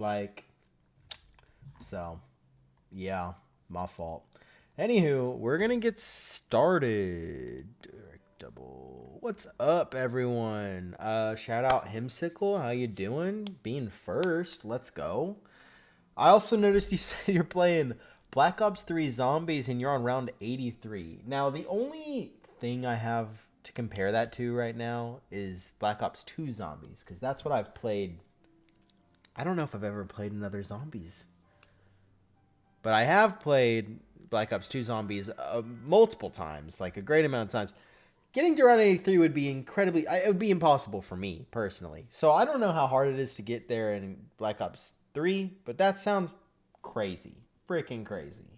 Like, so, yeah, my fault. Anywho, we're gonna get started. Direct double. What's up, everyone? Shout out Himsicle. How you doing? Being first. Let's go. I also noticed you said you're playing Black Ops 3 Zombies and you're on round 83. Now, the only thing I have to compare that to right now is Black Ops 2 Zombies, because that's what I've played. I don't know if I've ever played another Zombies, but I have played Black Ops 2 Zombies multiple times, like a great amount of times. Getting to round 83 would be it would be impossible for me personally. So I don't know how hard it is to get there in Black Ops 3, but that sounds crazy. Freaking crazy.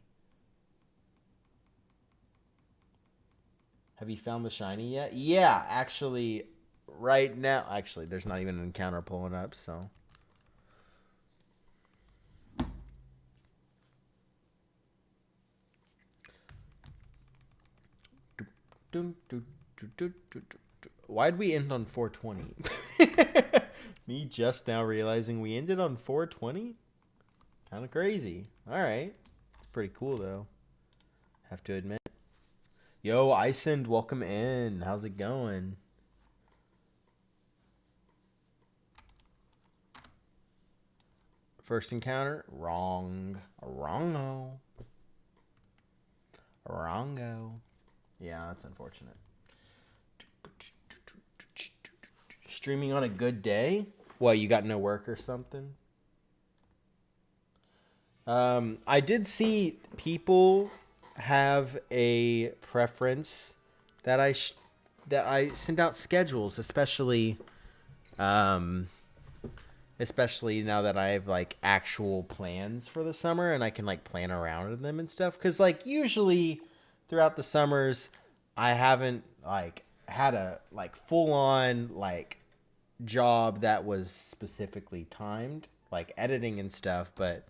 Have you found the shiny yet? Yeah, actually, right now. Actually, there's not even an encounter pulling up, so. Why'd we end on 420? Me just now realizing we ended on 420? Kind of crazy. Alright. It's pretty cool, though. Have to admit. Yo, Isend, welcome in. How's it going? First encounter? Wrong. Wrongo. Wrongo. Yeah, that's unfortunate. Streaming on a good day? What, you got no work or something? I did see people have a preference that that I send out schedules, um, especially now that I have like actual plans for the summer and I can like plan around them and stuff. Because like usually throughout the summers, I haven't like had a like full on like job that was specifically timed, like editing and stuff, but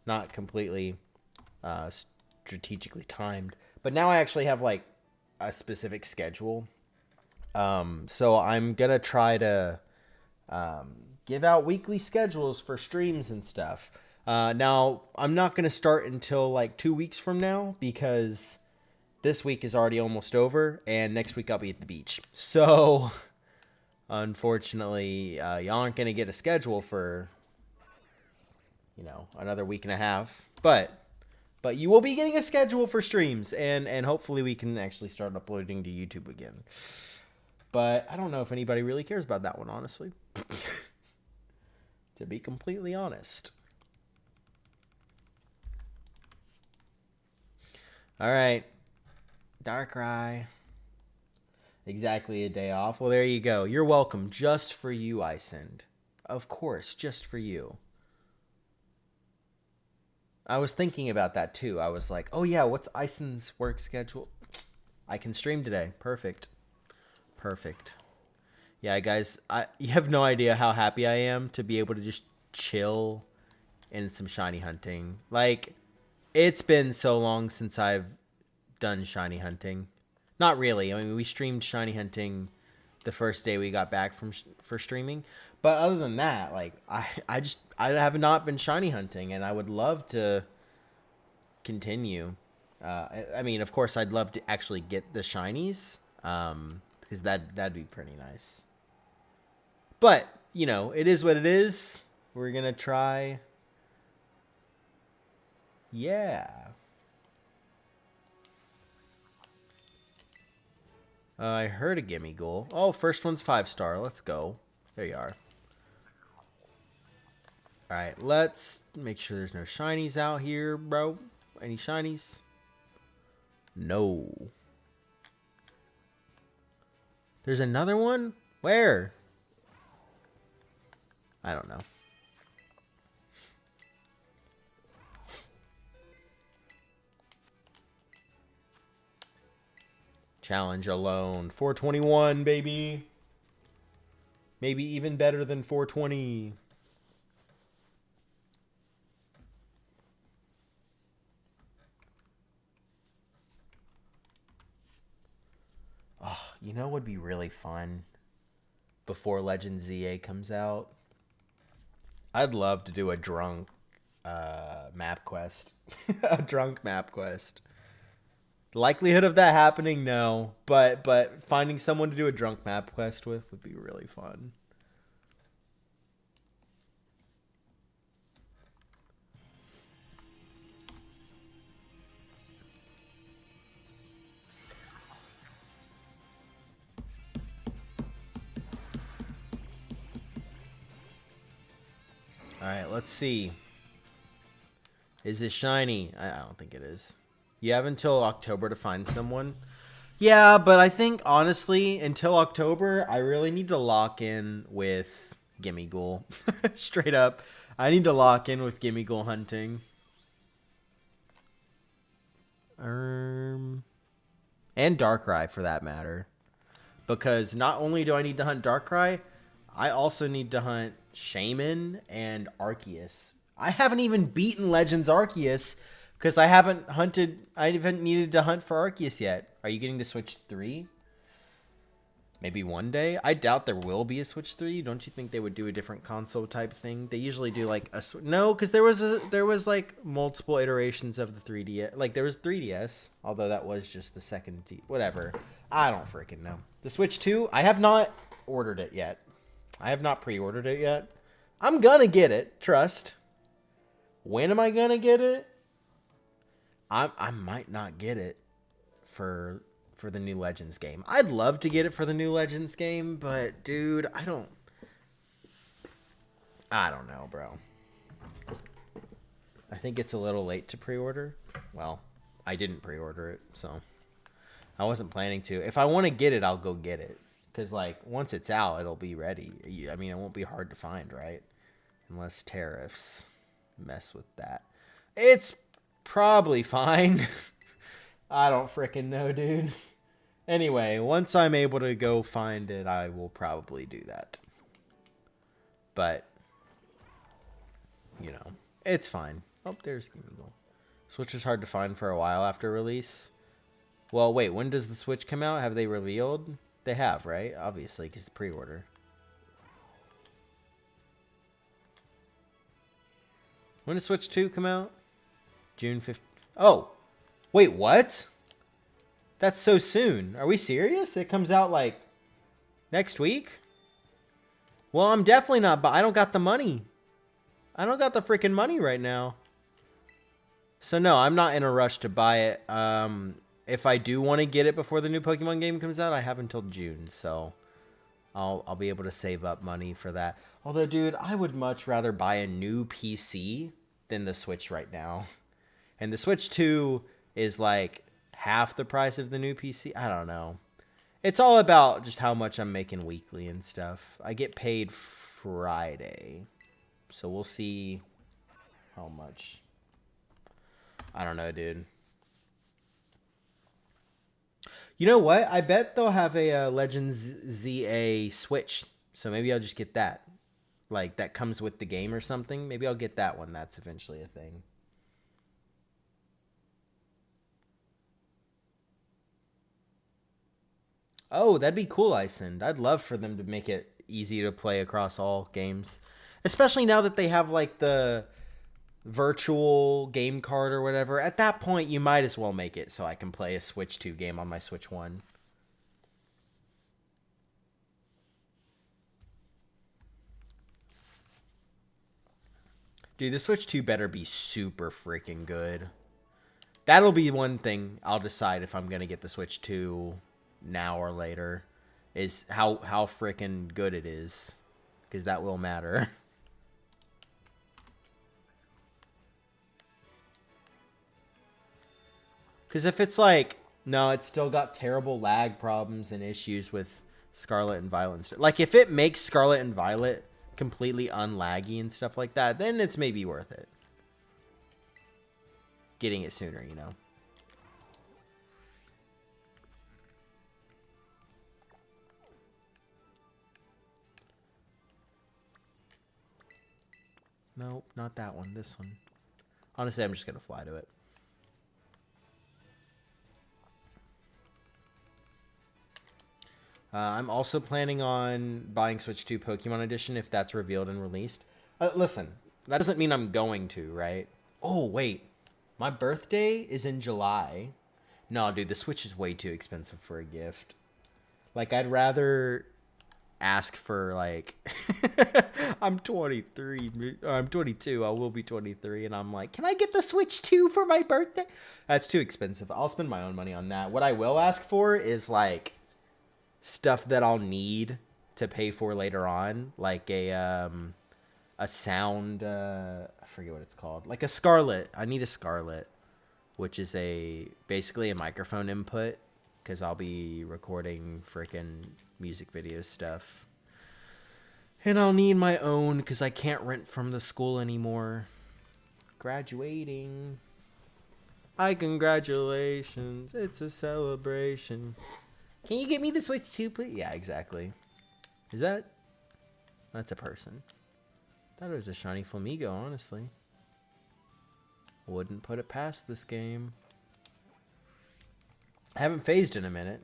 not completely uh, strategically timed. But now I actually have like a specific schedule. So I'm gonna try to um, give out weekly schedules for streams and stuff. Now I'm not gonna start until like 2 weeks from now because this week is already almost over, and next week I'll be at the beach. So unfortunately, y'all aren't gonna get a schedule for another week and a half. But you will be getting a schedule for streams, and hopefully we can actually start uploading to YouTube again. But I don't know if anybody really cares about that one, honestly. To be completely honest. All right, Darkrai. Exactly a day off. Well, there you go. You're welcome. Just for you, I send. Of course, just for you. I was thinking about that too. I was like, oh yeah, what's Ison's work schedule? I can stream today. Perfect. Perfect. Yeah, guys, you have no idea how happy I am to be able to just chill in some shiny hunting. Like, it's been so long since I've done shiny hunting. Not really. I mean, we streamed shiny hunting the first day we got back for streaming. But other than that, like I have not been shiny hunting, and I would love to continue. I mean, of course, I'd love to actually get the shinies, because that'd be pretty nice. But it is what it is. We're gonna try. Yeah. I heard a Gimmighoul. Oh, first one's 5-star. Let's go. There you are. Alright, let's make sure there's no shinies out here, bro. Any shinies? No. There's another one? Where? I don't know. Challenge alone. 421, baby. Maybe even better than 420. Oh, you know what would be really fun before Legend ZA comes out? I'd love to do a drunk map quest. A drunk map quest. Likelihood of that happening, no. But finding someone to do a drunk map quest with would be really fun. Alright, let's see. Is it shiny? I don't think it is. You have until October to find someone. Yeah, but I think, honestly, until October, I really need to lock in with Gimmighoul. Straight up. I need to lock in with Gimmighoul hunting. And Darkrai, for that matter. Because not only do I need to hunt Darkrai, I also need to hunt Shaman and Arceus. I haven't even beaten Legends Arceus because I haven't needed to hunt for Arceus yet. Are you getting the Switch 3? Maybe one day? I doubt there will be a Switch 3. Don't you think they would do a different console type thing? They usually do like a... No, because there was like multiple iterations of the 3DS. Like there was 3DS, although that was just the second... Whatever. I don't freaking know. The Switch 2, I have not ordered it yet. I have not pre-ordered it yet. I'm gonna get it. Trust. When am I gonna get it? I might not get it for the new Legends game. I'd love to get it for the new Legends game, but dude, I don't know, bro. I think it's a little late to pre-order. Well, I didn't pre-order it, so I wasn't planning to. If I want to get it, I'll go get it. Because, like, once it's out, it'll be ready. I mean, it won't be hard to find, right? Unless tariffs mess with that. It's probably fine. I don't frickin' know, dude. Anyway, once I'm able to go find it, I will probably do that. But, you know, it's fine. Oh, there's Gimmighoul. Switch was hard to find for a while after release. Well, wait, when does the Switch come out? Have they revealed? They have, right? Obviously, because the pre-order. When does Switch 2 come out? June 5th. Oh! Wait, what? That's so soon. Are we serious? It comes out, like, next week? Well, I'm definitely not... I don't got the money. I don't got the freaking money right now. So, no, I'm not in a rush to buy it. If I do want to get it before the new Pokemon game comes out, I have until June, so I'll be able to save up money for that. Although, dude, I would much rather buy a new PC than the Switch right now. And the Switch 2 is like half the price of the new PC. I don't know. It's all about just how much I'm making weekly and stuff. I get paid Friday, so we'll see how much. I don't know, dude. You know what? I bet they'll have a Legends ZA Switch. So maybe I'll just get that. Like, that comes with the game or something. Maybe I'll get that one. That's eventually a thing. Oh, that'd be cool, Ison. I'd love for them to make it easy to play across all games. Especially now that they have, like, the virtual game card or whatever. At that point, you might as well make it so I can play a Switch 2 game on my Switch 1. Dude, the Switch 2 better be super freaking good. That'll be one thing I'll decide if I'm going to get the Switch 2 now or later. Is how freaking good it is. Because that will matter. Because if it's like, no, it's still got terrible lag problems and issues with Scarlet and Violet and stuff. Like, if it makes Scarlet and Violet completely unlaggy and stuff like that, then it's maybe worth it. Getting it sooner, you know. Nope, not that one. This one. Honestly, I'm just going to fly to it. I'm also planning on buying Switch 2 Pokemon Edition if that's revealed and released. Listen, that doesn't mean I'm going to, right? Oh, wait. My birthday is in July. No, dude, the Switch is way too expensive for a gift. Like, I'd rather ask for, like, I'm 23, or I'm 22, I will be 23, and I'm like, can I get the Switch 2 for my birthday? That's too expensive. I'll spend my own money on that. What I will ask for is, like, stuff that I'll need to pay for later on, like a sound, I forget what it's called, like a Scarlett. I need a Scarlett, which is basically a microphone input, because I'll be recording freaking music video stuff. And I'll need my own, because I can't rent from the school anymore. Graduating. Hi, congratulations. It's a celebration. Can you get me the Switch 2, please? Yeah, exactly. Is that? That's a person. Thought it was a shiny Flamigo, honestly. Wouldn't put it past this game. I haven't phased in a minute.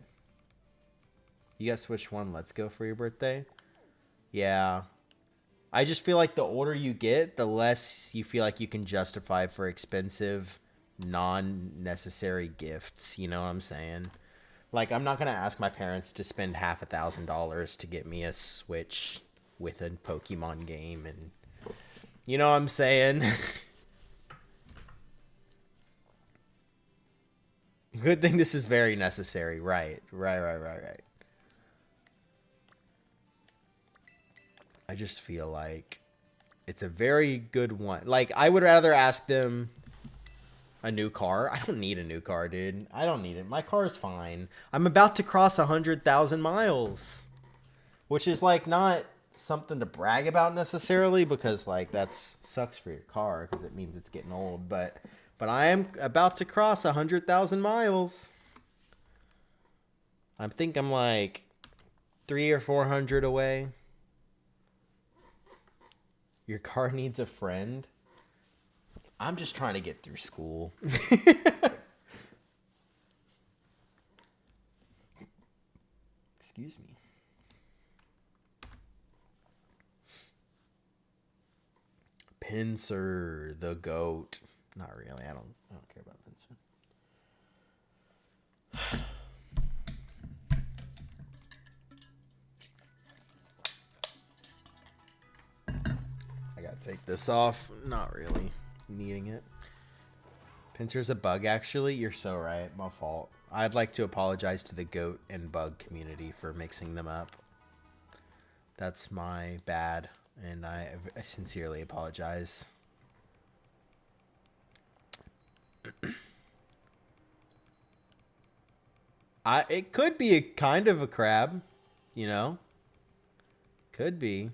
You got Switch 1 Let's Go for your birthday? Yeah. I just feel like the older you get, the less you feel like you can justify for expensive, non-necessary gifts. You know what I'm saying? Like, I'm not going to ask my parents to spend $1,000 to get me a Switch with a Pokemon game. And you know what I'm saying? Good thing this is very necessary. Right. I just feel like it's a very good one. Like, I would rather ask them a new car. I don't need a new car, dude. I don't need it. My car's fine. I'm about to cross 100,000 miles, which is like not something to brag about necessarily, because like that's sucks for your car because it means it's getting old. But I am about to cross 100,000 miles. I think I'm like 300 or 400 away. Your car needs a friend. I'm just trying to get through school. Excuse me. Pinsir, the goat. Not really. I don't care about Pinsir. I gotta take this off. Not really needing it. Pinsir's a bug, actually. You're so right. My fault. I'd like to apologize to the goat and bug community for mixing them up. That's my bad, and I sincerely apologize. It could be a kind of a crab, you know? Could be.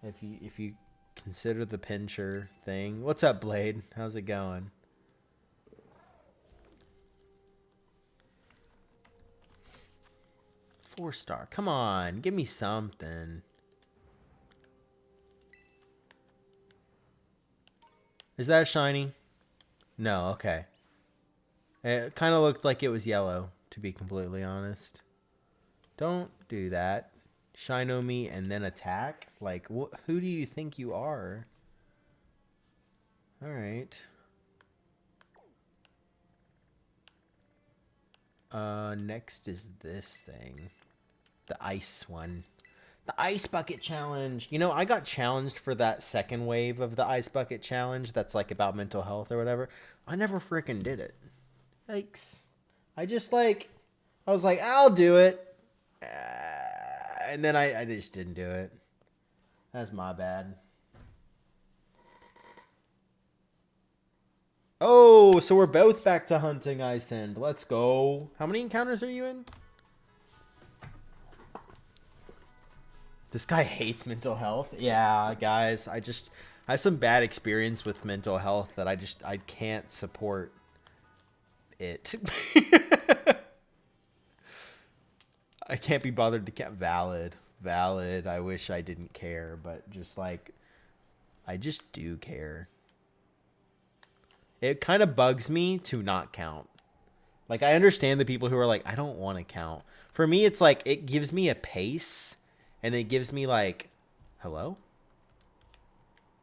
If you consider the pincher thing. What's up, Blade? How's it going? Four star. Come on, give me something. Is that shiny? No, okay. It kind of looked like it was yellow, to be completely honest. Don't do that. Shino me and then attack? Like, who do you think you are? Alright. Next is this thing. The ice one. The ice bucket challenge. You know, I got challenged for that second wave of the ice bucket challenge that's like about mental health or whatever. I never freaking did it. Yikes. I was like, I'll do it. And then I just didn't do it. That's my bad. Oh, so we're both back to hunting Ice End. Let's go. How many encounters are you in? This guy hates mental health. Yeah, guys, I have some bad experience with mental health that I can't support it. I can't be bothered to get valid. I wish I didn't care, but just like, I just do care. It kind of bugs me to not count. Like, I understand the people who are like, I don't want to count. For me, it's like, it gives me a pace, and it gives me like Hello?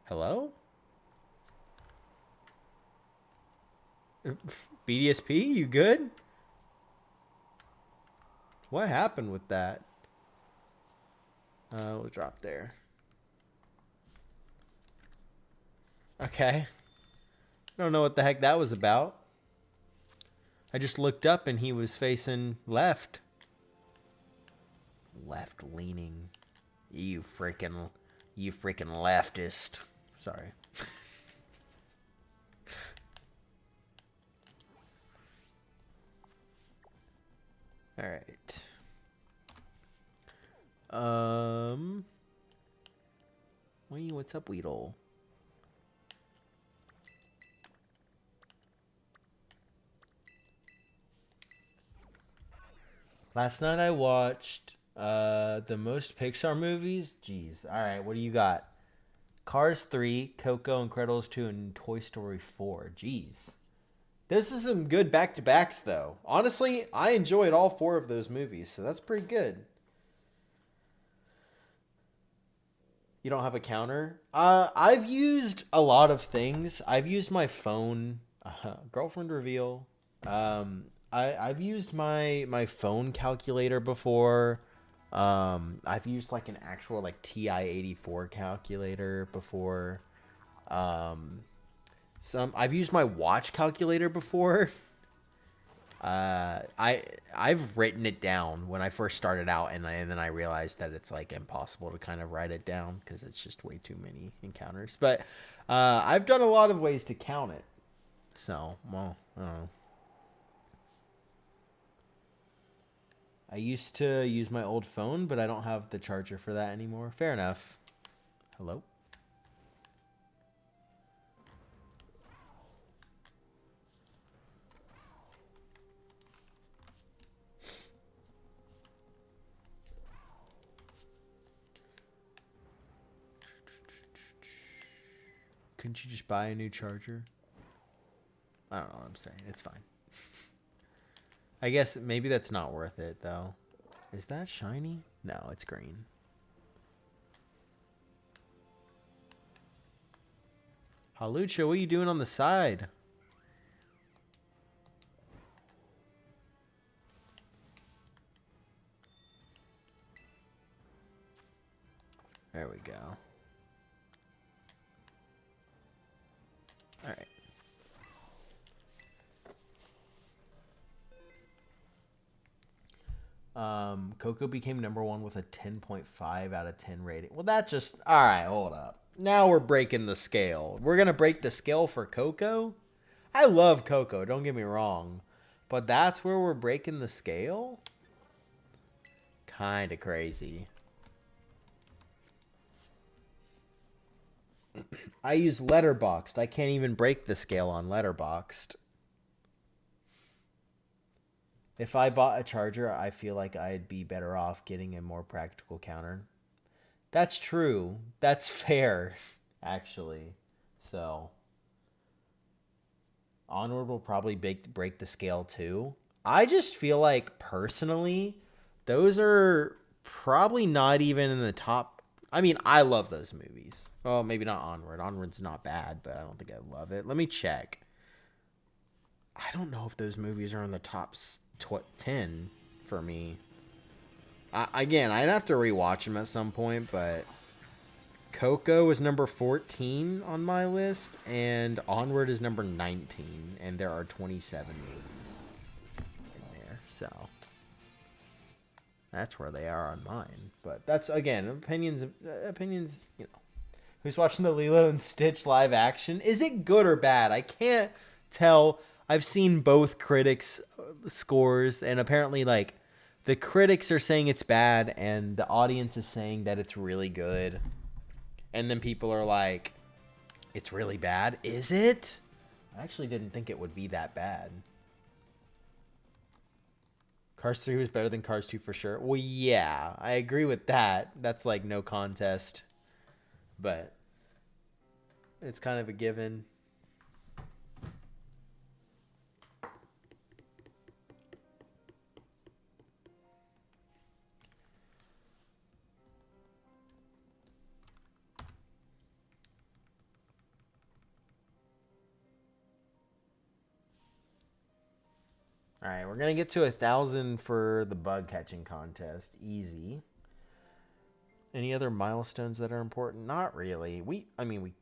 Hello? BDSP, you good? What happened with that? We'll drop there. Okay. I don't know what the heck that was about. I just looked up and he was facing left. Left leaning. You freaking leftist. Sorry. All right. What's up, Weedle? Last night I watched the most Pixar movies. Jeez. All right, what do you got? Cars 3, Coco, Incredibles 2, and Toy Story 4. Jeez. This is some good back-to-backs, though. Honestly, I enjoyed all 4 of those movies, so that's pretty good. You don't have a counter? I've used a lot of things. I've used my phone, girlfriend reveal. I've used my phone calculator before. I've used like an actual like TI-84 calculator before. I've used my watch calculator before. I've written it down when I first started out, and then I realized that it's like impossible to kind of write it down because it's just way too many encounters. But I've done a lot of ways to count it. So, well, I don't know. I used to use my old phone, but I don't have the charger for that anymore. Fair enough. Hello? Couldn't you just buy a new charger? I don't know what I'm saying. It's fine. I guess maybe that's not worth it, though. Is that shiny? No, it's green. Halucha, what are you doing on the side? There we go. All right. Coco became #1 with a 10.5 out of 10 rating. Well, that just... All right, hold up. Now we're breaking the scale. We're going to break the scale for Coco? I love Coco, don't get me wrong. But that's where we're breaking the scale? Kind of crazy. I use Letterboxd. I can't even break the scale on Letterboxd. If I bought a charger, I feel like I'd be better off getting a more practical counter. That's true. That's fair, actually. So, Onward will probably break the scale too. I just feel like, personally, those are probably not even in the top. I mean, I love those movies. Well, maybe not Onward. Onward's not bad, but I don't think I love it. Let me check. I don't know if those movies are in the top 10 for me. Again, I'd have to rewatch them at some point, but Coco is number 14 on my list, and Onward is number 19, and there are 27 movies in there, so that's where they are on mine. But that's, again, opinions, you know. Who's watching the Lilo and Stitch live action? Is it good or bad? I can't tell. I've seen both critics' scores, and apparently, like, the critics are saying it's bad, and the audience is saying that it's really good. And then people are like, it's really bad? Is it? I actually didn't think it would be that bad. Cars 3 was better than Cars 2 for sure. Well, yeah, I agree with that. That's, like, no contest. But it's kind of a given. All right, we're gonna get to 1,000 for the bug catching contest. Easy. Any other milestones that are important? Not really. I mean, we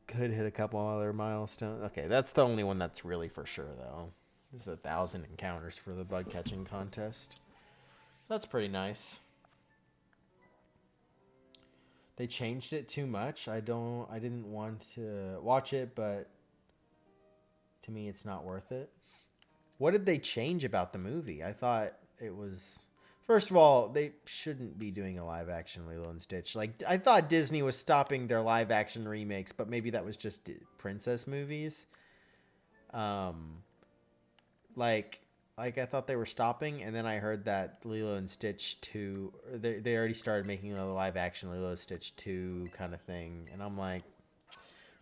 could hit a couple other milestones. Okay, that's the only one that's really for sure, though. There's 1,000 encounters for the bug catching contest. That's pretty nice. They changed it too much. I didn't want to watch it, but to me, it's not worth it. What did they change about the movie? I thought it was... First of all, they shouldn't be doing a live-action Lilo and Stitch. Like, I thought Disney was stopping their live-action remakes, but maybe that was just princess movies. Like I thought they were stopping, and then I heard that Lilo and Stitch 2... They already started making a live-action Lilo and Stitch 2 kind of thing, and I'm like,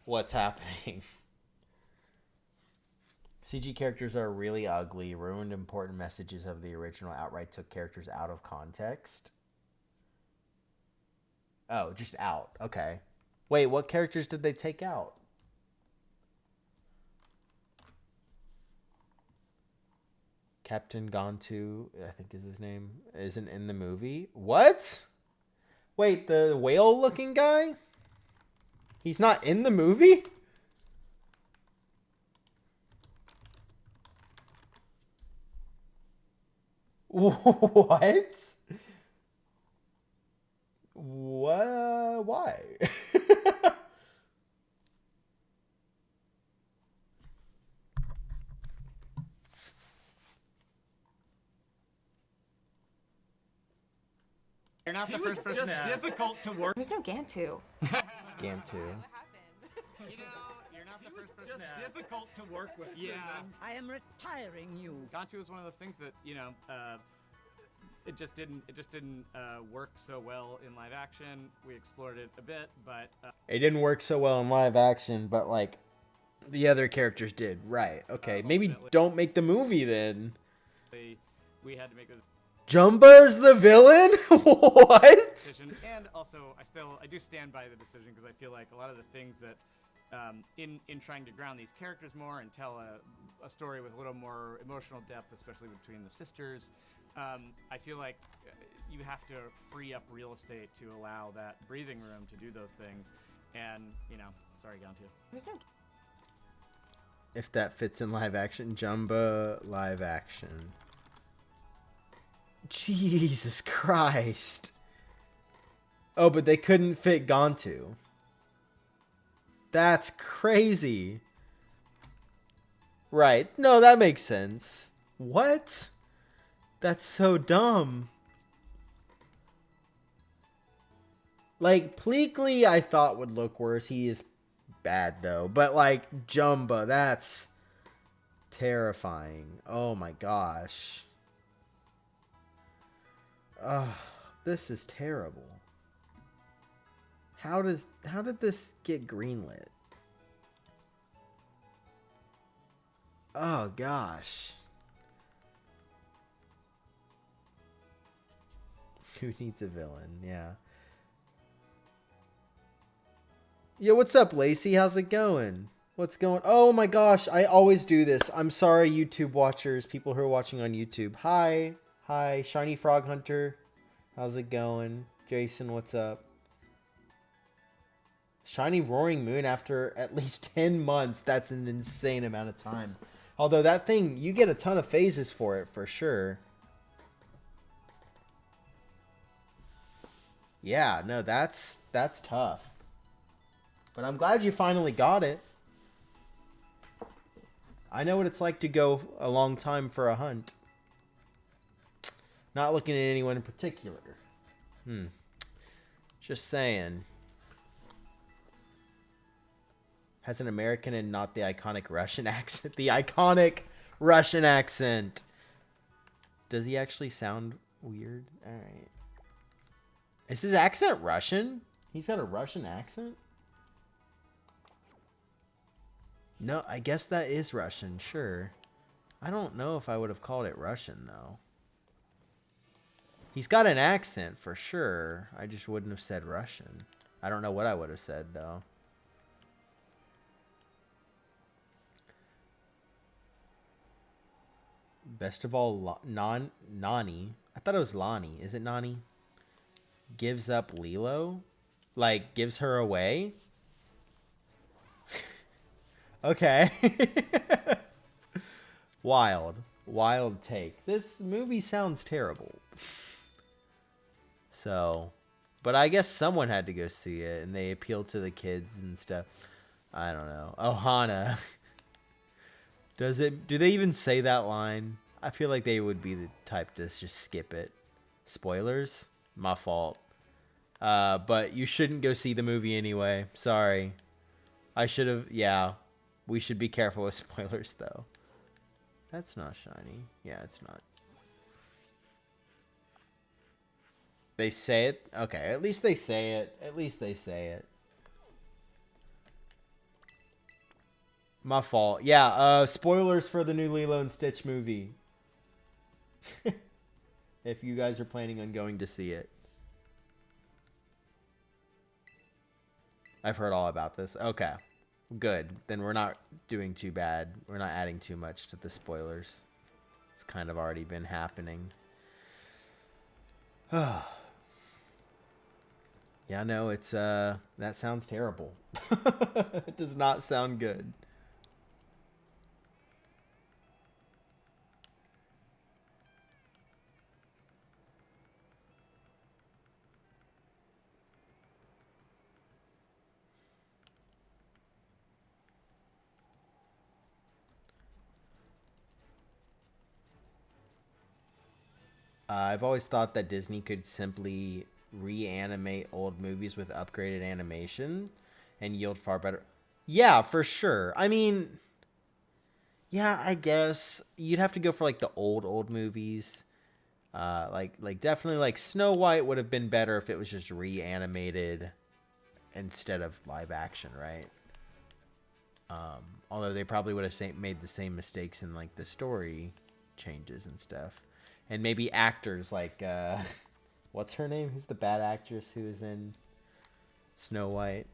what's happening? CG characters are really ugly, ruined important messages of the original, outright took characters out of context. Oh, just out. Okay. Wait, what characters did they take out? Captain Gontu, I think is his name, isn't in the movie. What? Wait, the whale-looking guy? He's not in the movie? What? What? Why? You're not the first person to ask. Just difficult to work. There's no Gantu. Gantu. You know, you're not the first person to ask. Just difficult to work with. Yeah. I am retiring you. Gantu was one of those things that, you know, it just didn't work so well in live action. We explored it a bit, but it didn't work so well in live action, but like the other characters did. Right. Okay. Maybe don't make the movie then. We had to make a Jumba's the villain? What? decision. And also, I do stand by the decision because I feel like a lot of the things that in trying to ground these characters more and tell a story with a little more emotional depth, especially between the sisters, I feel like you have to free up real estate to allow that breathing room to do those things. And, you know, sorry, Gantu. There's no... If that fits in live action, Jumba live action. Jesus Christ. Oh, but they couldn't fit Gontu. That's crazy. Right. No, that makes sense. What? That's so dumb. Like, Pleakley I thought would look worse. He is bad, though. But, like, Jumba, that's terrifying. Oh, my gosh. Ugh, this is terrible. How did this get greenlit? Oh gosh. Who needs a villain? Yeah. Yo, what's up, Lacey? How's it going? What's going... Oh my gosh, I always do this. I'm sorry, YouTube watchers, people who are watching on YouTube. Hi. Hi, Shiny Frog Hunter. How's it going? Jason, what's up? Shiny Roaring Moon after at least 10 months. That's an insane amount of time. Although that thing, you get a ton of phases for it, for sure. Yeah, no, that's tough. But I'm glad you finally got it. I know what it's like to go a long time for a hunt. Not looking at anyone in particular. Just saying. Has an American and not the iconic Russian accent. The iconic Russian accent. Does he actually sound weird? Alright. Is his accent Russian? He's got a Russian accent? No, I guess that is Russian, sure. I don't know if I would have called it Russian, though. He's got an accent, for sure. I just wouldn't have said Russian. I don't know what I would have said, though. Best of all, Nani. I thought it was Lonnie. Is it Nani? Gives up Lilo? Like, gives her away? Okay. Wild. Wild take. This movie sounds terrible. So, but I guess someone had to go see it, and they appealed to the kids and stuff. I don't know. Ohana. Do they even say that line? I feel like they would be the type to just skip it. Spoilers? My fault. But you shouldn't go see the movie anyway. Sorry. I should have, yeah. We should be careful with spoilers, though. That's not shiny. Yeah, it's not. They say it? Okay, at least they say it. At least they say it. My fault. Yeah, spoilers for the new Lilo and Stitch movie. If you guys are planning on going to see it. I've heard all about this. Okay. Good. Then we're not doing too bad. We're not adding too much to the spoilers. It's kind of already been happening. Yeah, no, it's that sounds terrible. It does not sound good. I've always thought that Disney could simply reanimate old movies with upgraded animation and yield far better. Yeah, for sure. I mean, yeah, I guess you'd have to go for like the old movies. Like definitely like Snow White would have been better if it was just reanimated instead of live action, right? Although they probably would have made the same mistakes in like the story changes and stuff. And maybe actors like, what's her name? Who's the bad actress who is in Snow White?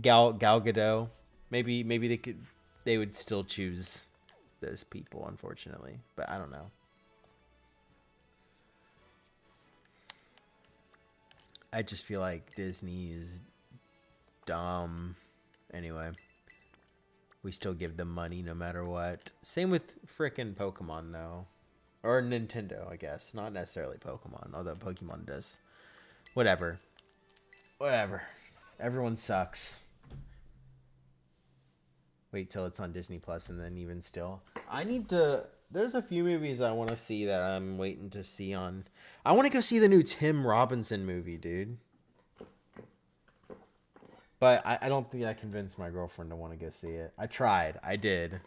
Gal Gadot. Maybe they would still choose those people, unfortunately. But I don't know. I just feel like Disney is dumb. Anyway, we still give them money no matter what. Same with frickin' Pokemon, though. Or Nintendo, I guess. Not necessarily Pokemon, although Pokemon does. Whatever. Everyone sucks. Wait till it's on Disney Plus, and then even still. I need to... There's a few movies I want to see that I'm waiting to see on... I want to go see the new Tim Robinson movie, dude. But I don't think I convinced my girlfriend to want to go see it. I tried. I did.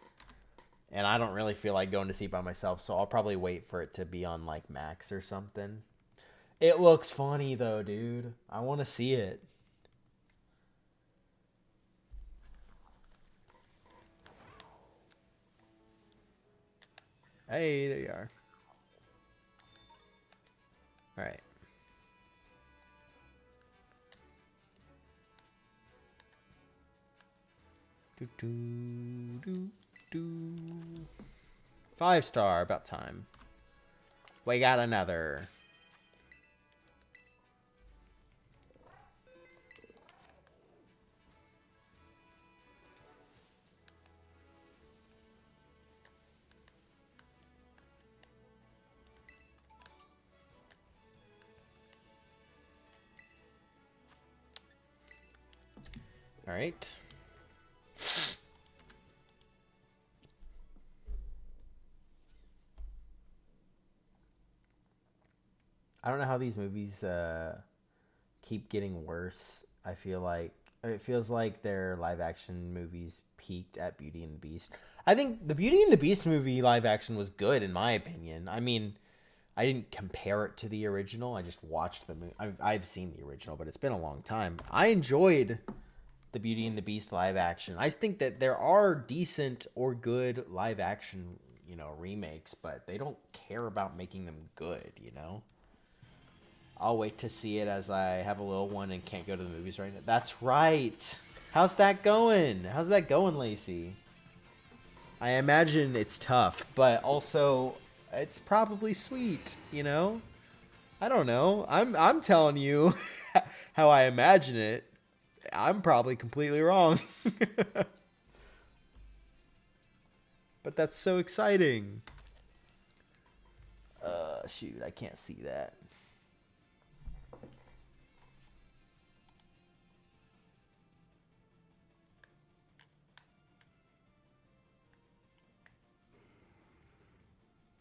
And I don't really feel like going to see it by myself, so I'll probably wait for it to be on, like, Max or something. It looks funny, though, dude. I want to see it. Hey, there you are. All right. Do, do, do. 5-star, about time. We got another. All right. I don't know how these movies keep getting worse. I feel like it feels like their live action movies peaked at Beauty and the Beast. I think the Beauty and the Beast movie live action was good in my opinion. I mean, I didn't compare it to the original. I just watched the movie. I've seen the original, but it's been a long time. I enjoyed the Beauty and the Beast live action. I think that there are decent or good live action, remakes, but they don't care about making them good, I'll wait to see it as I have a little one and can't go to the movies right now. That's right. How's that going? Lacey? I imagine it's tough, but also it's probably sweet, you know? I don't know. I'm telling you how I imagine it. I'm probably completely wrong. But that's so exciting. Shoot, I can't see that.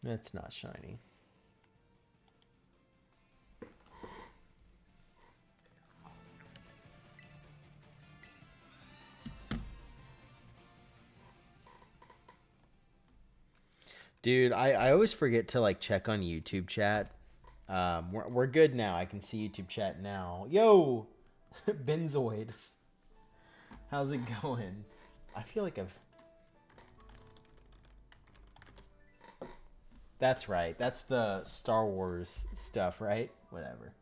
That's not shiny. Dude, I always forget to like check on YouTube chat. We're good now. I can see YouTube chat now. Yo, Benzoid, how's it going? I feel like I've. That's right. That's the Star Wars stuff, right? Whatever.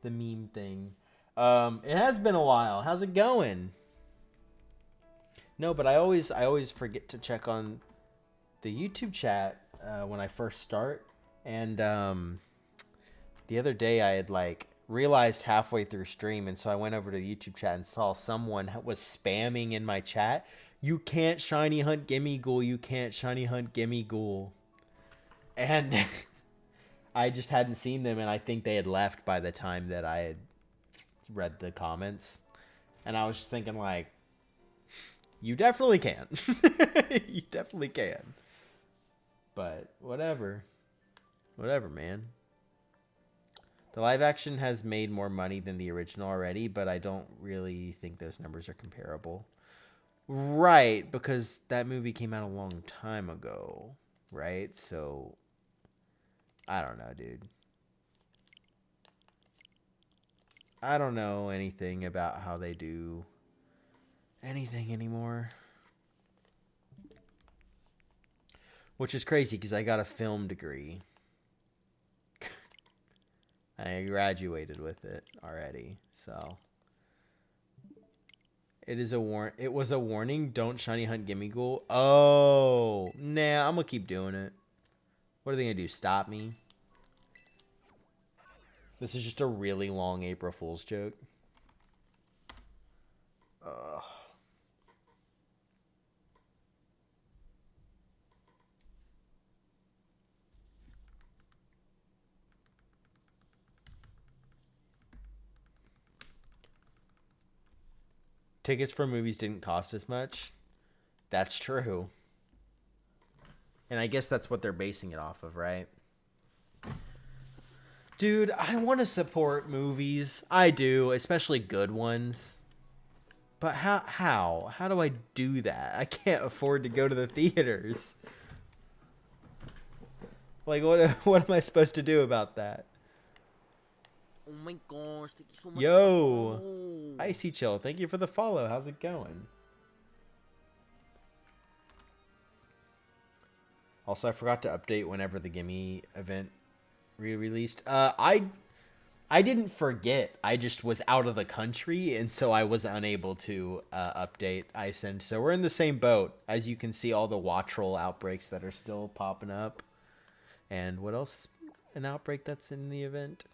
The meme thing. It has been a while. How's it going? No, but I always forget to check on the YouTube chat when I first start. And the other day I had like realized halfway through stream, and so I went over to the YouTube chat and saw someone was spamming in my chat. You can't shiny hunt Gimmighoul. You can't shiny hunt Gimmighoul. And I just hadn't seen them, and I think they had left by the time that I had read the comments. And I was just thinking like, you definitely can. You definitely can. But whatever. Whatever, man. The live action has made more money than the original already, but I don't really think those numbers are comparable. Right, because that movie came out a long time ago, right? So, I don't know, dude. I don't know anything about how they do anything anymore. Which is crazy because I got a film degree. I graduated with it already, so it is a it was a warning. Don't shiny hunt Gimmighoul. Oh, nah, I'm gonna keep doing it. What are they gonna do? Stop me? This is just a really long April Fool's joke. Ugh. Tickets for movies didn't cost as much. That's true. And I guess that's what they're basing it off of, right? Dude, I want to support movies. I do, especially good ones. But how? How do I do that? I can't afford to go to the theaters. Like, what am I supposed to do about that? Oh my gosh, thank you so much. Yo, Icy Chill, thank you for the follow. How's it going? Also, I forgot to update whenever the Gimme event re-released. I didn't forget. I just was out of the country, and so I was unable to update Icend. So we're in the same boat. As you can see, all the Wattrel outbreaks that are still popping up. And what else is an outbreak that's in the event?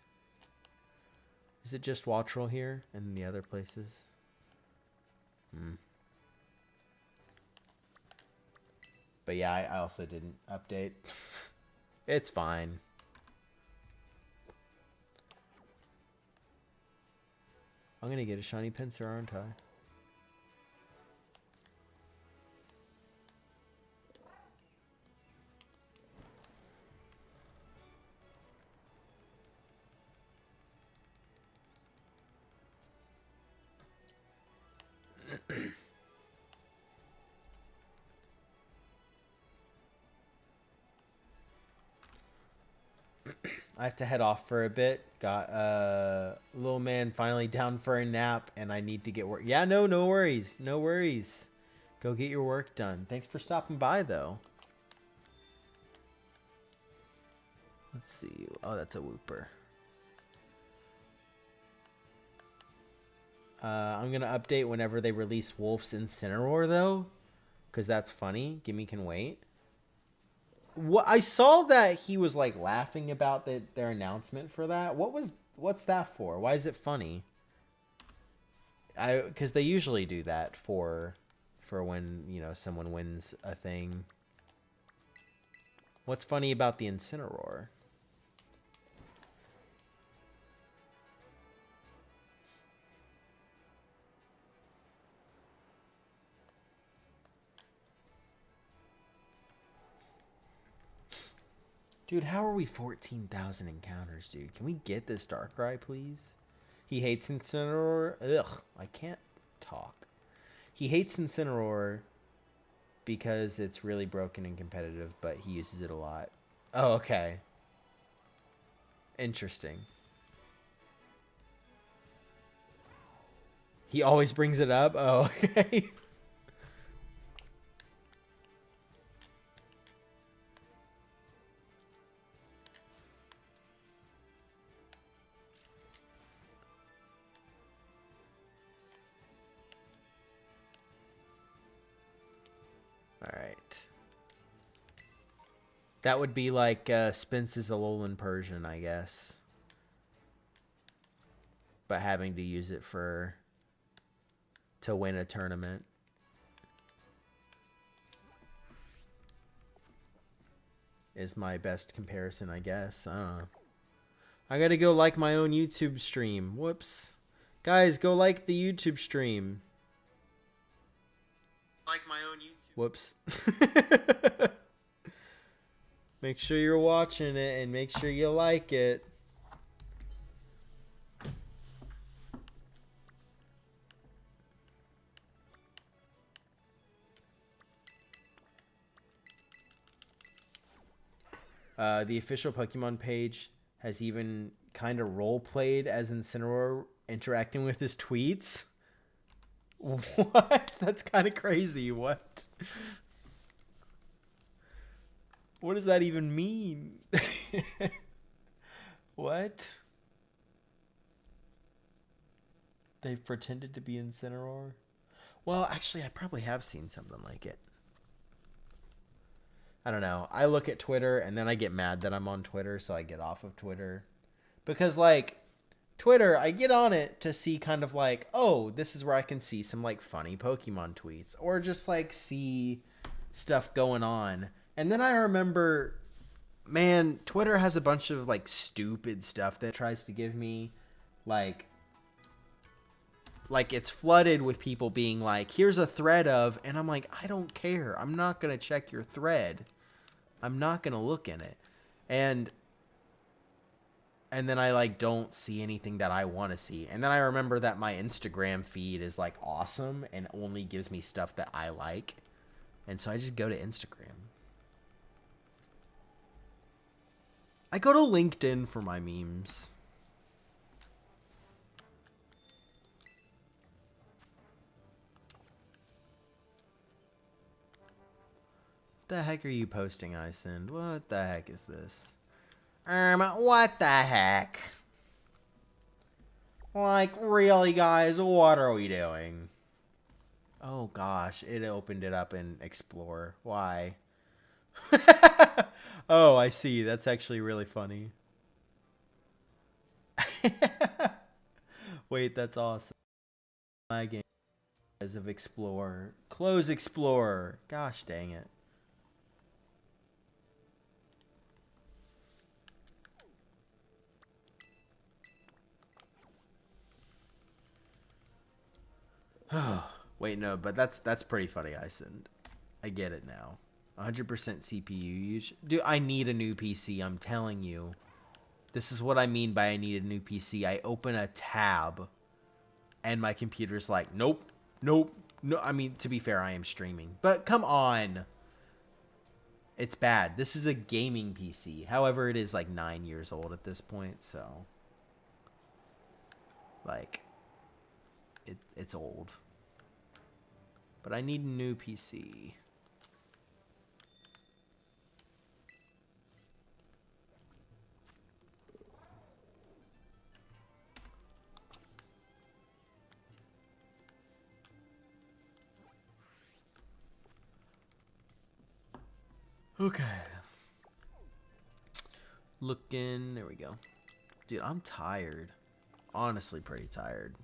Is it just Wattrel here and the other places? But yeah, I also didn't update. It's fine. I'm gonna get a shiny Pinsir, aren't I? I have to head off for a bit. Got little man finally down for a nap, and I need to get work. Yeah, no worries. No worries. Go get your work done. Thanks for stopping by, though. Let's see. Oh, that's a Wooper. I'm going to update whenever they release Wolf's Incineroar, though. because that's funny. Gimme can wait. What I saw that he was like laughing about their announcement for that. What's that for? Why is it funny? Because they usually do that for when, you know, someone wins a thing. What's funny about the Incineroar? Dude, how are we 14,000 encounters, dude? Can we get this Darkrai, please? He hates Incineroar. Ugh, I can't talk. He hates Incineroar because it's really broken and competitive, but he uses it a lot. Oh, okay. Interesting. He always brings it up? Oh, okay. Alright. That would be like Spence's Alolan Persian, I guess. But having to use it to win a tournament. Is my best comparison, I guess. I don't know. I gotta go like my own YouTube stream. Whoops. Guys, go like the YouTube stream. Like my own YouTube. Whoops. Make sure you're watching it and make sure you like it. The official Pokemon page has even kind of role-played as Incineroar interacting with his tweets. What? That's kind of crazy. What? What does that even mean? What? They've pretended to be Incineroar? Well, actually, I probably have seen something like it. I don't know. I look at Twitter and then I get mad that I'm on Twitter, so I get off of Twitter. Because, like, Twitter, I get on it to see kind of like, oh, this is where I can see some, like, funny Pokemon tweets. Or just, like, see stuff going on. And then I remember, man, Twitter has a bunch of, like, stupid stuff that tries to give me, like it's flooded with people being like, here's a thread of, and I'm like, I don't care. I'm not going to check your thread. I'm not going to look in it. And then I like don't see anything that I want to see. And then I remember that my Instagram feed is like awesome and only gives me stuff that I like. And so I just go to Instagram. I go to LinkedIn for my memes. The heck are you posting, Isend? What the heck is this? What the heck? Like, really, guys? What are we doing? Oh, gosh. It opened it up in Explorer. Why? Oh, I see. That's actually really funny. Wait, that's awesome. My game as of Explorer. Close Explorer. Gosh dang it. Wait, no, but that's pretty funny, Isend. I get it now. 100% CPU use. Dude, I need a new PC, I'm telling you. This is what I mean by I need a new PC. I open a tab, and my computer's like, nope, nope, no. I mean, to be fair, I am streaming. But come on. It's bad. This is a gaming PC. However, it is like 9 years old at this point, so. Like, it's old. But I need a new PC. Okay. Looking. There we go. Dude, I'm tired. Honestly, pretty tired.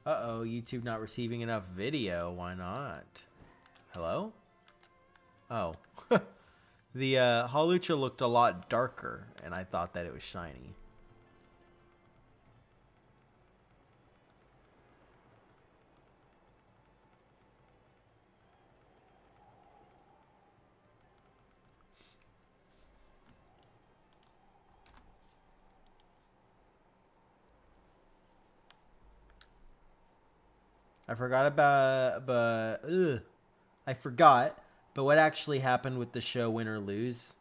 Uh-oh, YouTube not receiving enough video. Why not? Hello? Oh. The Hawlucha looked a lot darker, and I thought that it was shiny. I forgot about, but I forgot. But what actually happened with the show Win or Lose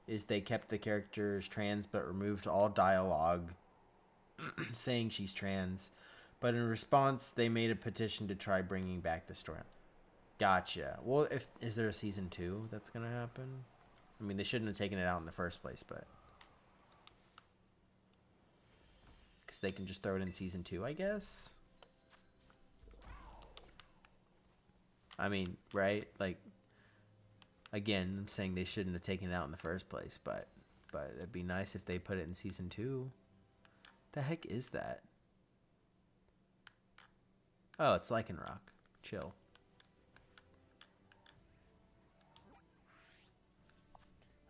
is they kept the characters trans but removed all dialogue saying she's trans. But in response, they made a petition to try bringing back the story. Gotcha. Well, is there a season 2 that's gonna happen? I mean, they shouldn't have taken it out in the first place, but because they can just throw it in season 2, I guess. I mean, right? Like, again, I'm saying they shouldn't have taken it out in the first place, but it'd be nice if they put it in season 2. The heck is that? Oh, it's Lycanroc. Chill.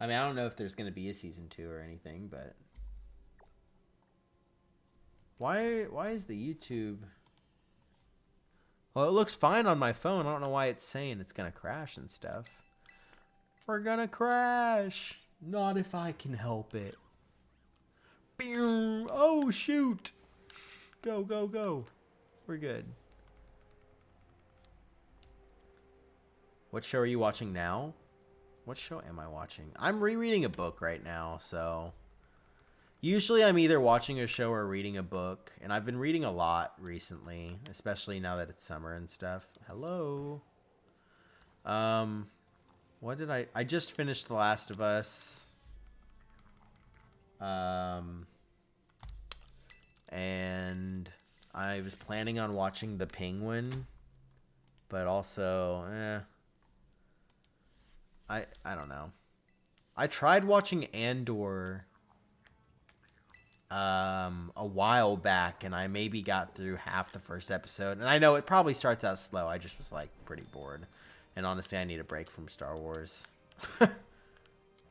I mean, I don't know if there's going to be a season 2 or anything, but why is the YouTube... Well, it looks fine on my phone. I don't know why it's saying it's going to crash and stuff. We're going to crash. Not if I can help it. Oh, shoot. Go, go, go. We're good. What show are you watching now? What show am I watching? I'm rereading a book right now, so... Usually I'm either watching a show or reading a book, and I've been reading a lot recently, especially now that it's summer and stuff. Hello. What did I just finished The Last of Us. And I was planning on watching The Penguin, but also, I don't know. I tried watching Andor a while back, and I maybe got through half the first episode, and I know it probably starts out slow. I just was like pretty bored, and honestly I need a break from Star Wars.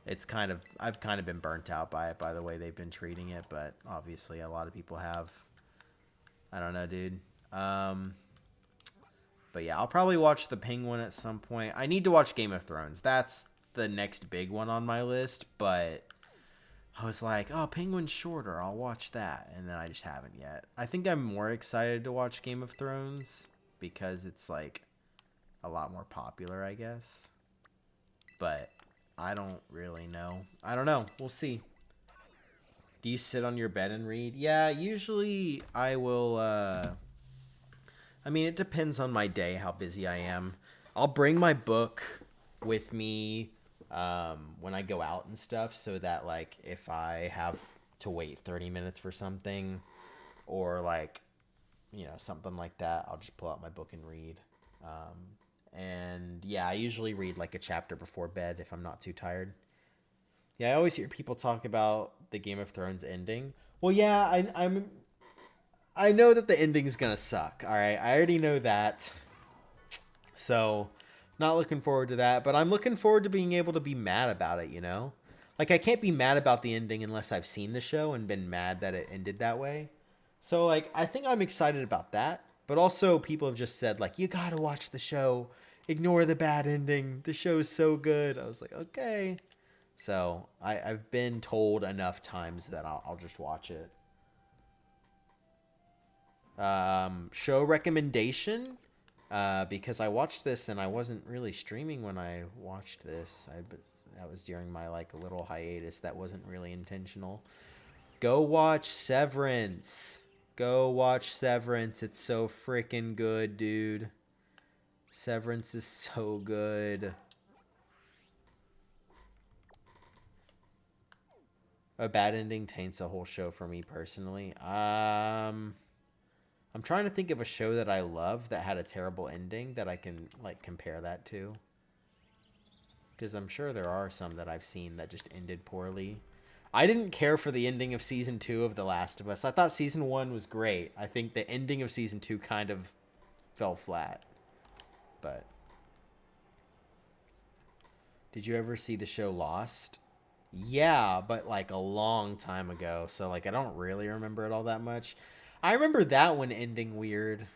I've kind of been burnt out by it, by the way they've been treating it, but obviously a lot of people have. I don't know, dude. But yeah, I'll probably watch The Penguin at some point. I need to watch Game of Thrones. That's the next big one on my list, but I was like, oh, Penguin's shorter. I'll watch that. And then I just haven't yet. I think I'm more excited to watch Game of Thrones because it's like a lot more popular, I guess. But I don't really know. I don't know. We'll see. Do you sit on your bed and read? Yeah, usually I will. I mean, it depends on my day, how busy I am. I'll bring my book with me when I go out and stuff, so that like if I have to wait 30 minutes for something, or like, you know, something like that, I'll just pull out my book and read. And yeah, I usually read like a chapter before bed if I'm not too tired. Yeah, I always hear people talk about the Game of Thrones ending. Well, yeah, I know that the ending's gonna suck. All right, I already know that. So, not looking forward to that, but I'm looking forward to being able to be mad about it, you know? Like, I can't be mad about the ending unless I've seen the show and been mad that it ended that way. So, like, I think I'm excited about that. But also, people have just said, like, you gotta watch the show. Ignore the bad ending. The show's so good. I was like, okay. So, I've been told enough times that I'll just watch it. Show recommendation? Because I watched this and I wasn't really streaming when I watched this. That was during my like little hiatus that wasn't really intentional. Go watch Severance. Go watch Severance. It's so freaking good, dude. Severance is so good. A bad ending taints a whole show for me personally. I'm trying to think of a show that I loved that had a terrible ending that I can like compare that to. Because I'm sure there are some that I've seen that just ended poorly. I didn't care for the ending of season 2 of The Last of Us. I thought season 1 was great. I think the ending of season 2 kind of fell flat. But did you ever see the show Lost? Yeah, but like a long time ago. So like I don't really remember it all that much. I remember that one ending weird,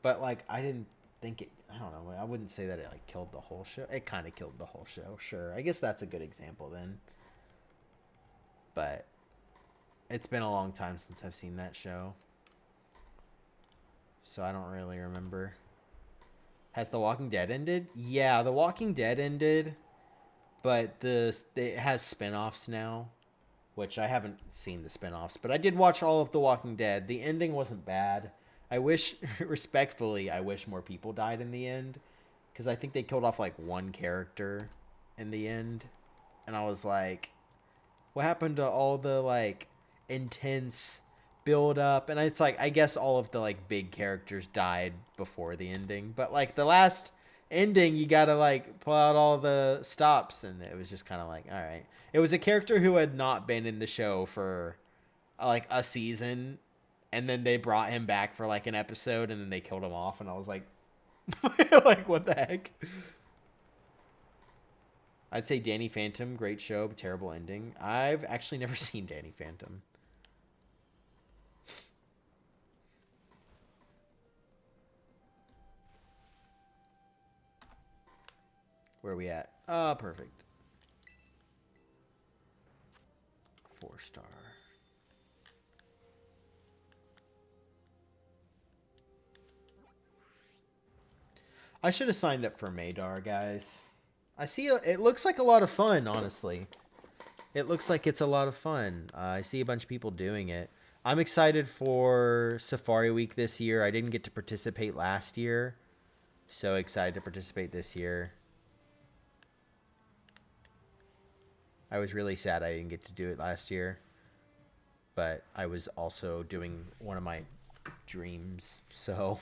but like I didn't think it. I don't know. I wouldn't say that it like killed the whole show. It kind of killed the whole show. Sure, I guess that's a good example then. But it's been a long time since I've seen that show, so I don't really remember. Has The Walking Dead ended? Yeah, The Walking Dead ended, but it has spin-offs now, which I haven't seen the spin-offs, but I did watch all of The Walking Dead. The ending wasn't bad. I wish, respectfully, I wish more people died in the end, because I think they killed off like one character in the end, and I was like, what happened to all the like intense build up? And it's like, I guess all of the like big characters died before the ending, but like the last ending, you gotta like pull out all the stops, and it was just kind of like, all right. It was a character who had not been in the show for like a season, and then they brought him back for like an episode, and then they killed him off, and I was like, like what the heck? I'd say Danny Phantom, great show, but terrible ending. I've actually never seen Danny Phantom. Where are we at? Ah, perfect. 4-star. I should have signed up for Madar, guys. I see it looks like a lot of fun, honestly. It looks like it's a lot of fun. I see a bunch of people doing it. I'm excited for Safari Week this year. I didn't get to participate last year. So excited to participate this year. I was really sad I didn't get to do it last year. But I was also doing one of my dreams. So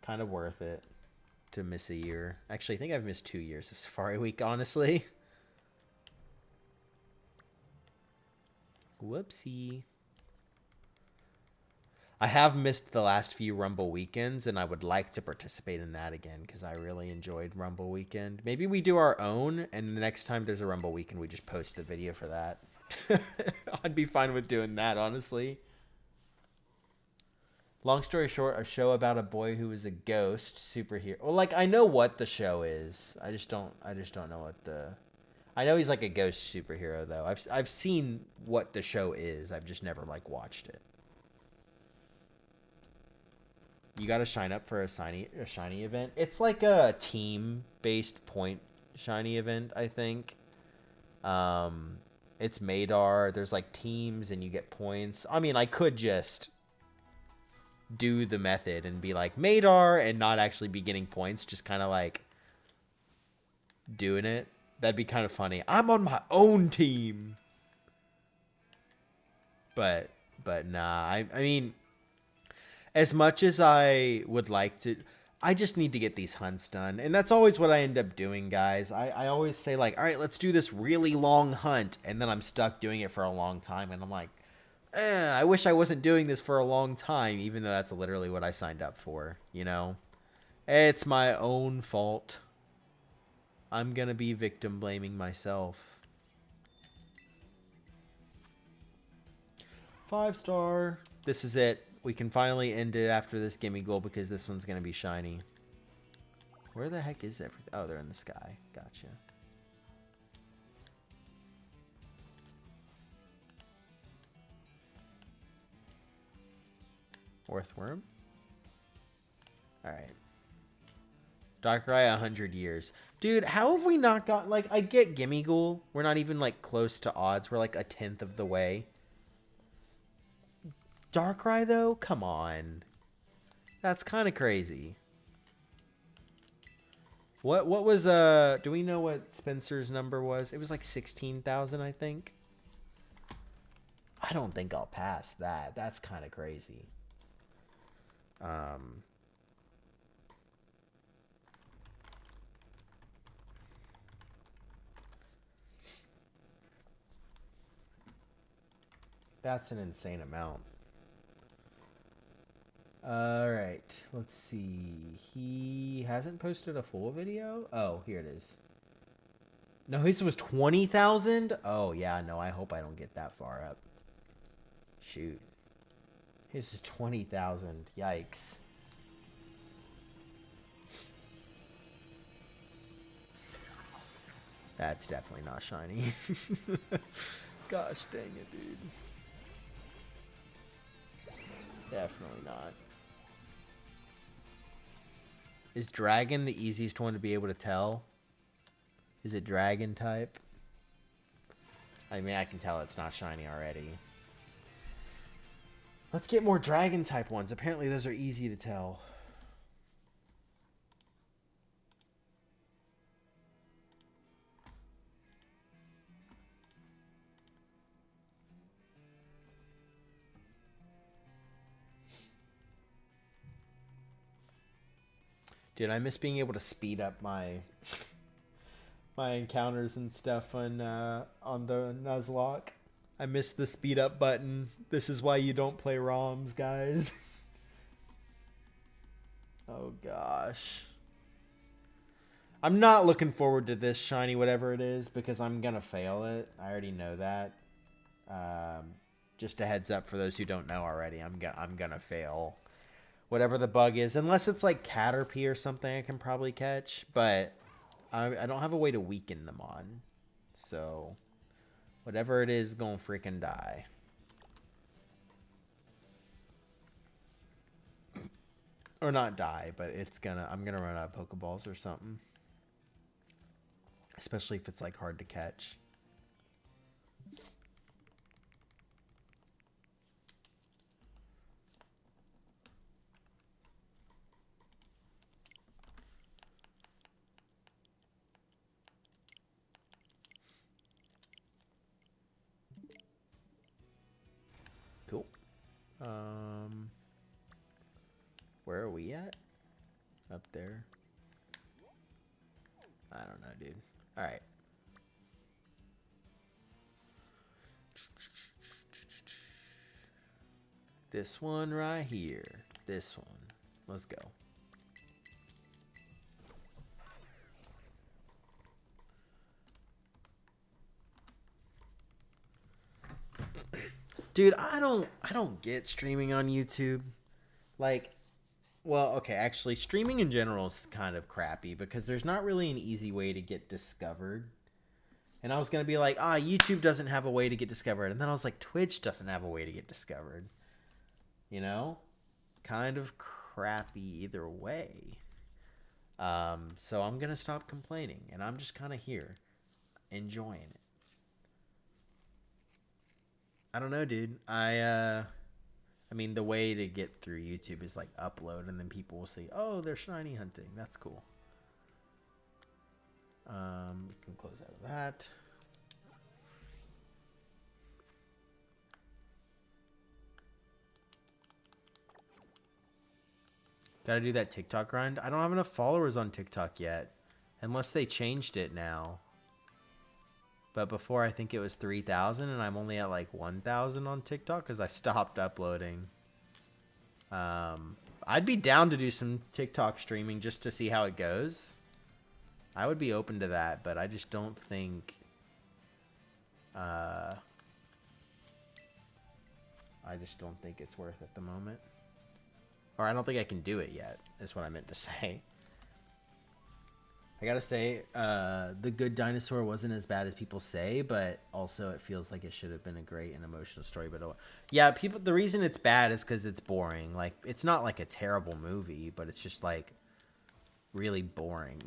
kind of worth it to miss a year. Actually, I think I've missed 2 years of Safari Week, honestly. Whoopsie. I have missed the last few Rumble weekends, and I would like to participate in that again because I really enjoyed Rumble weekend. Maybe we do our own, and the next time there's a Rumble weekend, we just post the video for that. I'd be fine with doing that, honestly. Long story short, a show about a boy who is a ghost superhero. Well, like I know what the show is. I just don't know what the. I know he's like a ghost superhero though. I've seen what the show is. I've just never like watched it. You got to sign up for a shiny event. It's like a team-based point shiny event, I think. It's Madar. There's like teams and you get points. I mean, I could just do the method and be like Madar and not actually be getting points, just kind of like doing it. That'd be kind of funny. I'm on my own team. But nah, I mean, as much as I would like to, I just need to get these hunts done. And that's always what I end up doing, guys. I always say like, all right, let's do this really long hunt. And then I'm stuck doing it for a long time. And I'm like, I wish I wasn't doing this for a long time, even though that's literally what I signed up for, you know? It's my own fault. I'm gonna be victim blaming myself. 5-star. This is it. We can finally end it after this Gimmighoul because this one's gonna be shiny. Where the heck is everything? Oh, they're in the sky. Gotcha. Orthworm. Alright. Darkrai 100 years. Dude, how have we not got... Like, I get Gimmighoul. We're not even, like, close to odds. We're, like, 1/10 of the way. Darkrai, though? Come on. That's kind of crazy. What was... Do we know what Spencer's number was? It was, like, 16,000, I think. I don't think I'll pass that. That's kind of crazy. That's an insane amount. Alright, let's see. He hasn't posted a full video? Oh, here it is. No, his was 20,000? Oh, yeah, no, I hope I don't get that far up. Shoot. His is 20,000. Yikes. That's definitely not shiny. Gosh dang it, dude. Definitely not. Is dragon the easiest one to be able to tell? Is it dragon type? I mean, I can tell it's not shiny already. Let's get more dragon type ones. Apparently those are easy to tell. Dude, I miss being able to speed up my my encounters and stuff on the Nuzlocke. I miss the speed up button. This is why you don't play ROMs, guys. Oh gosh. I'm not looking forward to this shiny whatever it is because I'm gonna fail it. I already know that. Just a heads up for those who don't know already. I'm gonna fail whatever the bug is, unless it's like Caterpie or something I can probably catch, but I don't have a way to weaken them on. So whatever it is gonna freaking die. Or not die, but I'm gonna run out of Pokeballs or something. Especially if it's like hard to catch. Cool. Where are we at? Up there. I don't know, dude. All right. This one right here. This one. Let's go. Dude, I don't get streaming on YouTube. Like, well, okay, actually streaming in general is kind of crappy because there's not really an easy way to get discovered. And I was going to be like, YouTube doesn't have a way to get discovered. And then I was like, Twitch doesn't have a way to get discovered. You know? Kind of crappy either way. So I'm going to stop complaining. And I'm just kind of here. Enjoying it. I don't know, dude. I mean, the way to get through YouTube is like upload, and then people will see, oh, they're shiny hunting. That's cool. You can close out of that. Gotta do that TikTok grind. I don't have enough followers on TikTok yet, unless they changed it now. But before, I think it was 3,000, and I'm only at like 1,000 on TikTok because I stopped uploading. I'd be down to do some TikTok streaming just to see how it goes. I would be open to that, but I just don't think... I just don't think it's worth it at the moment. Or I don't think I can do it yet, is what I meant to say. I gotta say, The Good Dinosaur wasn't as bad as people say, but also it feels like it should have been a great and emotional story. But yeah, the reason it's bad is because it's boring. Like, it's not like a terrible movie, but it's just like really boring.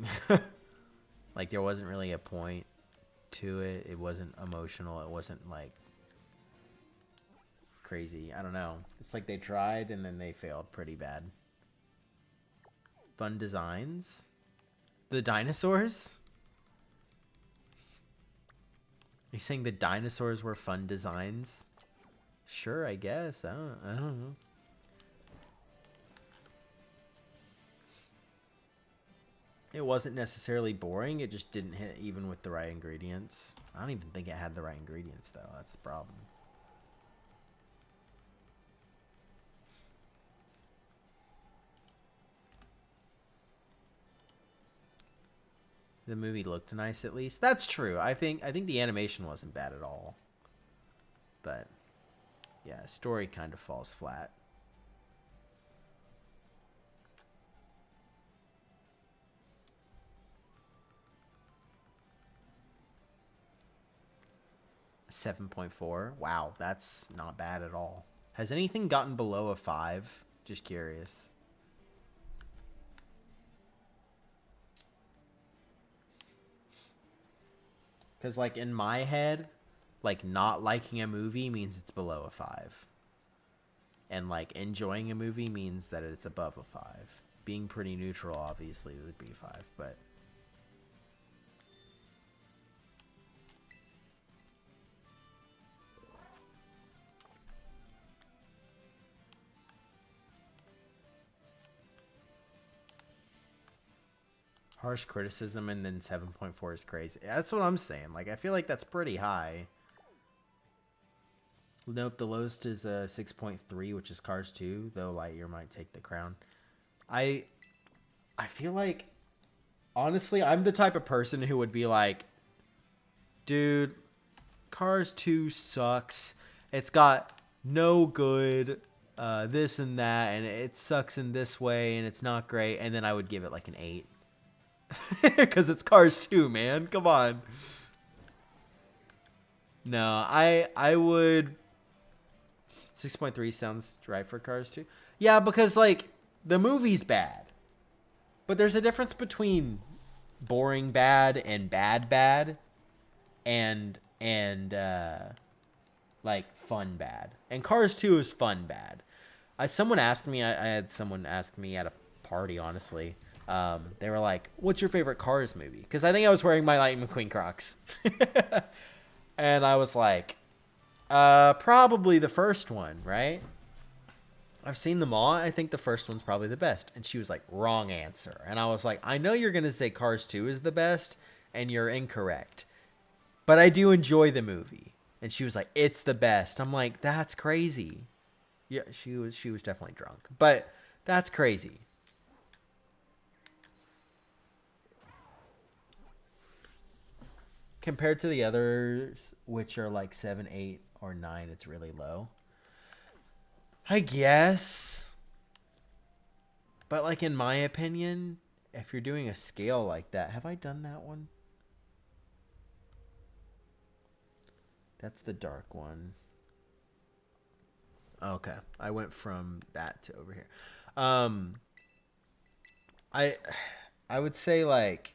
Like, there wasn't really a point to it. It wasn't emotional. It wasn't like crazy. I don't know. It's like they tried and then they failed pretty bad. Fun designs. The dinosaurs? Are you saying the dinosaurs were fun designs? Sure, I guess. I don't know. It wasn't necessarily boring. It just didn't hit even with the right ingredients. I don't even think it had the right ingredients, though. That's the problem. The movie looked nice, at least. That's true. I think the animation wasn't bad at all. But yeah, story kind of falls flat. A 7.4. Wow, that's not bad at all. Has anything gotten below a 5? Just curious. Because, like, in my head, like, not liking a movie means it's below a 5. And, like, enjoying a movie means that it's above a 5. Being pretty neutral, obviously, would be 5, but... Harsh criticism and then 7.4 is crazy. That's what I'm saying. Like, I feel like that's pretty high. Nope, the lowest is 6.3, which is Cars 2, though Lightyear might take the crown. I feel like, honestly, I'm the type of person who would be like, dude, Cars 2 sucks. It's got no good this and that, and it sucks in this way, and it's not great. And then I would give it like an 8. Because it's Cars 2, man. Come on. No, I would... 6.3 sounds right for Cars 2. Yeah, because, like, the movie's bad. But there's a difference between boring bad and bad and like, fun bad. And Cars 2 is fun bad. Someone asked me, I had someone ask me at a party, honestly. They were like, what's your favorite Cars movie? Because I think I was wearing my Lightning McQueen Crocs. And I was like, probably the first one, right? I've seen them all. I think the first one's probably the best. And she was like, wrong answer. And I was like, I know you're going to say Cars 2 is the best, and you're incorrect. But I do enjoy the movie. And she was like, it's the best. I'm like, that's crazy. Yeah, she was definitely drunk. But that's crazy. Compared to the others, which are like 7, 8, or 9, it's really low. I guess. But, like, in my opinion, if you're doing a scale like that... Have I done that one? That's the dark one. Okay. I went from that to over here. I would say, like...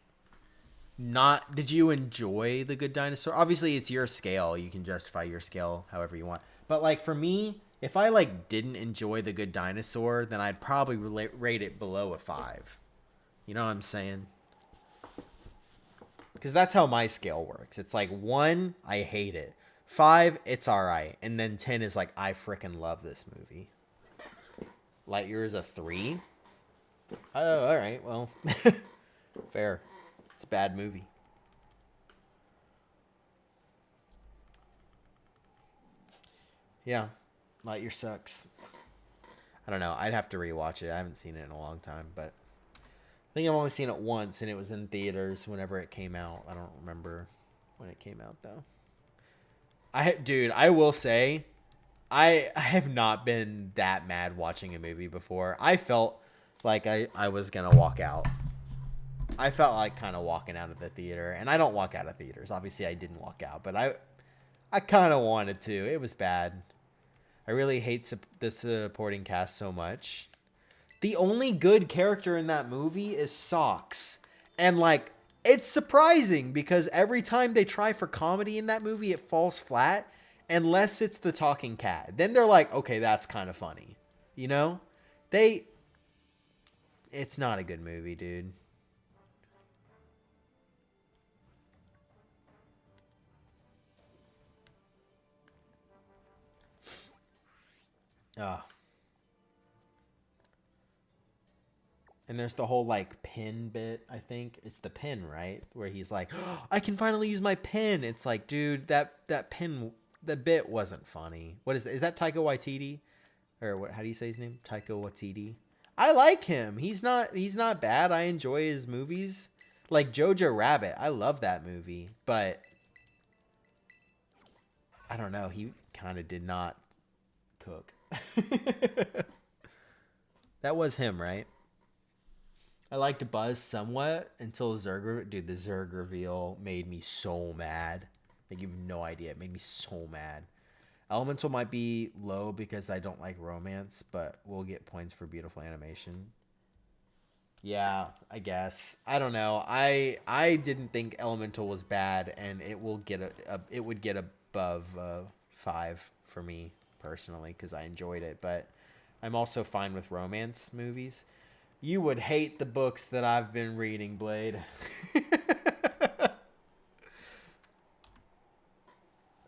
Not... Did you enjoy The Good Dinosaur? Obviously, it's your scale. You can justify your scale however you want. But, like, for me... If I, like, didn't enjoy The Good Dinosaur, then I'd probably rate it below a 5. You know what I'm saying? Because that's how my scale works. It's like 1, I hate it. 5, it's alright. And then 10 is like, I freaking love this movie. Lightyear is a 3? Oh, alright, well. Fair. It's a bad movie. Yeah. Lightyear sucks. I don't know. I'd have to rewatch it. I haven't seen it in a long time, but I think I've only seen it once, and it was in theaters whenever it came out. I don't remember when it came out, though. Dude, I will say, I have not been that mad watching a movie before. I felt like I was going to walk out. I felt like kind of walking out of the theater, and I don't walk out of theaters. Obviously, I didn't walk out, but I kind of wanted to. It was bad. I really hate the supporting cast so much. The only good character in that movie is Socks. And, like, it's surprising because every time they try for comedy in that movie, it falls flat. Unless it's the talking cat. Then they're like, okay, that's kind of funny. You know? It's not a good movie, dude. And there's the whole like pin bit, I think. It's the pin, right? Where he's like, oh, I can finally use my pin. It's like, dude, that pin, the bit wasn't funny. What is that Taika Waititi? Or what, how do you say his name? Taika Waititi. I like him. He's not bad. I enjoy his movies. Like Jojo Rabbit. I love that movie. But I don't know. He kind of did not cook. That was him, right? I liked Buzz somewhat until Zerg. Dude, the Zerg reveal made me so mad. Like, you have no idea. It made me so mad. Elemental might be low because I don't like romance, but we'll get points for beautiful animation. Yeah, I guess. I don't know. I didn't think Elemental was bad, and it will get it would get above 5 for me personally because I enjoyed it. But I'm also fine with romance movies. You would hate the books that I've been reading, Blade.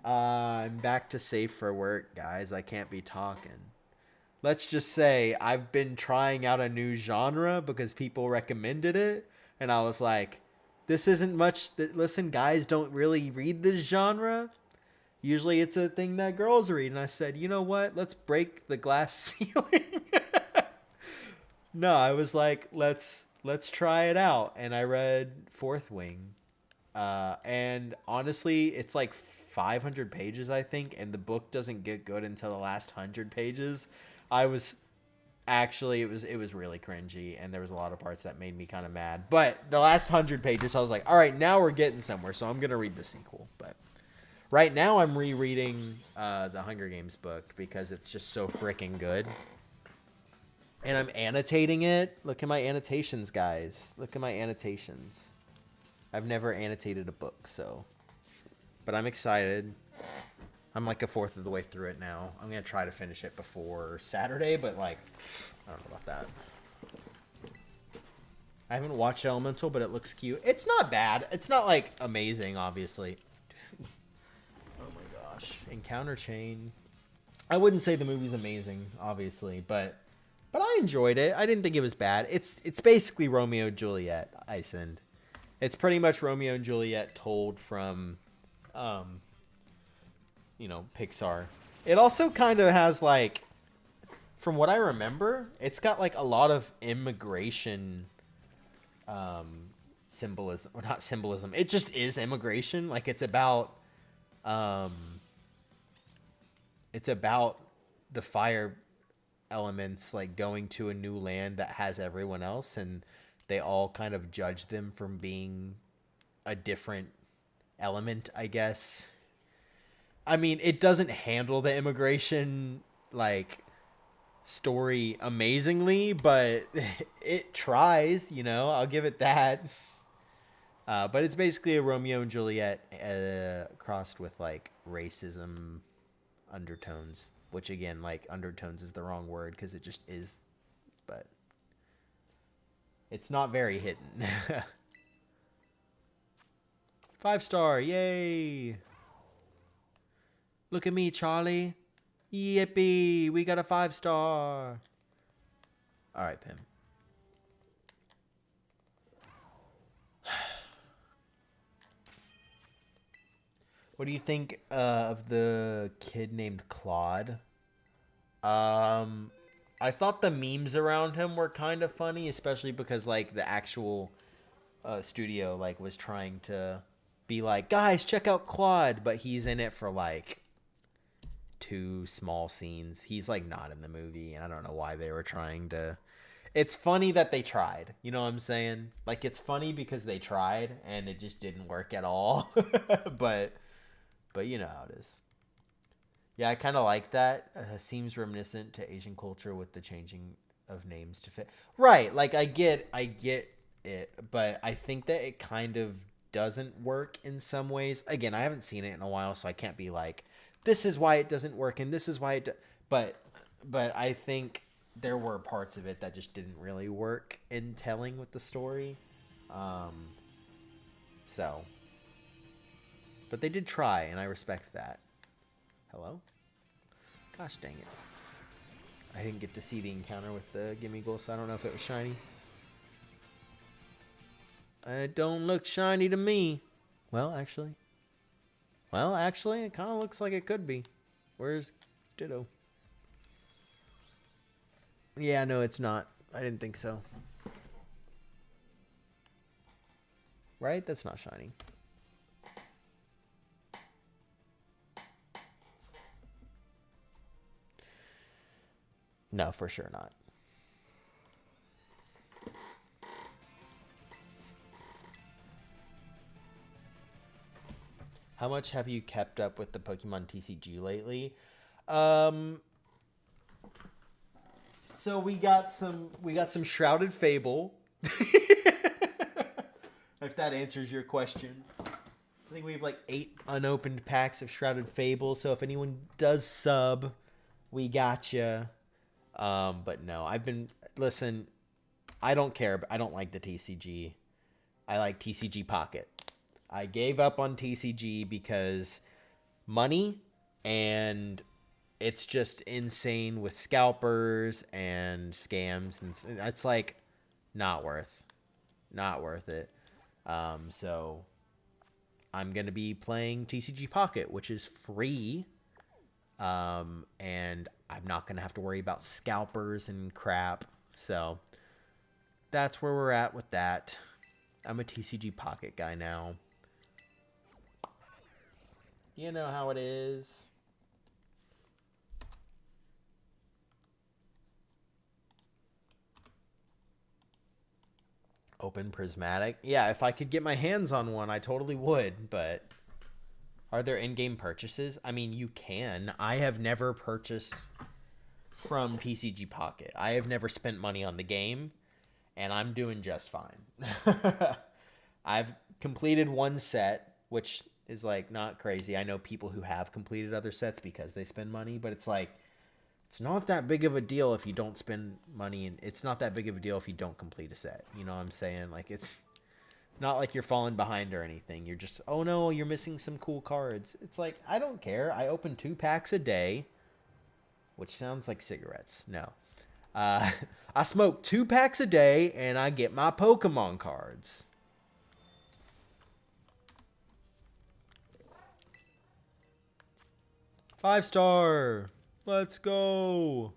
I'm back to safe for work, guys. I can't be talking. Let's just say I've been trying out a new genre because people recommended it. And I was like, this isn't much. Listen, guys don't really read this genre. Usually it's a thing that girls read. And I said, you know what? Let's break the glass ceiling. No, I was like, let's try it out. And I read Fourth Wing. And honestly, it's like 500 pages, I think. And the book doesn't get good until the last 100 pages. I was actually, it was really cringy. And there was a lot of parts that made me kind of mad. But the last 100 pages, I was like, all right, now we're getting somewhere. So I'm going to read the sequel. But right now I'm rereading the Hunger Games book because it's just so freaking good. And I'm annotating it. Look at my annotations, guys. Look at my annotations. I've never annotated a book, so. But I'm excited. I'm like a fourth of the way through it now. I'm going to try to finish it before Saturday, but like, I don't know about that. I haven't watched Elemental, but it looks cute. It's not bad. It's not like amazing, obviously. Oh my gosh. Encounter Chain. I wouldn't say the movie's amazing, obviously, but I enjoyed it. I didn't think it was bad. It's basically Romeo and Juliet, Isend. It's pretty much Romeo and Juliet told from, Pixar. It also kind of has, like, from what I remember, it's got, like, a lot of immigration symbolism. Or not symbolism. It just is immigration. Like, it's about the fire elements like going to a new land that has everyone else, and they all kind of judge them from being a different element, I guess. I mean, it doesn't handle the immigration like story amazingly, but it tries, I'll give it that. But it's basically a Romeo and Juliet crossed with like racism undertones. Which, again, like, undertones is the wrong word because it just is. But it's not very hidden. 5-star. Yay. Look at me, Charlie. Yippee. We got a 5-star. All right, Pim. What do you think of the kid named Claude? I thought the memes around him were kind of funny, especially because like the actual studio like was trying to be like, guys, check out Claude, but he's in it for like 2 small scenes. He's like not in the movie, and I don't know why they were trying to. It's funny that they tried. You know what I'm saying? Like, it's funny because they tried and it just didn't work at all. But you know how it is. Yeah, I kind of like that. Seems reminiscent to Asian culture with the changing of names to fit. Right, like I get it, but I think that it kind of doesn't work in some ways. Again, I haven't seen it in a while, so I can't be like, this is why it doesn't work and this is why it but I think there were parts of it that just didn't really work in telling with the story. But they did try, and I respect that. Hello? Gosh dang it. I didn't get to see the encounter with the Gimmighoul, so I don't know if it was shiny. It don't look shiny to me. Well, actually, it kind of looks like it could be. Where's Ditto? Yeah, no, it's not. I didn't think so. Right? That's not shiny. No, for sure not. How much have you kept up with the Pokemon TCG lately? So we got some Shrouded Fable. If that answers your question. I think we have like 8 unopened packs of Shrouded Fable. So if anyone does sub, we gotcha. But no, listen, I don't care. I don't like the TCG. I like TCG Pocket. I gave up on TCG because money, and it's just insane with scalpers and scams, and it's like not worth it. So I'm going to be playing TCG Pocket, which is free. And I'm not going to have to worry about scalpers and crap. So that's where we're at with that. I'm a TCG Pocket guy now. You know how it is. Open Prismatic. Yeah, if I could get my hands on one, I totally would, but are there in-game purchases? I mean, you can. I have never purchased from TCG Pocket. I have never spent money on the game, and I'm doing just fine. I've completed one set, which is like not crazy. I know people who have completed other sets because they spend money, but it's like it's not that big of a deal if you don't spend money, and it's not that big of a deal if you don't complete a set. You know what I'm saying? Like, it's not like you're falling behind or anything. You're just, oh no, you're missing some cool cards. It's like, I don't care. I open 2 packs a day, which sounds like cigarettes. No. I smoke 2 packs a day and I get my Pokemon cards. Five star. Let's go.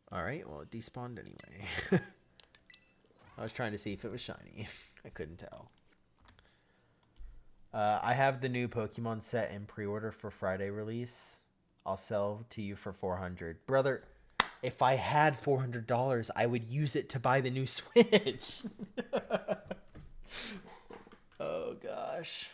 All right, well, it despawned anyway. I was trying to see if it was shiny. I couldn't tell. I have the new Pokemon set in pre-order for Friday release. I'll sell to you for $400. Brother, if I had $400, I would use it to buy the new Switch. Oh, gosh.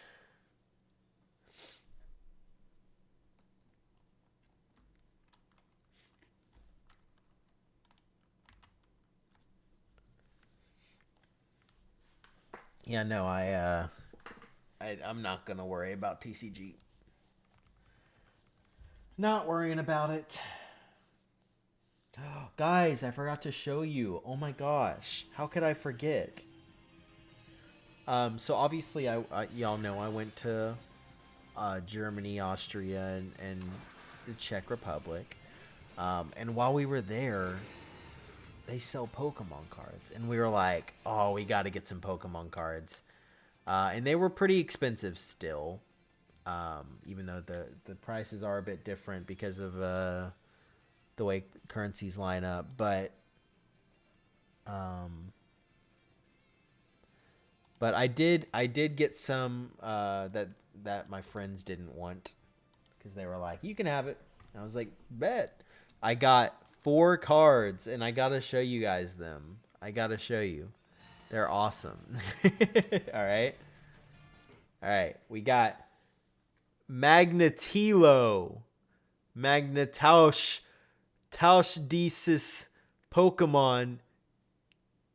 Yeah, no, I'm not going to worry about TCG. Not worrying about it. Guys, I forgot to show you. Oh my gosh. How could I forget? So obviously, y'all know I went to Germany, Austria, and the Czech Republic. And while we were there, they sell Pokemon cards. And we were like, oh, we got to get some Pokemon cards. And they were pretty expensive still. Even though the prices are a bit different because of the way currencies line up. But I did get some that my friends didn't want, because they were like, you can have it. And I was like, bet. I got 4 cards, and I gotta show you guys them. I gotta show you. They're awesome. All right. We got Magnetilo, Magnetausch, Tauschdesis Pokemon,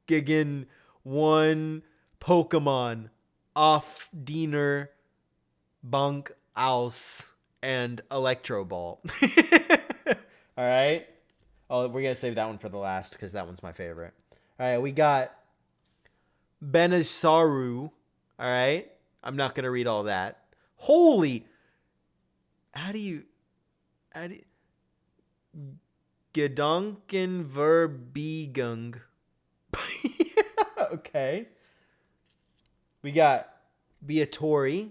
Gigan 1 Pokemon, Off-Diener, Bunk Aus, and Electro Ball. All right. Oh, we're gonna save that one for the last because that one's my favorite. All right, we got Benasaru. All right, I'm not gonna read all that. Holy, how do you Gedankenverbegung? Okay, we got Beatori,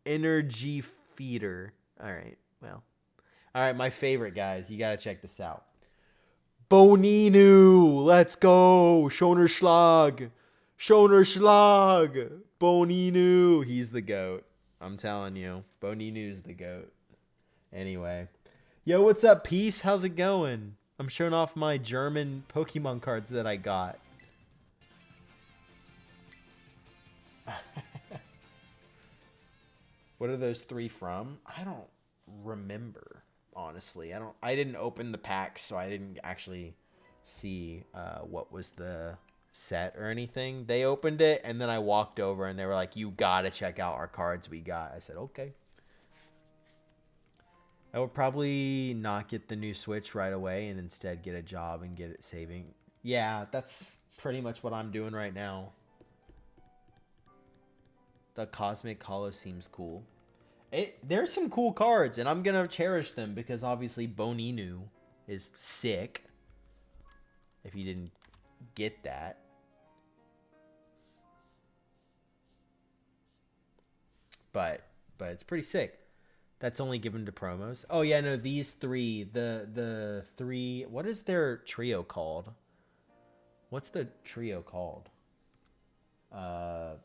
Energy Feeder. All right, well, all right, my favorite guys. You gotta check this out. Boninu, let's go. Schonerschlag. Boninu. He's the GOAT. I'm telling you. Boninu's the GOAT. Anyway. Yo, what's up, Peace? How's it going? I'm showing off my German Pokemon cards that I got. What are those 3 from? I don't remember. Honestly, I didn't open the packs, so I didn't actually see what was the set or anything. They opened it, and then I walked over, and they were like, "You gotta check out our cards we got." I said, "Okay." I would probably not get the new Switch right away, and instead get a job and get it saving. Yeah, that's pretty much what I'm doing right now. The Cosmic Hollow seems cool. There's some cool cards, and I'm going to cherish them because obviously Boninu is sick. If you didn't get that. But it's pretty sick. That's only given to promos. Oh, yeah, no, these 3. The 3... What is their trio called? What's the trio called? The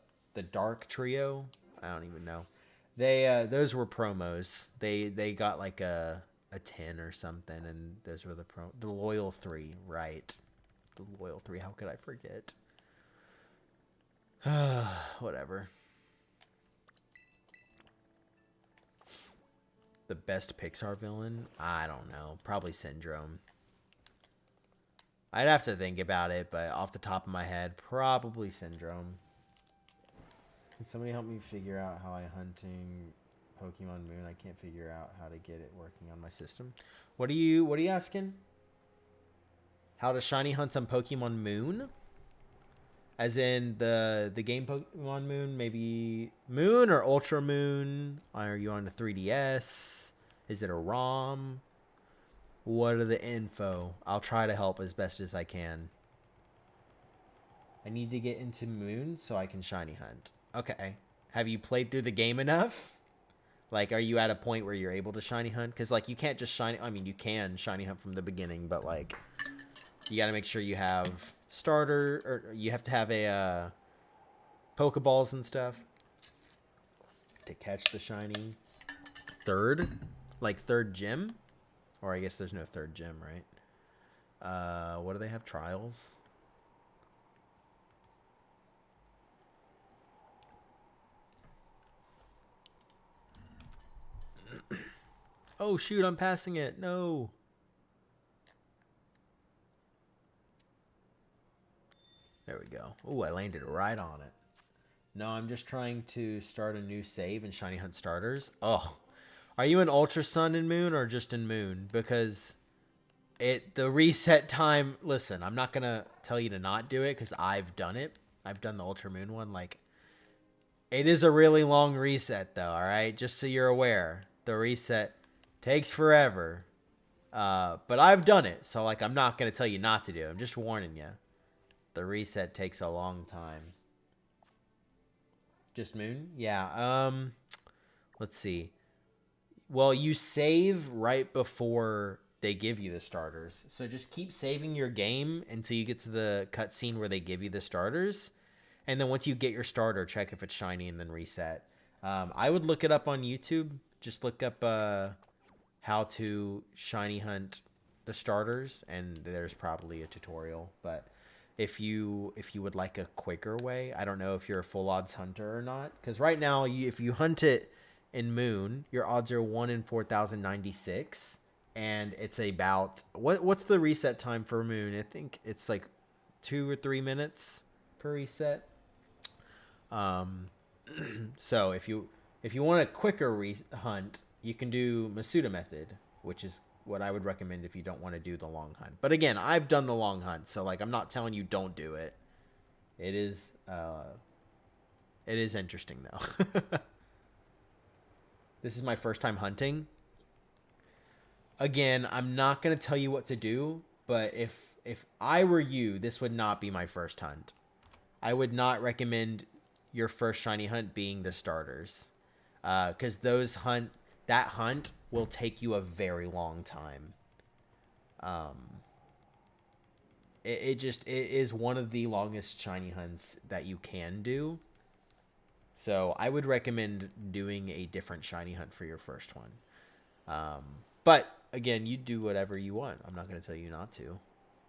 Dark Trio? I don't even know. Those were promos. They got like a 10 or something, and those were the Loyal 3, right? The Loyal 3. How could I forget? Whatever. The best Pixar villain? I don't know. Probably Syndrome. I'd have to think about it, but off the top of my head, probably Syndrome. Can somebody help me figure out how I hunting Pokemon Moon? I can't figure out how to get it working on my system. What are you asking? How to shiny hunt on Pokemon Moon? As in the game Pokemon Moon, maybe Moon or Ultra Moon? Are you on the 3DS? Is it a ROM? What are the info? I'll try to help as best as I can. I need to get into Moon so I can shiny hunt. Okay. Have you played through the game enough? Like, are you at a point where you're able to shiny hunt? Because, like, you can't just shiny... I mean, you can shiny hunt from the beginning, but, like, you got to make sure you have starter... Or you have to have a Pokeballs and stuff to catch the shiny third. Like, third gym? Or I guess there's no third gym, right? What do they have? Trials? Oh, shoot, I'm passing it. No. There we go. Oh, I landed right on it. No, I'm just trying to start a new save in Shiny Hunt starters. Oh, are you in Ultra Sun and Moon or just in Moon? Because the reset time... Listen, I'm not going to tell you to not do it because I've done it. I've done the Ultra Moon one. Like, it is a really long reset, though, all right? Just so you're aware. The reset... takes forever. But I've done it. So, like, I'm not going to tell you not to do it. I'm just warning you. The reset takes a long time. Just Moon? Yeah. Let's see. Well, you save right before they give you the starters. So just keep saving your game until you get to the cutscene where they give you the starters. And then once you get your starter, check if it's shiny and then reset. I would look it up on YouTube. Just look up... how to shiny hunt the starters, and there's probably a tutorial. But if you would like a quicker way, I don't know if you're a full odds hunter or not, because right now if you hunt it in Moon, your odds are 1 in 4096, and it's about what's the reset time for Moon? I think it's like 2 or 3 minutes per reset. So if you want a quicker hunt, you can do Masuda method, which is what I would recommend if you don't want to do the long hunt. But again, I've done the long hunt, so like I'm not telling you don't do it. It is interesting though. This is my first time hunting. Again, I'm not going to tell you what to do, but if I were you, this would not be my first hunt. I would not recommend your first shiny hunt being the starters. Because that hunt will take you a very long time. It is one of the longest shiny hunts that you can do. So I would recommend doing a different shiny hunt for your first one. But again, you do whatever you want. I'm not going to tell you not to.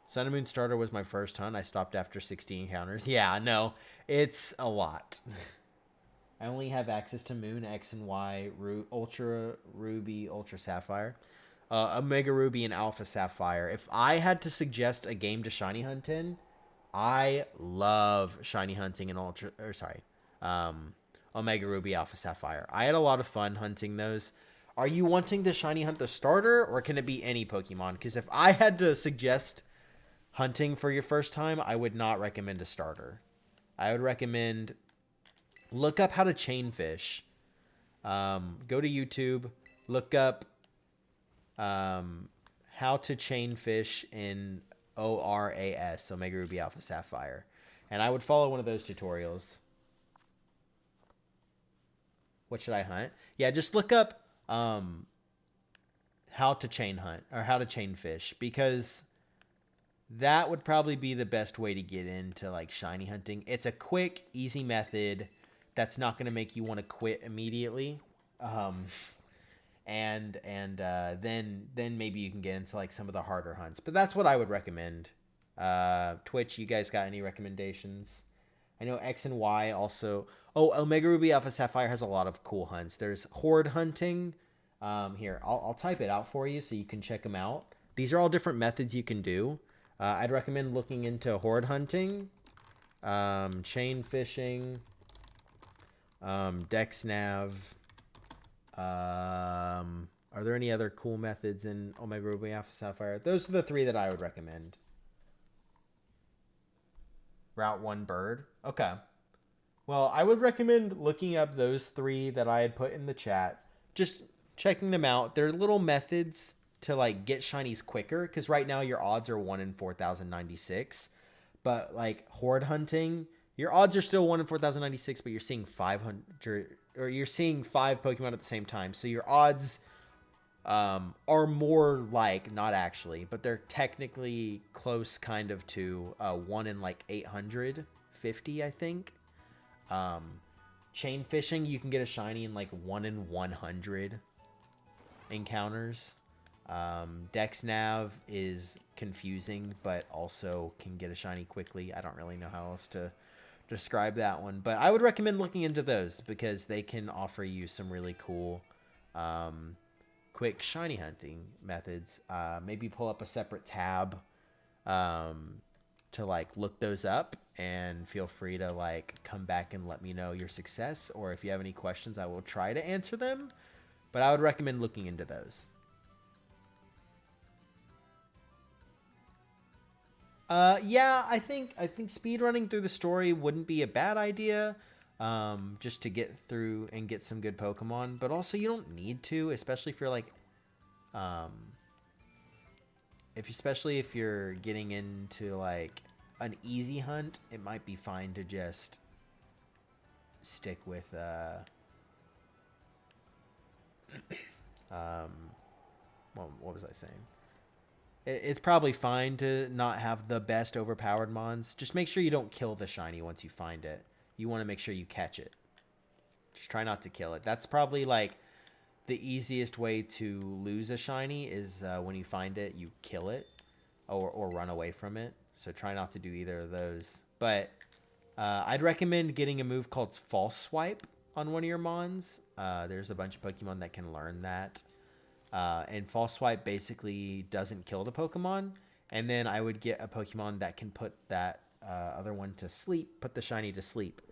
Sun and Moon Starter was my first hunt. I stopped after 60 encounters. Yeah, no, it's a lot. I only have access to Moon, X, and Y, Ultra Ruby, Ultra Sapphire, Omega Ruby, and Alpha Sapphire. If I had to suggest a game to shiny hunt in, I love shiny hunting in Omega Ruby, Alpha Sapphire. I had a lot of fun hunting those. Are you wanting to shiny hunt the starter, or can it be any Pokemon? Because if I had to suggest hunting for your first time, I would not recommend a starter. I would recommend look up how to chain fish. Go to YouTube, look up how to chain fish in ORAS, Omega Ruby Alpha Sapphire. And I would follow one of those tutorials. What should I hunt? Yeah, just look up how to chain hunt or how to chain fish, because that would probably be the best way to get into like shiny hunting. It's a quick, easy method that's not going to make you want to quit immediately. And then maybe you can get into like some of the harder hunts. But that's what I would recommend. Twitch, you guys got any recommendations? I know X and Y also. Oh, Omega Ruby Alpha Sapphire has a lot of cool hunts. There's horde hunting. Here, I'll type it out for you so you can check them out. These are all different methods you can do. I'd recommend looking into horde hunting, chain fishing, dex nav. Are there any other cool methods in Omega Ruby Alpha Sapphire? Those are the three that I would recommend. Route 1 bird. Okay. Well, I would recommend looking up those three that I had put in the chat. Just checking them out. They're little methods to like get shinies quicker, because right now your odds are 1 in 4,096. But like horde hunting, your odds are still 1 in 4,096, but you're seeing 500, or you're seeing 5 Pokemon at the same time. So your odds are more like, not actually, but they're technically close kind of to 1 in like 850, I think. Chain fishing, you can get a shiny in like 1 in 100 encounters. Dex nav is confusing, but also can get a shiny quickly. I don't really know how else to describe that one, but I would recommend looking into those because they can offer you some really cool quick shiny hunting methods. Maybe pull up a separate tab to like look those up, and feel free to like come back and let me know your success, or if you have any questions, I will try to answer them, but I would recommend looking into those. Yeah, I think speedrunning through the story wouldn't be a bad idea, just to get through and get some good Pokemon. But also, you don't need to, especially if you're like, especially if you're getting into like an easy hunt, it might be fine to just stick with what was I saying? It's probably fine to not have the best overpowered mons. Just make sure you don't kill the shiny once you find it. You want to make sure you catch it. Just try not to kill it. That's probably like the easiest way to lose a shiny is when you find it, you kill it or run away from it. So try not to do either of those. But I'd recommend getting a move called False Swipe on one of your mons. There's a bunch of Pokemon that can learn that. And False Swipe basically doesn't kill the Pokemon. And then I would get a Pokemon that can put that other one to sleep, put the shiny to sleep.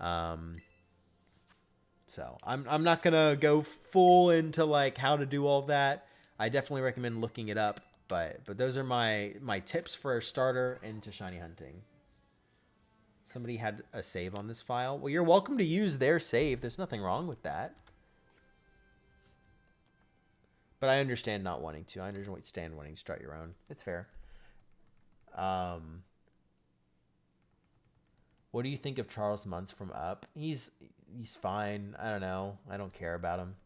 So I'm not going to go full into like how to do all that. I definitely recommend looking it up. But those are my tips for a starter into shiny hunting. Somebody had a save on this file. Well, you're welcome to use their save. There's nothing wrong with that. But I understand not wanting to. I understand wanting to start your own. It's fair. What do you think of Charles Muntz from Up? He's fine. I don't know. I don't care about him.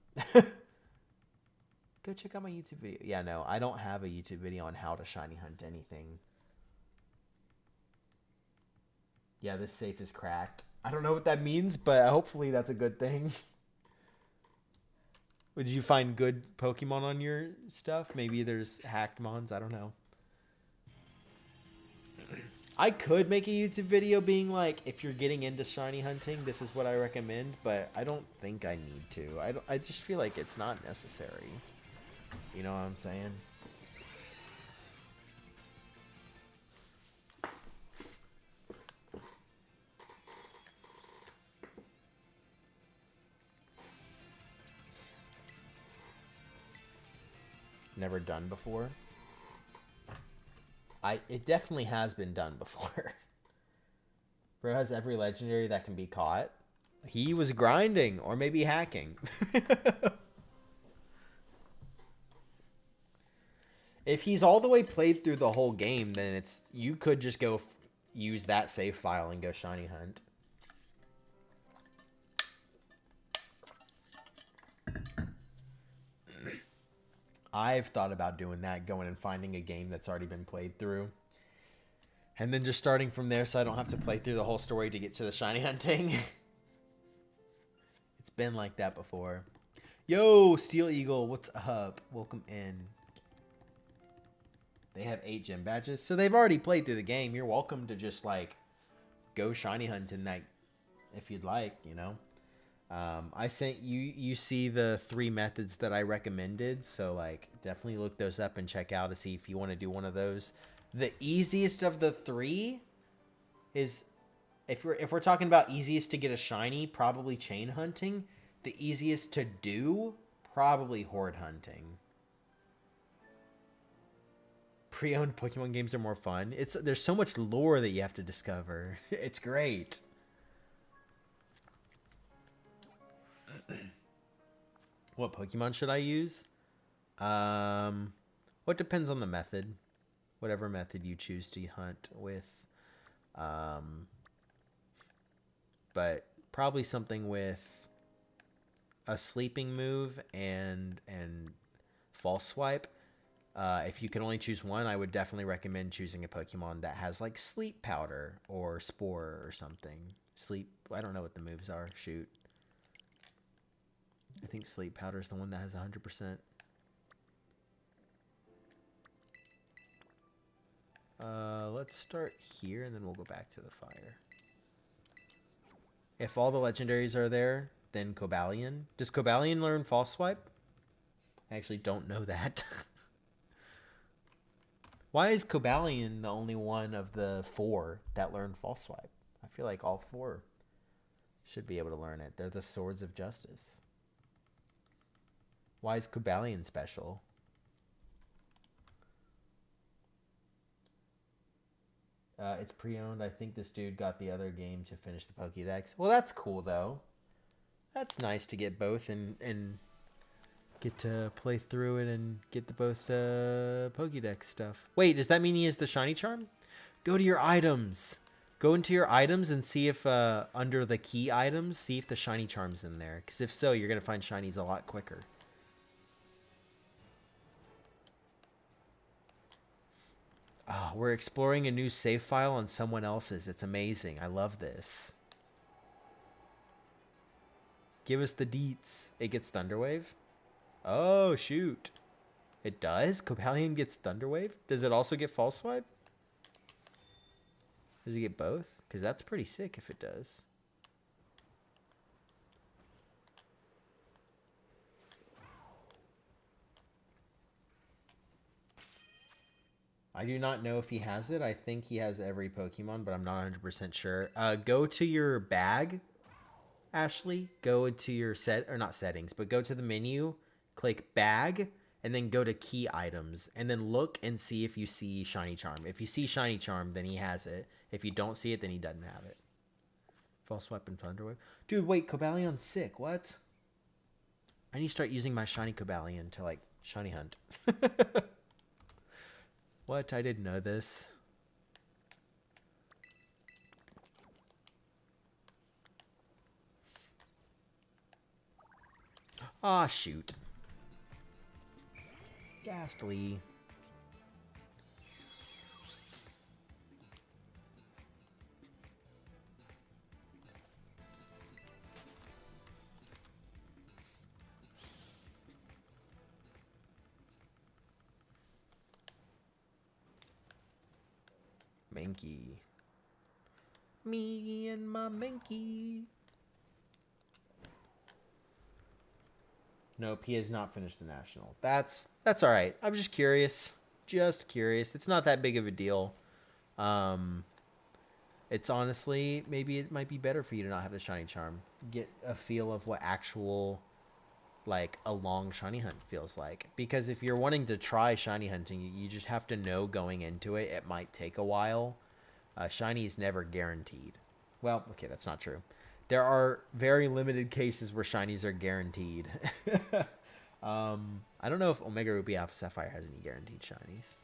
Go check out my YouTube video. Yeah, no, I don't have a YouTube video on how to shiny hunt anything. Yeah, this safe is cracked. I don't know what that means, but hopefully that's a good thing. Did you find good Pokemon on your stuff? Maybe there's hacked mons. I don't know. I could make a YouTube video being like, if you're getting into shiny hunting, this is what I recommend, but I don't think I need to. I just feel like it's not necessary. You know what I'm saying? Never done before. It definitely has been done before. Bro has every legendary that can be caught. He was grinding or maybe hacking. If he's all the way played through the whole game, then you could just go use that save file and go shiny hunt. I've thought about doing that, going and finding a game that's already been played through. And then just starting from there so I don't have to play through the whole story to get to the shiny hunting. It's been like that before. Yo, Steel Eagle, what's up? Welcome in. They have 8 gym badges. So they've already played through the game. You're welcome to just, like, go shiny hunting that if you'd like, you know. I sent you see the 3 methods that I recommended, so like definitely look those up and check out to see if you want to do one of those. The easiest of the 3 is if we're talking about easiest to get a shiny, probably chain hunting. The easiest to do, probably horde hunting. Pre-owned Pokemon games are more fun. There's so much lore that you have to discover. It's great. What Pokemon should I use? What depends on the method. Whatever method you choose to hunt with. But probably something with a sleeping move and false swipe. If you can only choose one, I would definitely recommend choosing a Pokemon that has like sleep powder or spore or something. I don't know what the moves are. Shoot. I think sleep powder is the one that has 100%. Let's start here and then we'll go back to the fire. If all the legendaries are there, then Cobalion. Does Cobalion learn false swipe? I actually don't know that. Why is Cobalion the only one of the 4 that learn false swipe? I feel like all 4 should be able to learn it. They're the swords of justice. Why is Cobalion special? It's pre-owned. I think this dude got the other game to finish the Pokédex. Well, that's cool, though. That's nice to get both and get to play through it and get the both Pokédex stuff. Wait, does that mean he has the shiny charm? Go to your items. Go into your items and see if under the key items, see if the shiny charm's in there. Because if so, you're going to find shinies a lot quicker. Oh, we're exploring a new save file on someone else's. It's amazing. I love this. Give us the deets. It gets Thunderwave? Oh, shoot. It does? Cobalion gets Thunderwave? Does it also get False Swipe? Does it get both? Because that's pretty sick if it does. I do not know if he has it. I think he has every Pokemon, but I'm not 100% sure. Go to your bag, Ashley. Go into your not settings, but go to the menu. Click bag. and then go to key items, and then look and see if you see Shiny Charm. If you see Shiny Charm, then he has it. If you don't see it, then he doesn't have it. False Weapon, Thunderwave. Dude, wait, Cobalion sick. What? I need to start using my Shiny Cobalion to, like, Shiny Hunt. What? I didn't know this. Ah, shoot. Ghastly. Mankey. Me and my Mankey. Nope, he has not finished the national. That's all right. I'm just curious. Just curious. It's not that big of a deal. It's honestly, maybe it might be better for you to not have the shiny charm. Get a feel of what actual, like, a long shiny hunt feels like. Because if you're wanting to try shiny hunting, you just have to know going into it. It might take a while. Shiny is never guaranteed. Well, okay, that's not true. There are very limited cases where shinies are guaranteed. I don't know if Omega Ruby Alpha Sapphire has any guaranteed shinies.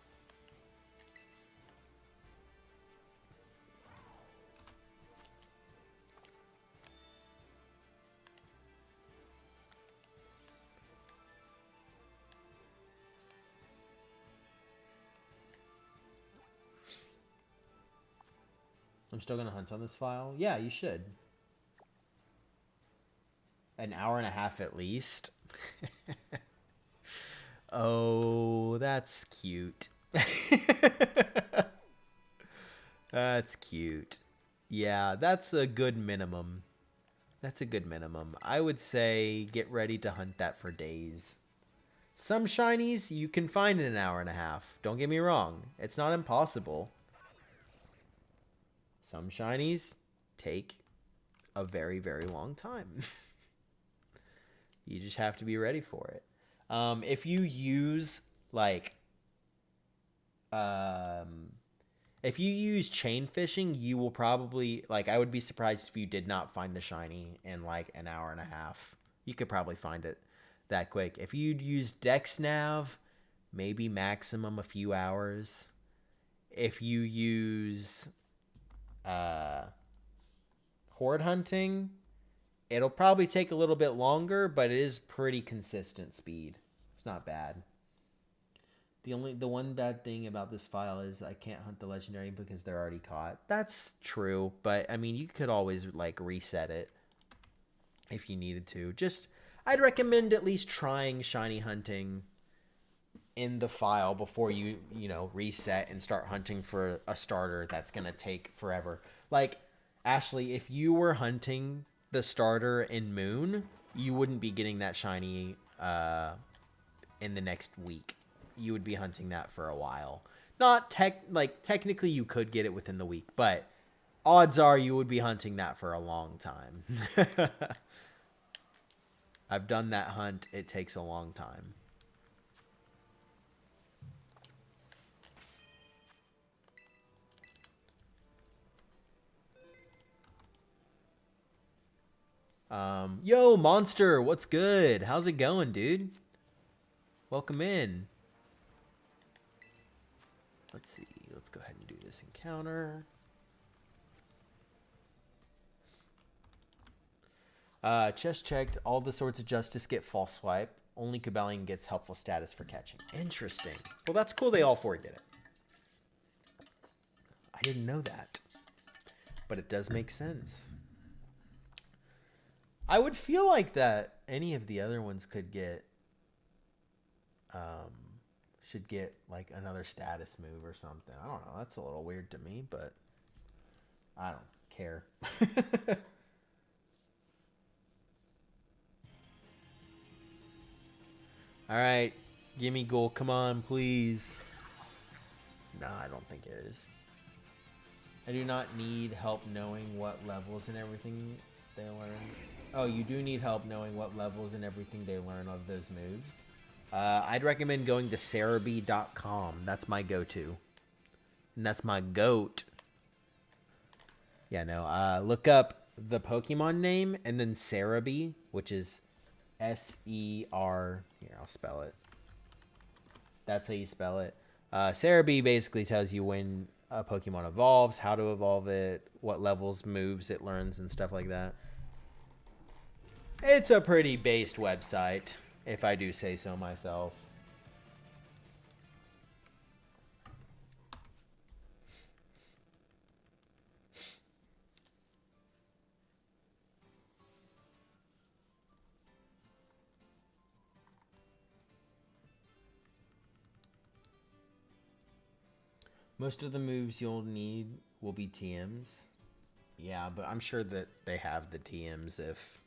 I'm still going to hunt on this file? Yeah, you should. An hour and a half at least. Oh, that's cute. That's cute. Yeah, that's a good minimum. That's a good minimum. I would say get ready to hunt that for days. Some shinies you can find in an hour and a half. Don't get me wrong. It's not impossible. Some shinies take a very, very long time. You just have to be ready for it. If you use, like, if you use chain fishing, you will probably, like, I would be surprised if you did not find the shiny in, like, an hour and a half. You could probably find it that quick. If you'd use Dex Nav, maybe maximum a few hours. If you use horde hunting, it'll probably take a little bit longer, but it is pretty consistent speed. It's not bad. The one bad thing about this file is I can't hunt the legendary because they're already caught. That's true, but I mean, you could always, like, reset it if you needed to. Just, I'd recommend at least trying shiny hunting in the file before you know, reset and start hunting for a starter that's going to take forever. Like, Ashley, if you were hunting the starter in Moon, you wouldn't be getting that shiny in the next week. You would be hunting that for a while. Not technically you could get it within the week, but odds are you would be hunting that for a long time. I've done that hunt. It takes a long time. Yo, Monster, what's good? How's it going, dude? Welcome in. Let's see. Let's go ahead and do this encounter. Chest checked. All the Swords of Justice get false swipe. Only Cobalion gets helpful status for catching. Interesting. Well, that's cool. They all four get it. I didn't know that. But it does make sense. I would feel like that any of the other ones could get, should get, like, another status move or something. I don't know. That's a little weird to me, but I don't care. All right. Gimmighoul, come on, please. No, I don't think it is. I do not need help knowing what levels and everything they learn. Oh, you do need help knowing what levels and everything they learn of those moves. I'd recommend going to Cerebi.com. That's my go-to. And that's my goat. Yeah, no. Look up the Pokemon name and then Cerebi, which is S-E-R. Here, I'll spell it. That's how you spell it. Cerebi basically tells you when a Pokemon evolves, how to evolve it, what levels, moves it learns, and stuff like that. It's a pretty based website, if I do say so myself. Most of the moves you'll need will be TMs. Yeah, but I'm sure that they have the TMs if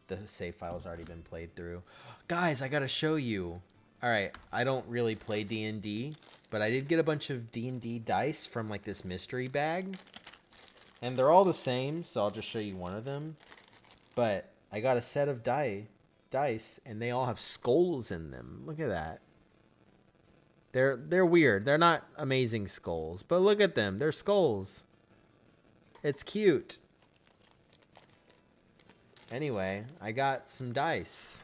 the save file's already been played through. Guys, I gotta show you. Alright, I don't really play D&D, but I did get a bunch of D&D dice from like this mystery bag. And they're all the same, so I'll just show you one of them. But I got a set of dice, and they all have skulls in them. Look at that. They're weird. They're not amazing skulls, but look at them. They're skulls. It's cute. Anyway, I got some dice.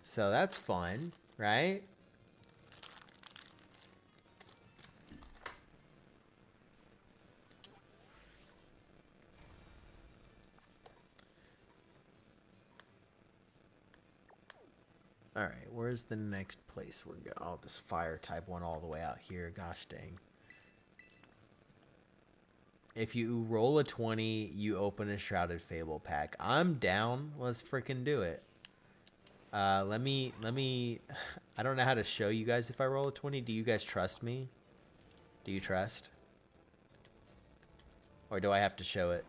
So that's fun, right? Alright, where's the next place we're going? Oh, this fire type one all the way out here. Gosh dang. If you roll a 20, you open a Shrouded Fable pack. I'm down. Let's freaking do it. Let me, I don't know how to show you guys if I roll a 20. Do you guys trust me? Do you trust? Or do I have to show it?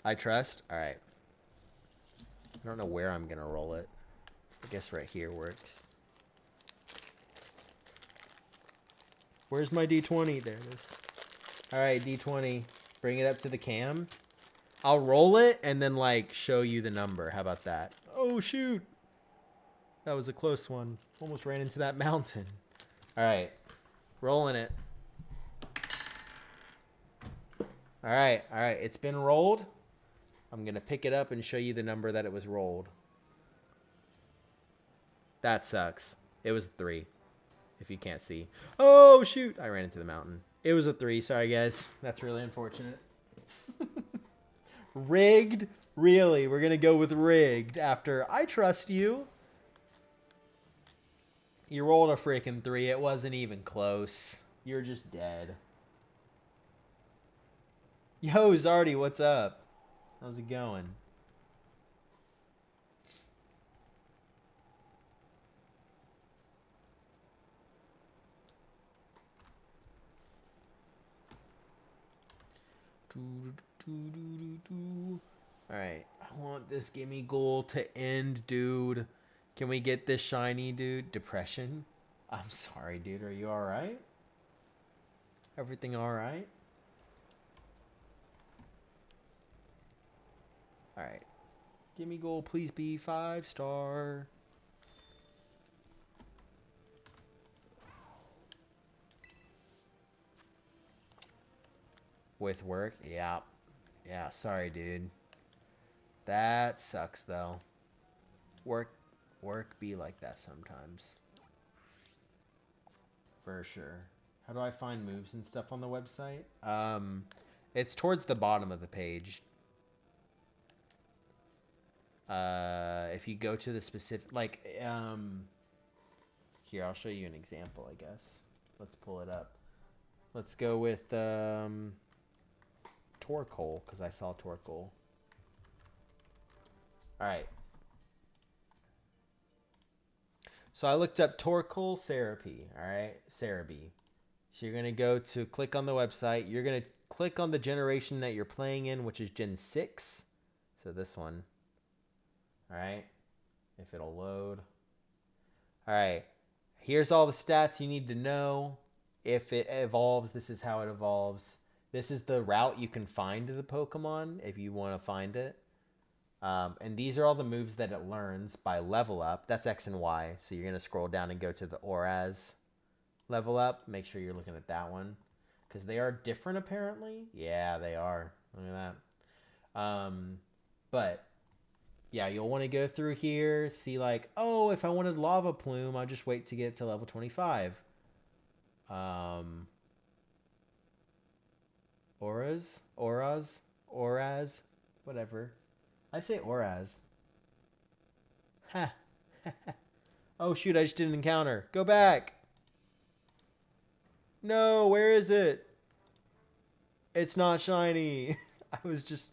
I trust? Alright. I don't know where I'm going to roll it. I guess right here works. Where's my D20? There it is. Alright, D20. Bring it up to the cam. I'll roll it and then, like, show you the number. How about that? Oh, shoot. That was a close one. Almost ran into that mountain. Alright. Rolling it. Alright, alright. It's been rolled. I'm going to pick it up and show you the number that it was rolled. That sucks. It was a 3. If you can't see. Oh, shoot. I ran into the mountain. It was a 3. Sorry, guys. That's really unfortunate. Rigged? Really? We're going to go with rigged after I trust you. You rolled a freaking 3. It wasn't even close. You're just dead. Yo, Zardy, what's up? How's it going? Alright, I want this Gimmighoul to end, dude. Can we get this shiny, dude? Depression? I'm sorry, dude. Are you alright? Everything alright? Alright. Gimmighoul, please be 5-star. With work? Yeah. Yeah, sorry, dude. That sucks, though. Work be like that sometimes. For sure. How do I find moves and stuff on the website? It's towards the bottom of the page. If you go to the specific, like, here, I'll show you an example, I guess. Let's pull it up. Let's go with, Torkoal, because I saw Torkoal. Alright. So I looked up Torkoal Therapy, alright? Cerebi. So you're going to go to click on the website. You're going to click on the generation that you're playing in, which is Gen 6. So this one. Alright. If it'll load. Alright. Here's all the stats you need to know. If it evolves, this is how it evolves. This is the route you can find the Pokemon if you want to find it. And these are all the moves that it learns by level up. That's X and Y. So you're going to scroll down and go to the Oraz level up. Make sure you're looking at that one. Because they are different, apparently. Yeah, they are. Look at that. But, yeah, you'll want to go through here. See, like, oh, if I wanted Lava Plume, I'll just wait to get to level 25. Auras, whatever. I say Auras. Ha. Oh shoot, I just did an encounter. Go back. No, where is it? It's not shiny. I was just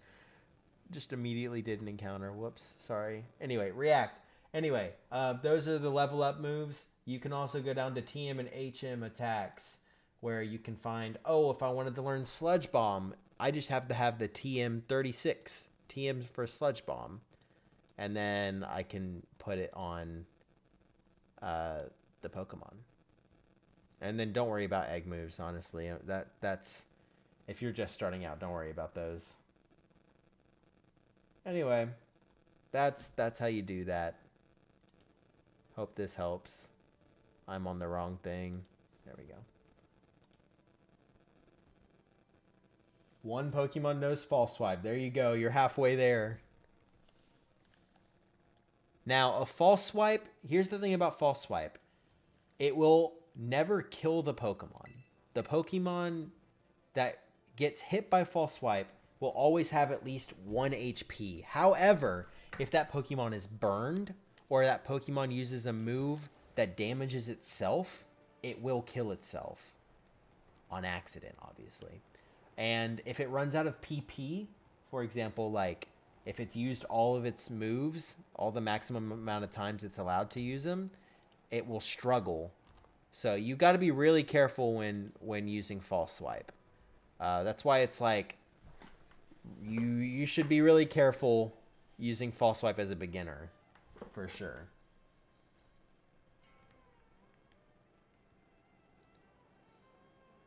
immediately did an encounter. Whoops, sorry. Anyway, react. Anyway, those are the level up moves. You can also go down to TM and HM attacks, where you can find, oh, if I wanted to learn Sludge Bomb, I just have to have the TM36. TM for Sludge Bomb. And then I can put it on the Pokemon. And then don't worry about egg moves, honestly. That's if you're just starting out, don't worry about those. Anyway, that's how you do that. Hope this helps. I'm on the wrong thing. There we go. One Pokemon knows False Swipe. There you go. You're halfway there. Now, a False Swipe, here's the thing about False Swipe. It will never kill the Pokemon. The Pokemon that gets hit by False Swipe will always have at least 1 HP. However, if that Pokemon is burned or that Pokemon uses a move that damages itself, it will kill itself. On accident, obviously. And if it runs out of PP, for example, like if it's used all of its moves, all the maximum amount of times it's allowed to use them, it will struggle. So you got to be really careful when using False Swipe. That's why it's like you should be really careful using False Swipe as a beginner, for sure.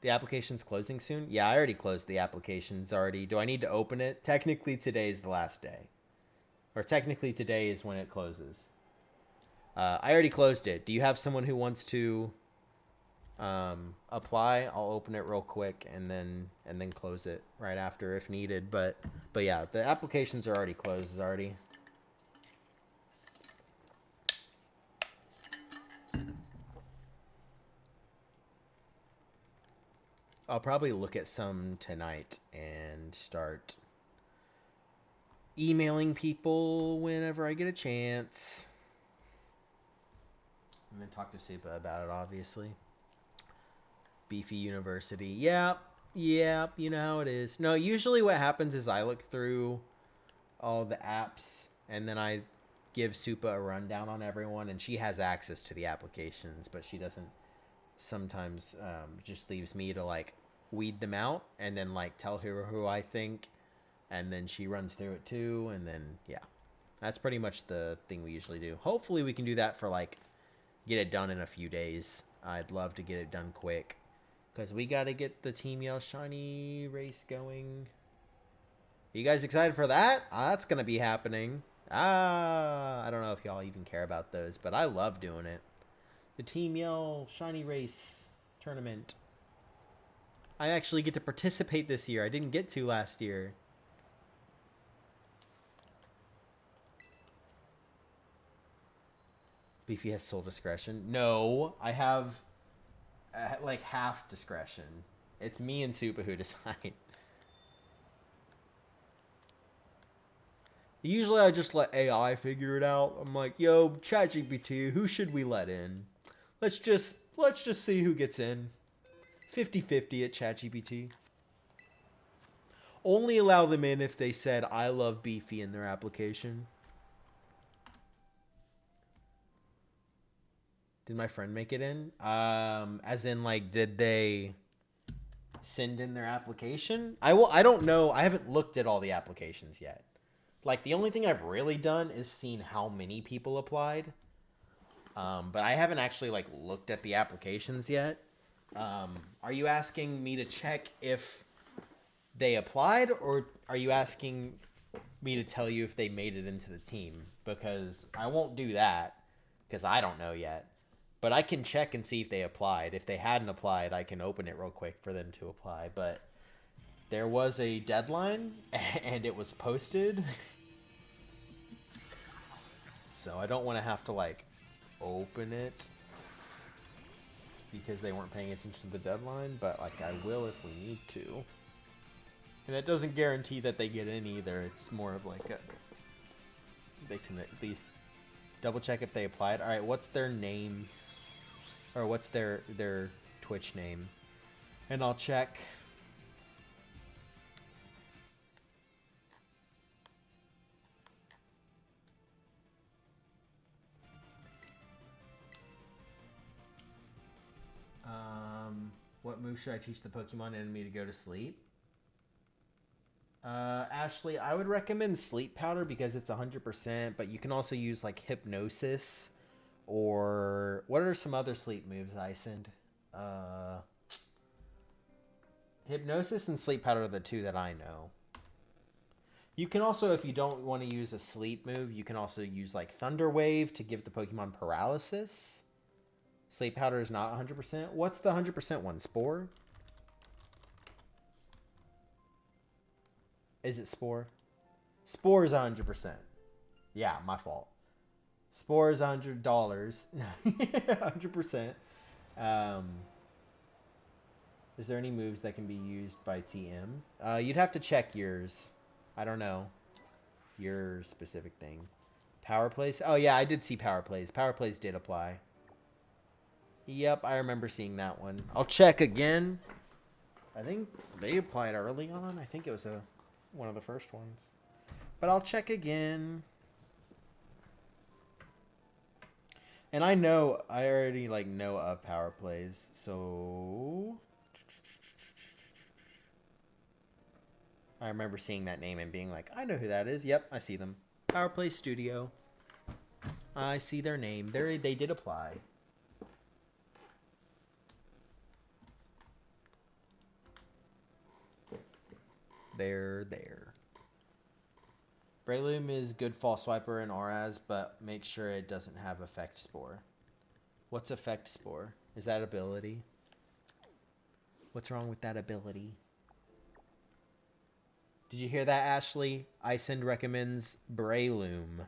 The application's closing soon? Yeah, I already closed the applications already. Do I need to open it? Technically, today is the last day. Or technically, today is when it closes. I already closed it. Do you have someone who wants to apply? I'll open it real quick and then close it right after if needed. But yeah, the applications are already closed already. I'll probably look at some tonight and start emailing people whenever I get a chance. And then talk to Supa about it, obviously. Beefy University. Yep, you know how it is. No, usually what happens is I look through all the apps and then I give Supa a rundown on everyone, and she has access to the applications, but she doesn't sometimes just leaves me to like weed them out and then like tell her who I think, and then she runs through it too, and then yeah, that's pretty much the thing we usually do. Hopefully we can do that for like get it done in a few days. I'd love to get it done quick because we got to get the Team Yell Shiny race going. Are you guys excited for that? That's gonna be happening. I don't know if y'all even care about those, but I love doing it. The Team Yell Shiny Race tournament. I actually get to participate this year. I didn't get to last year. Beefy has sole discretion. No, I have like half discretion. It's me and Supa who decide. Usually I just let AI figure it out. I'm like, yo, ChatGPT, who should we let in? Let's just see who gets in. 50-50 at ChatGPT. Only allow them in if they said I love Beefy in their application. Did my friend make it in? As in, like, did they send in their application? I don't know. I haven't looked at all the applications yet. Like, the only thing I've really done is seen how many people applied. But I haven't actually, like, looked at the applications yet. Are you asking me to check if they applied, or are you asking me to tell you if they made it into the team? Because I won't do that because I don't know yet. But I can check and see if they applied. If they hadn't applied, I can open it real quick for them to apply. But there was a deadline, and it was posted. So I don't want to have to, like, open it because they weren't paying attention to the deadline. But, like, I will if we need to. And that doesn't guarantee that they get in either. It's more of like a... They can at least double check if they applied. Alright, what's their name? Or what's their Twitch name? And I'll check. What move should I teach the Pokemon enemy to go to sleep? Ashley, I would recommend Sleep Powder because it's 100%, but you can also use like Hypnosis, or what are some other sleep moves I send? Hypnosis and Sleep Powder are the two that I know. You can also, if you don't want to use a sleep move, you can also use like Thunder Wave to give the Pokemon paralysis. Sleep Powder is not 100%. What's the 100% one? Spore? Is it Spore? Spore is 100%. Yeah, my fault. Spore is $100. 100%. Is there any moves that can be used by TM? You'd have to check yours. I don't know. Your specific thing. Power Plays? Oh, yeah, I did see Power Plays. Power Plays did apply. Yep, I remember seeing that one. I'll check again. I think they applied early on. I think it was one of the first ones. But I'll check again. And I already like know of Power Plays, so I remember seeing that name and being like, I know who that is. Yep, I see them. Power Play Studio. I see their name. They did apply. They're there. Breloom is good False Swiper and Auraz, but make sure it doesn't have Effect Spore. What's Effect Spore? Is that ability? What's wrong with that ability? Did you hear that, Ashley? Isend recommends Breloom.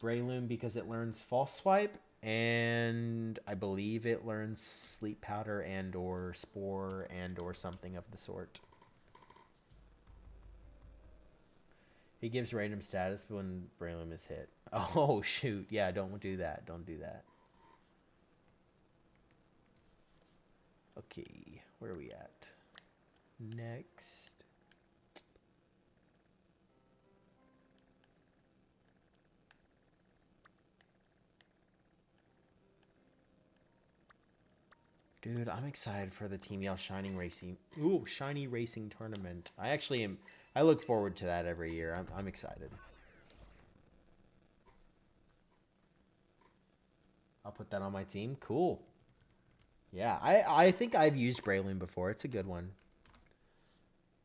Breloom because it learns False Swipe, and I believe it learns Sleep Powder and or Spore and or something of the sort. It gives random status when Breloom is hit. Oh, shoot. Yeah, don't do that. Don't do that. Okay, where are we at? Next. Dude, I'm excited for the Team Yell Shiny Racing tournament. I actually am. I look forward to that every year. I'm excited. I'll put that on my team. Cool. Yeah, I think I've used Breloom before. It's a good one.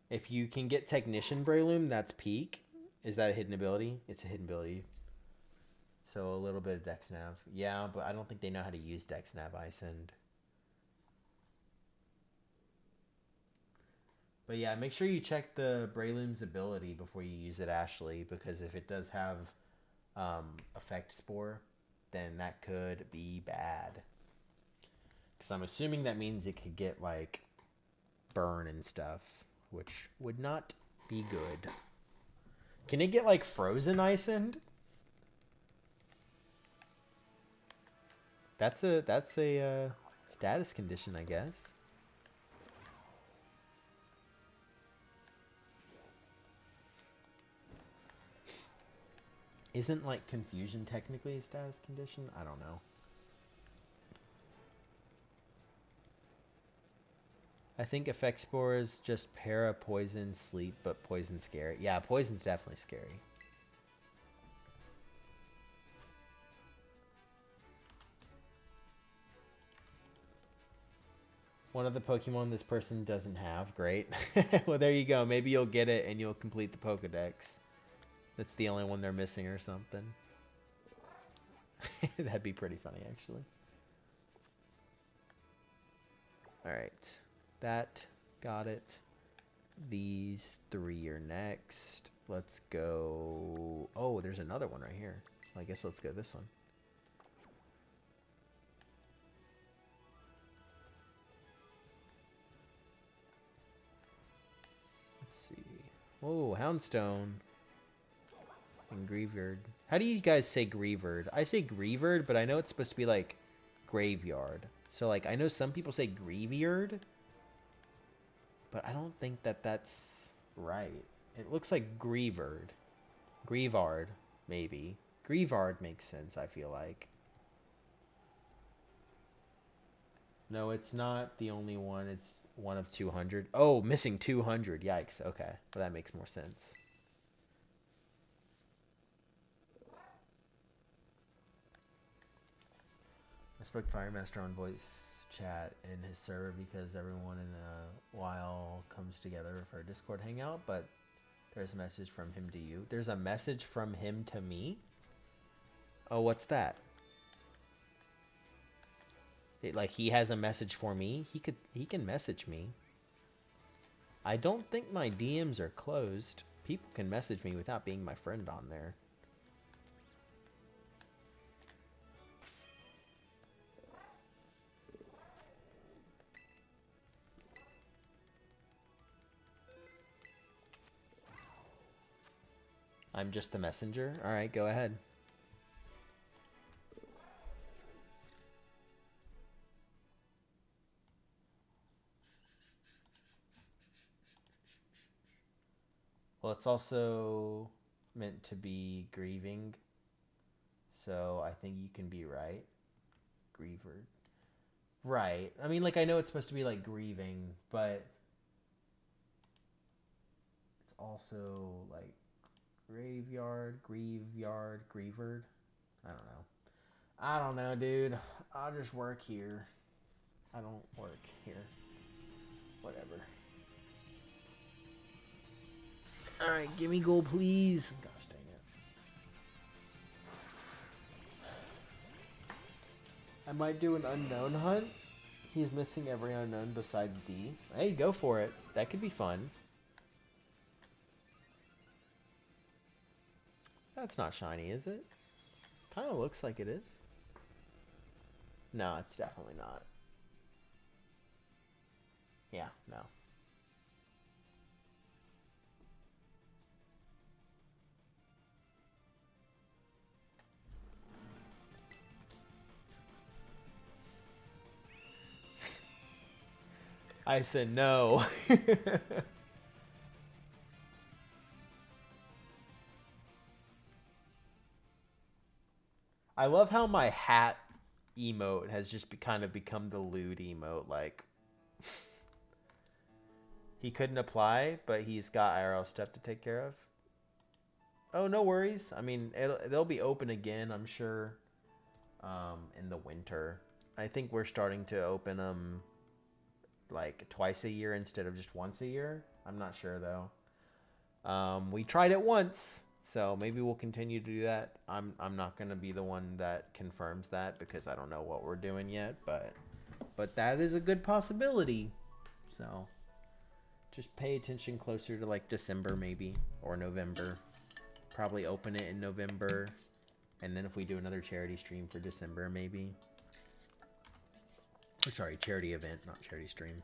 If you can get Technician Breloom, that's peak. Is that a hidden ability? It's a hidden ability. So a little bit of Dex Nav. Yeah, but I don't think they know how to use Dex Nav, Isend. But yeah, make sure you check the Breloom's ability before you use it, Ashley, because if it does have Effect Spore, then that could be bad. Because I'm assuming that means it could get, like, burn and stuff, which would not be good. Can it get, like, frozen, Isend? That's a status condition, I guess. Isn't, like, confusion technically a status condition? I don't know. I think Effect Spore is just para, poison, sleep, but poison's scary. Yeah, poison's definitely scary. One of the Pokemon this person doesn't have. Great. Well, there you go. Maybe you'll get it and you'll complete the Pokedex. That's the only one they're missing or something. That'd be pretty funny, actually. Alright. That. Got it. These 3 are next. Let's go... Oh, there's another one right here. I guess let's go this one. Oh, Houndstone. And Greavard. How do you guys say Greavard? I say Greavard, but I know it's supposed to be like graveyard. So like I know some people say Greavard, but I don't think that that's right. It looks like Greavard. Greavard, maybe. Greavard makes sense, I feel like. No, it's not the only one. It's one of 200. Oh, missing 200. Yikes. Okay. Well, that makes more sense. I spoke to Firemaster on voice chat in his server because everyone in a while comes together for a Discord hangout, but there's a message from him to you. There's a message from him to me? Oh, what's that? Like he has a message for me. He can message me. I don't think my DMs are closed. People can message me without being my friend on there. I'm just the messenger. All right, go ahead. Well, it's also meant to be grieving, so I think you can be right. Griever. Right. I mean, like, I know it's supposed to be, like, grieving, but it's also, like, graveyard, grievered. I don't know, dude. I'll just work here. I don't work here. Whatever. Alright, Gimmighoul, please. Gosh dang it. I might do an unknown hunt. He's missing every unknown besides D. Hey, go for it. That could be fun. That's not shiny, is it? Kind of looks like it is. No, it's definitely not. Yeah, no. I said no. I love how my hat emote has just kind of become the lewd emote. Like, he couldn't apply, but he's got IRL stuff to take care of. Oh, no worries. I mean, they'll be open again, I'm sure, in the winter. I think we're starting to open them like twice a year instead of just once a year. I'm not sure though. We tried it once, so maybe we'll continue to do that. I'm not gonna be the one that confirms that because I don't know what we're doing yet, but that is a good possibility. So just pay attention closer to like December maybe or November. Probably open it in November, and then if we do another charity stream for December maybe. Sorry, charity event, not charity stream.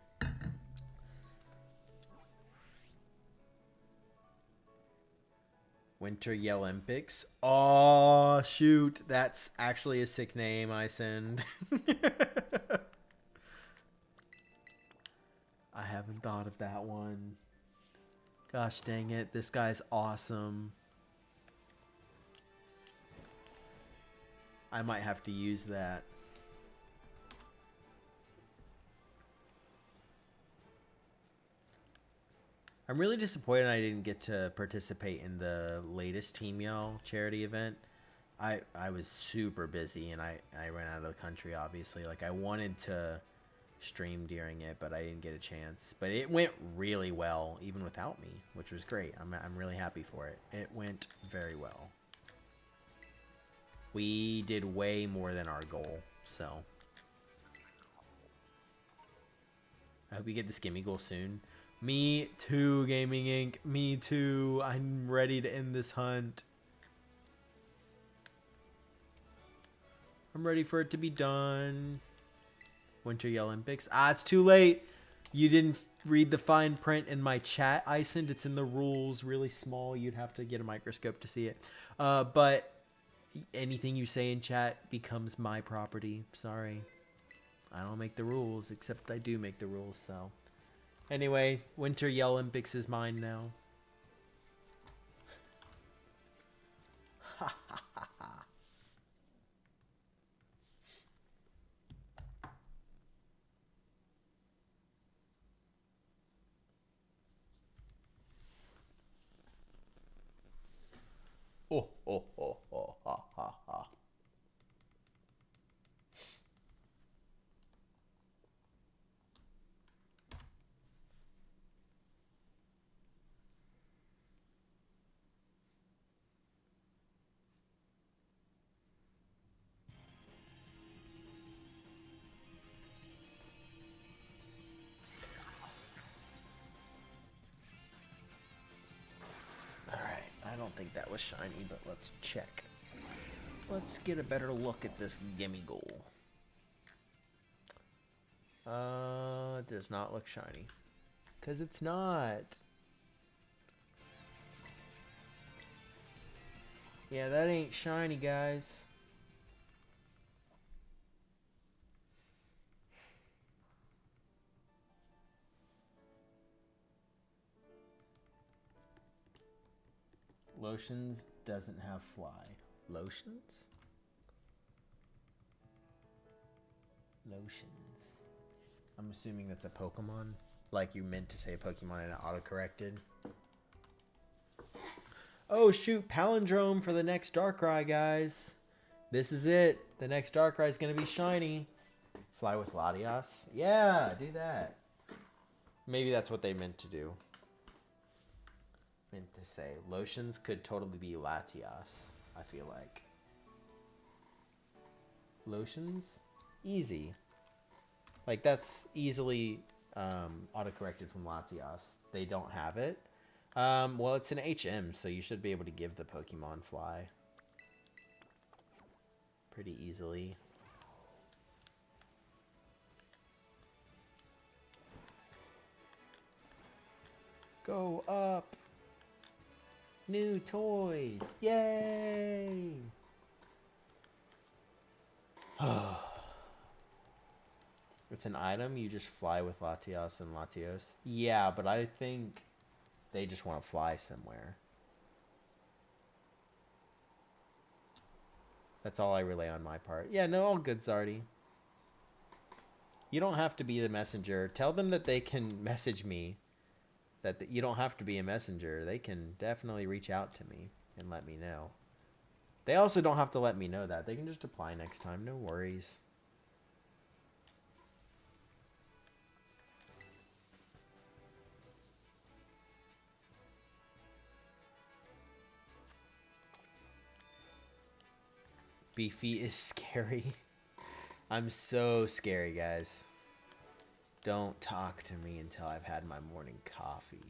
Winter Yell Olympics. Oh, shoot. That's actually a sick name I send. I haven't thought of that one. Gosh dang it. This guy's awesome. I might have to use that. I'm really disappointed I didn't get to participate in the latest Team Yell charity event. I was super busy and I ran out of the country, obviously. Like, I wanted to stream during it, but I didn't get a chance. But it went really well, even without me, which was great. I'm really happy for it. It went very well. We did way more than our goal, so I hope you get this Gimmighoul soon. Me too, Gaming Inc. Me too. I'm ready to end this hunt. I'm ready for it to be done. Winter Olympics. Ah, it's too late. You didn't read the fine print in my chat, Icend. It's in the rules, really small. You'd have to get a microscope to see it. But anything you say in chat becomes my property. Sorry. I don't make the rules, except I do make the rules, so. Anyway, Winter Olympics is mine now. Ha ha ha ha. Oh, oh, oh, oh, ha, ha, ha. Alright, I don't think that was shiny, but let's check. Let's get a better look at this Gimmighoul. It does not look shiny. Because it's not. Yeah, that ain't shiny, guys. Lotions doesn't have fly. Lotions? Lotions. I'm assuming that's a Pokemon. Like you meant to say Pokemon and it auto-corrected. Oh shoot, palindrome for the next Darkrai, guys. This is it. The next Darkrai is going to be shiny. Fly with Latias. Yeah, do that. Maybe that's what they meant to do. Meant to say. Lotions could totally be Latias, I feel like. Lotions? Easy. Like, that's easily auto-corrected from Latias. They don't have it. Well, it's an HM, so you should be able to give the Pokemon Fly. Pretty easily. Go up! New toys! Yay! It's an item, you just fly with Latios and Latios. Yeah, but I think they just want to fly somewhere. That's all I relay on my part. Yeah, no, all good, Zardy. You don't have to be the messenger. Tell them that they can message me. That you don't have to be a messenger. They can definitely reach out to me and let me know. They also don't have to let me know that. They can just apply next time. No worries. Beefy is scary. I'm so scary, guys. Don't talk to me until I've had my morning coffee.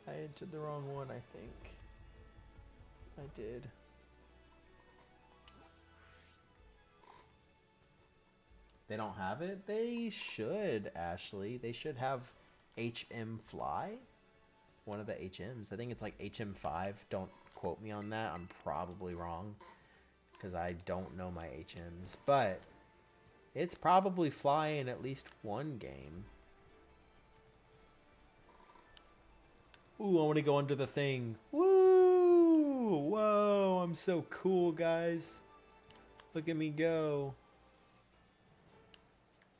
I entered the wrong one, I think. I did. They don't have it? They should, Ashley. They should have HM Fly. One of the HMs. I think it's like HM5. Don't quote me on that. I'm probably wrong. Because I don't know my HMs. But it's probably Fly in at least one game. Ooh, I want to go under the thing. Woo! Whoa, I'm so cool, guys. Look at me go.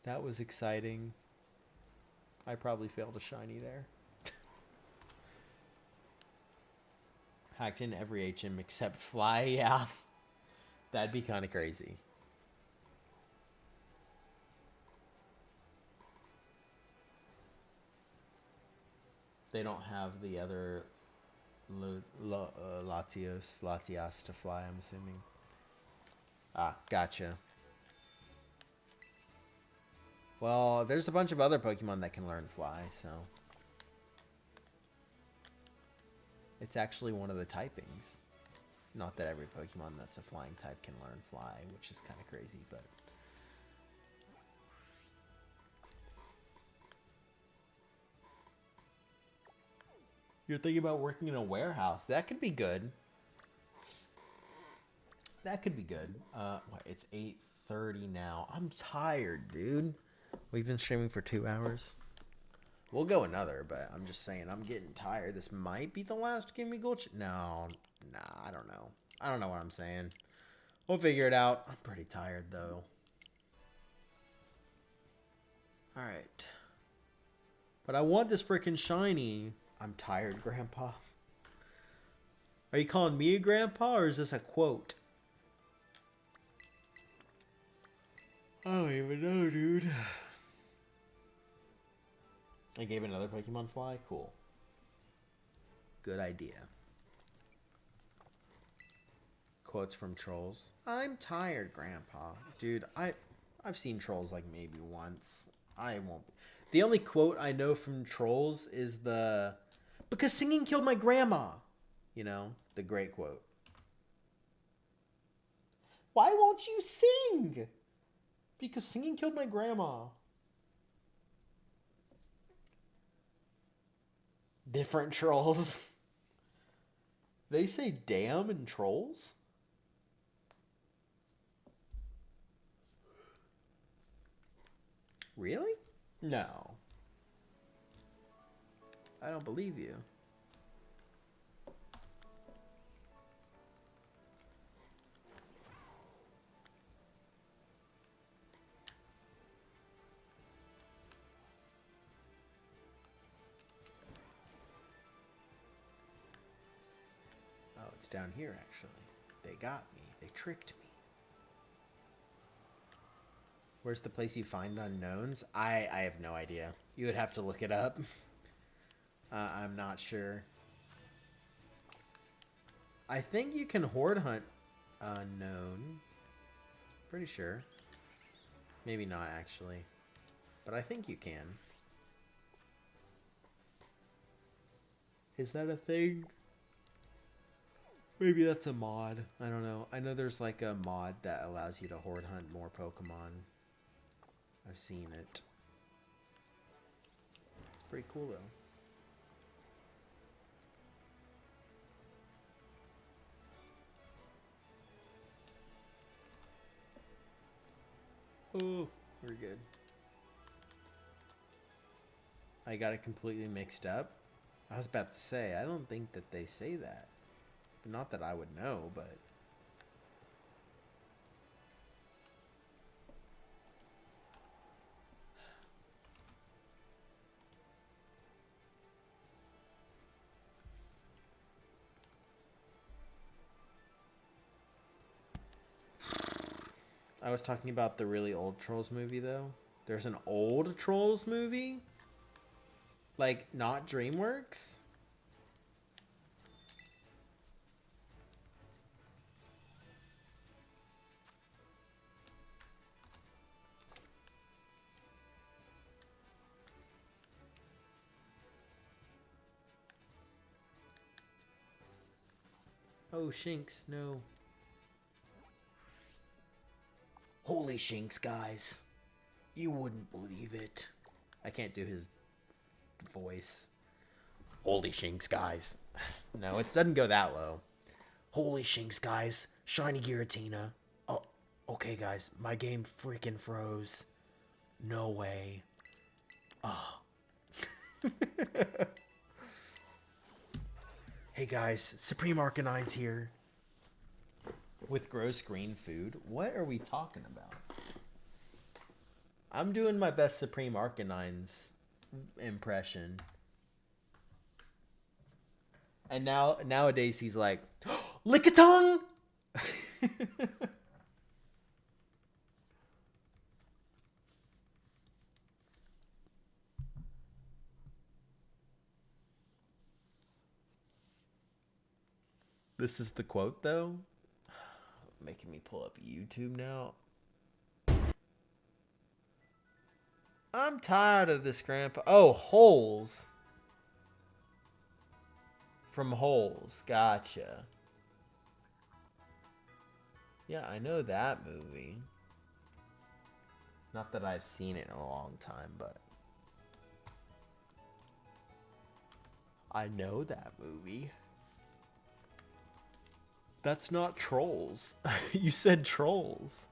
That was exciting. I probably failed a shiny there. Hacked in every HM except Fly, yeah. That'd be kind of crazy. They don't have the other Latios to fly, I'm assuming. Ah, gotcha. Well, there's a bunch of other Pokemon that can learn fly, so... It's actually one of the typings. Not that every Pokemon that's a flying type can learn fly, which is kind of crazy, but... You're thinking about working in a warehouse. That could be good. That could be good. It's 8:30 now. I'm tired, dude. We've been streaming for 2 hours. We'll go another, but I'm just saying I'm getting tired. This might be the last Gimmighoul. No, nah, I don't know. I don't know what I'm saying. We'll figure it out. I'm pretty tired, though. Alright. But I want this freaking shiny. I'm tired, Grandpa. Are you calling me a grandpa, or is this a quote? I don't even know, dude. I gave another Pokemon fly? Cool. Good idea. Quotes from trolls. I'm tired, Grandpa. Dude, I've seen trolls like maybe once. I won't. The only quote I know from trolls is the... Because singing killed my grandma. You know, the great quote. Why won't you sing? Because singing killed my grandma. Different trolls. They say damn in trolls? Really? No. I don't believe you. Oh, it's down here, actually. They got me. They tricked me. Where's the place you find unknowns? I have no idea. You would have to look it up. I'm not sure. I think you can horde hunt unknown. Pretty sure. Maybe not, actually. But I think you can. Is that a thing? Maybe that's a mod. I don't know. I know there's like a mod that allows you to horde hunt more Pokemon. I've seen it. It's pretty cool though. Oh, we're good. I got it completely mixed up. I was about to say, I don't think that they say that. Not that I would know, but... I was talking about the really old Trolls movie, though. There's an old Trolls movie? Like, not DreamWorks? Oh, Shinx, no. Holy Shinx, guys. You wouldn't believe it. I can't do his voice. Holy Shinx, guys. No, it doesn't go that low. Holy Shinx, guys. Shiny Giratina. Oh, okay, guys. My game freaking froze. No way. Oh. Hey, guys. Supreme Arcanine's here. With gross green food? What are we talking about? I'm doing my best Supreme Arcanine's impression. And nowadays he's like, Lickitung! This is the quote, though. Making me pull up YouTube now. I'm tired of this, Grandpa. Oh, Holes. From Holes. Gotcha. Yeah, I know that movie. Not that I've seen it in a long time, but I know that movie. That's not Trolls. You said Trolls.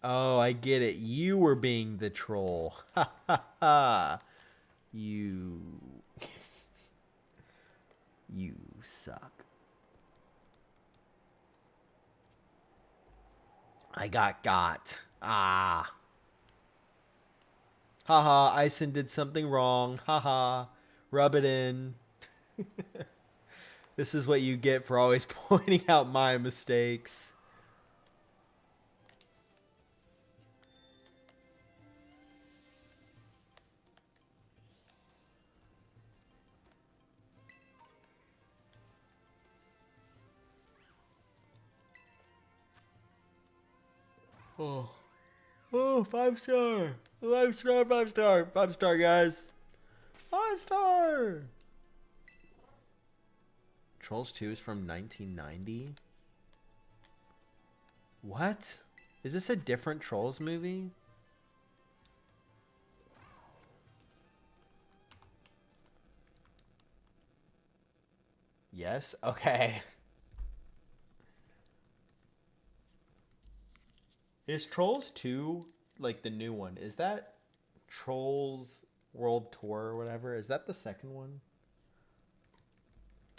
Oh, I get it. You were being the troll. Ha ha ha. You. You suck. I got. Ah. Haha, Ison did something wrong. Haha. Rub it in. This is what you get for always pointing out my mistakes. Oh. Oh, 5-star. 5-star, 5-star. 5-star, guys. 5-star. Trolls 2 is from 1990? What? Is this a different Trolls movie? Yes? Okay. Is Trolls 2 like the new one? Is that Trolls World Tour or whatever? Is that the second one?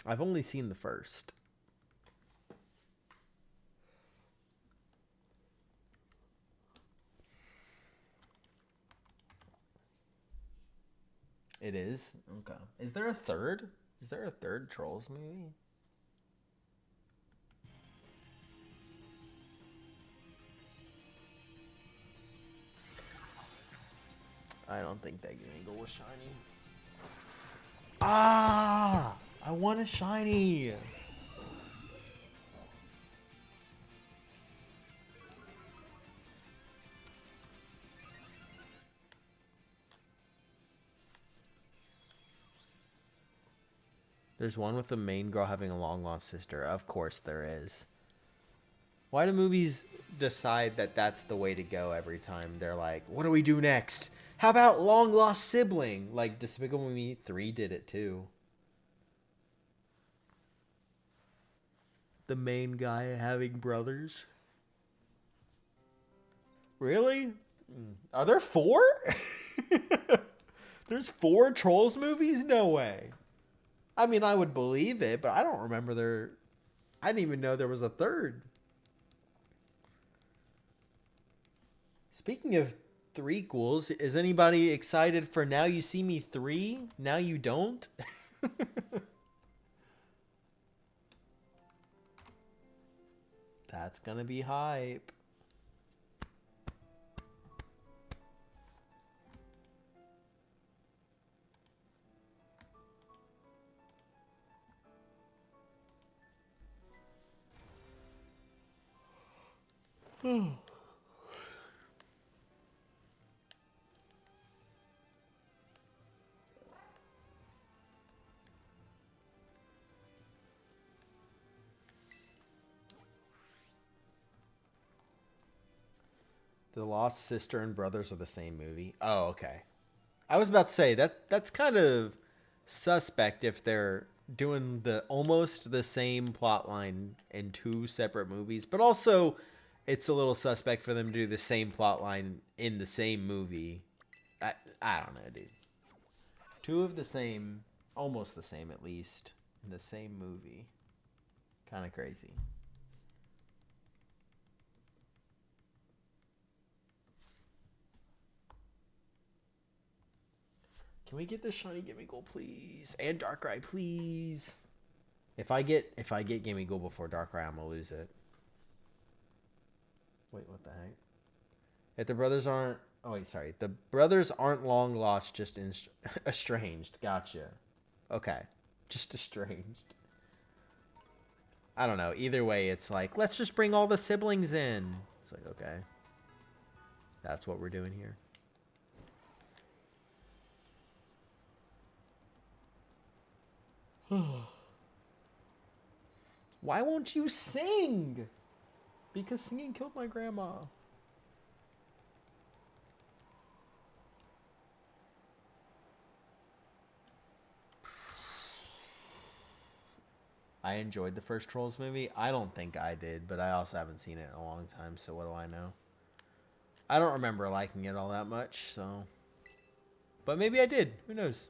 I've only seen the first. It is? Okay. Is there a third? Is there a third Trolls movie? I don't think that Gimmighoul was shiny. Ah! I want a shiny! There's one with the main girl having a long lost sister. Of course there is. Why do movies decide that that's the way to go every time? They're like, what do we do next? How about long lost sibling? Like Despicable Me 3 did it too. The main guy having brothers. Really? Are there 4? There's 4 Trolls movies? No way. I mean, I would believe it, but I don't remember there. I didn't even know there was a third. Speaking of threequels, is anybody excited for Now You See Me 3? Now You Don't? That's gonna be hype. The Lost Sister and Brothers are the same movie. Oh, okay. I was about to say that's kind of suspect if they're doing the almost the same plot line in 2 separate movies, but also it's a little suspect for them to do the same plot line in the same movie. I don't know, dude. 2 of the same, almost the same at least, in the same movie. Kind of crazy. Can we get this shiny Gimmighoul, please? And Darkrai, please. If I get Gimmighoul before Darkrai, I'm gonna lose it. Wait, what the heck? If the brothers aren't... Oh, wait, sorry. The brothers aren't long lost, just estranged. Gotcha. Okay. Just estranged. I don't know. Either way, it's like, let's just bring all the siblings in. It's like, okay. That's what we're doing here. Why won't you sing? Because singing killed my grandma. I enjoyed the first Trolls movie. I don't think I did, but I also haven't seen it in a long time, so what do I know? I don't remember liking it all that much, so... But maybe I did. Who knows?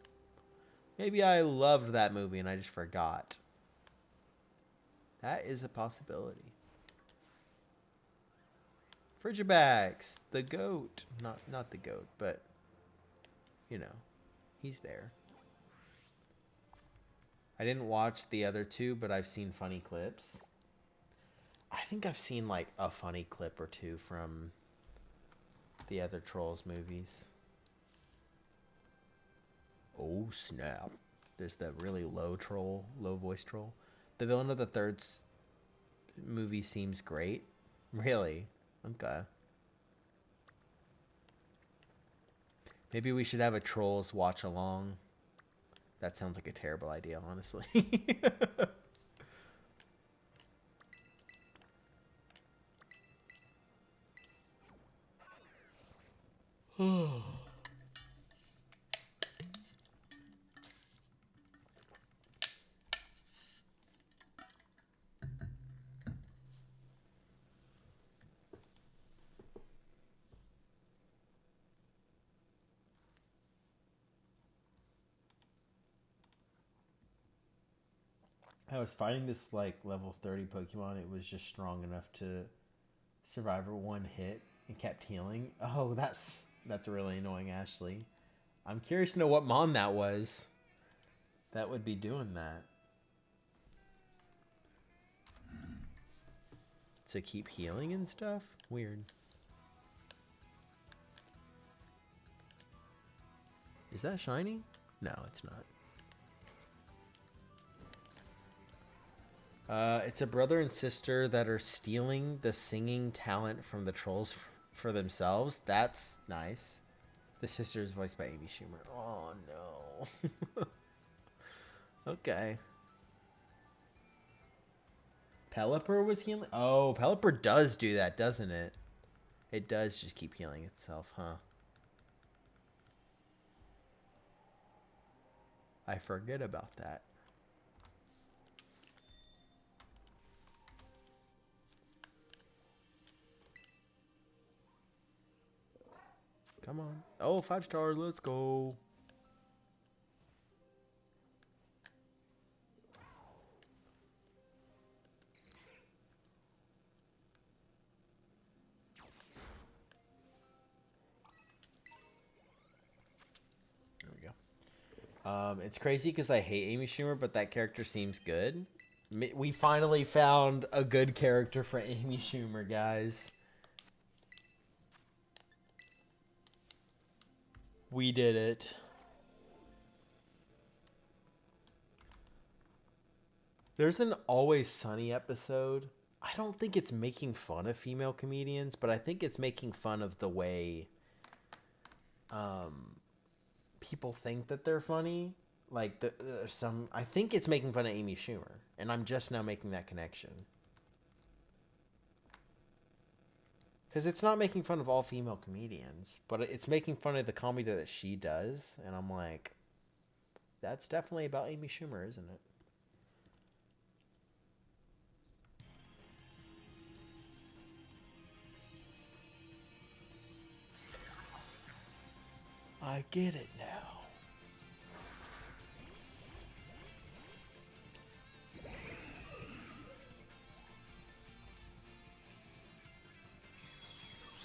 Maybe I loved that movie and I just forgot. That is a possibility. Frigibax, the goat. Not the goat, but... You know, he's there. I didn't watch the other two, but I've seen funny clips. I think I've seen like a funny clip or two from the other Trolls movies. Oh snap. There's that really low voice troll. The villain of the third movie seems great. Really? Okay. Maybe we should have a Trolls watch along. That sounds like a terrible idea, honestly. I was fighting this like level 30 Pokemon. It was just strong enough to survive one hit and kept healing. Oh, that's really annoying, Ashley. I'm curious to know what Mon that was. That would be doing that. To keep healing and stuff? Weird. Is that shiny? No, it's not. It's a brother and sister that are stealing the singing talent from the Trolls for themselves. That's nice. The sister is voiced by Amy Schumer. Oh, no. Okay. Pelipper was healing? Oh, Pelipper does do that, doesn't it? It does just keep healing itself, huh? I forget about that. Come on. Oh, 5-star. Let's go. There we go. It's crazy because I hate Amy Schumer, but that character seems good. We finally found a good character for Amy Schumer, guys. We did it. There's an Always Sunny episode. I don't think it's making fun of female comedians, but I think it's making fun of the way people think that they're funny. Like I think it's making fun of Amy Schumer, and I'm just now making that connection. Because it's not making fun of all female comedians, but it's making fun of the comedy that she does. And I'm like, that's definitely about Amy Schumer, isn't it? I get it now.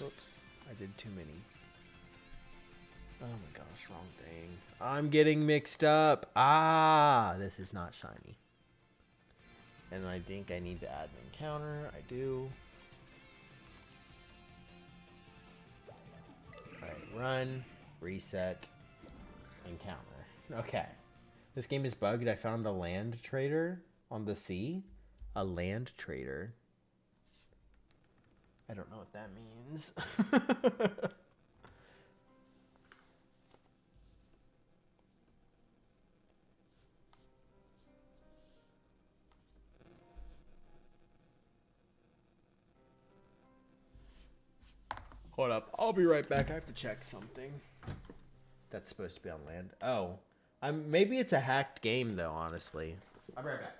Oops, I did too many. Oh my gosh, wrong thing. I'm getting mixed up. Ah, this is not shiny. And I think I need to add an encounter. I do. Alright, run, reset, encounter. Okay. This game is bugged. I found a land trader on the sea. A land trader. I don't know what that means. Hold up. I'll be right back. I have to check something. That's supposed to be on land. Oh. Maybe it's a hacked game, though, honestly. I'll be right back.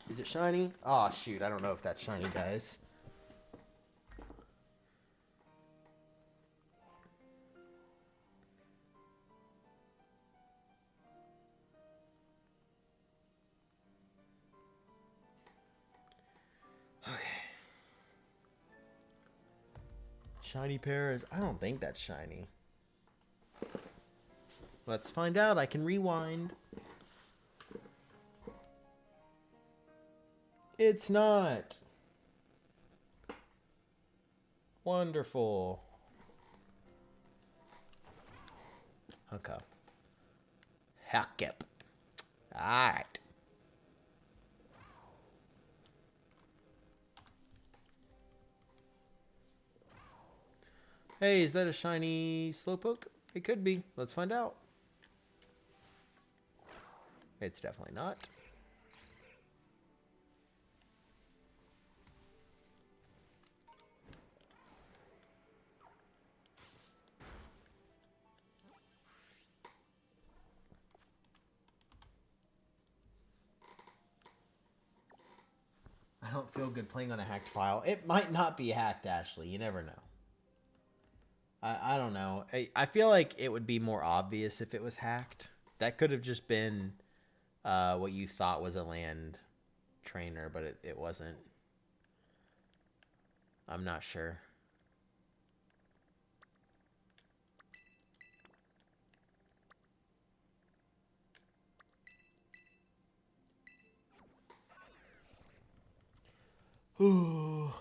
Is it shiny? Oh, shoot. I don't know if that's shiny, guys. Okay. Shiny pears. I don't think that's shiny. Let's find out. I can rewind. It's not. Wonderful. Okay. Heck yep. Alright. Hey, is that a shiny Slowpoke? It could be. Let's find out. It's definitely not. I don't feel good playing on a hacked file. It might not be hacked, Ashley. You never know. I don't know. I feel like it would be more obvious if it was hacked. That could have just been what you thought was a land trainer, but it wasn't. I'm not sure. Ooh.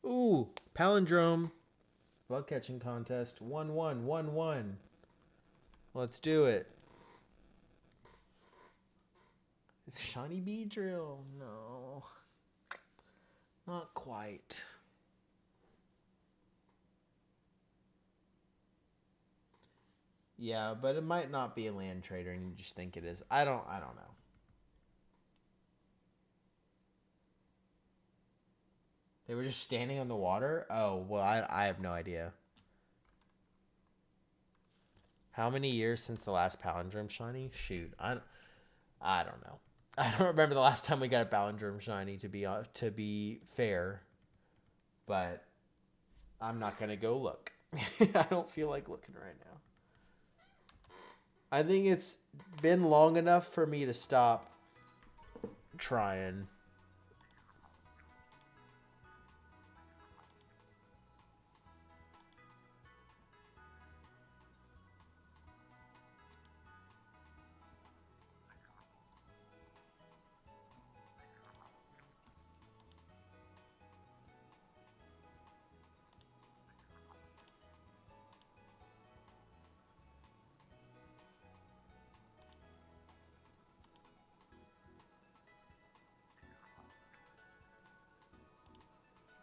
Ooh, palindrome. Bug catching contest. 1-1, 1-1. Let's do it. It's shiny Beedrill. No. Not quite. Yeah, but it might not be a land trader and you just think it is. I don't know. They were just standing on the water? Oh, well, I have no idea. How many years since the last palindrome shiny? Shoot, I don't know. I don't remember the last time we got a palindrome shiny, to be fair. But I'm not going to go look. I don't feel like looking right now. I think it's been long enough for me to stop trying.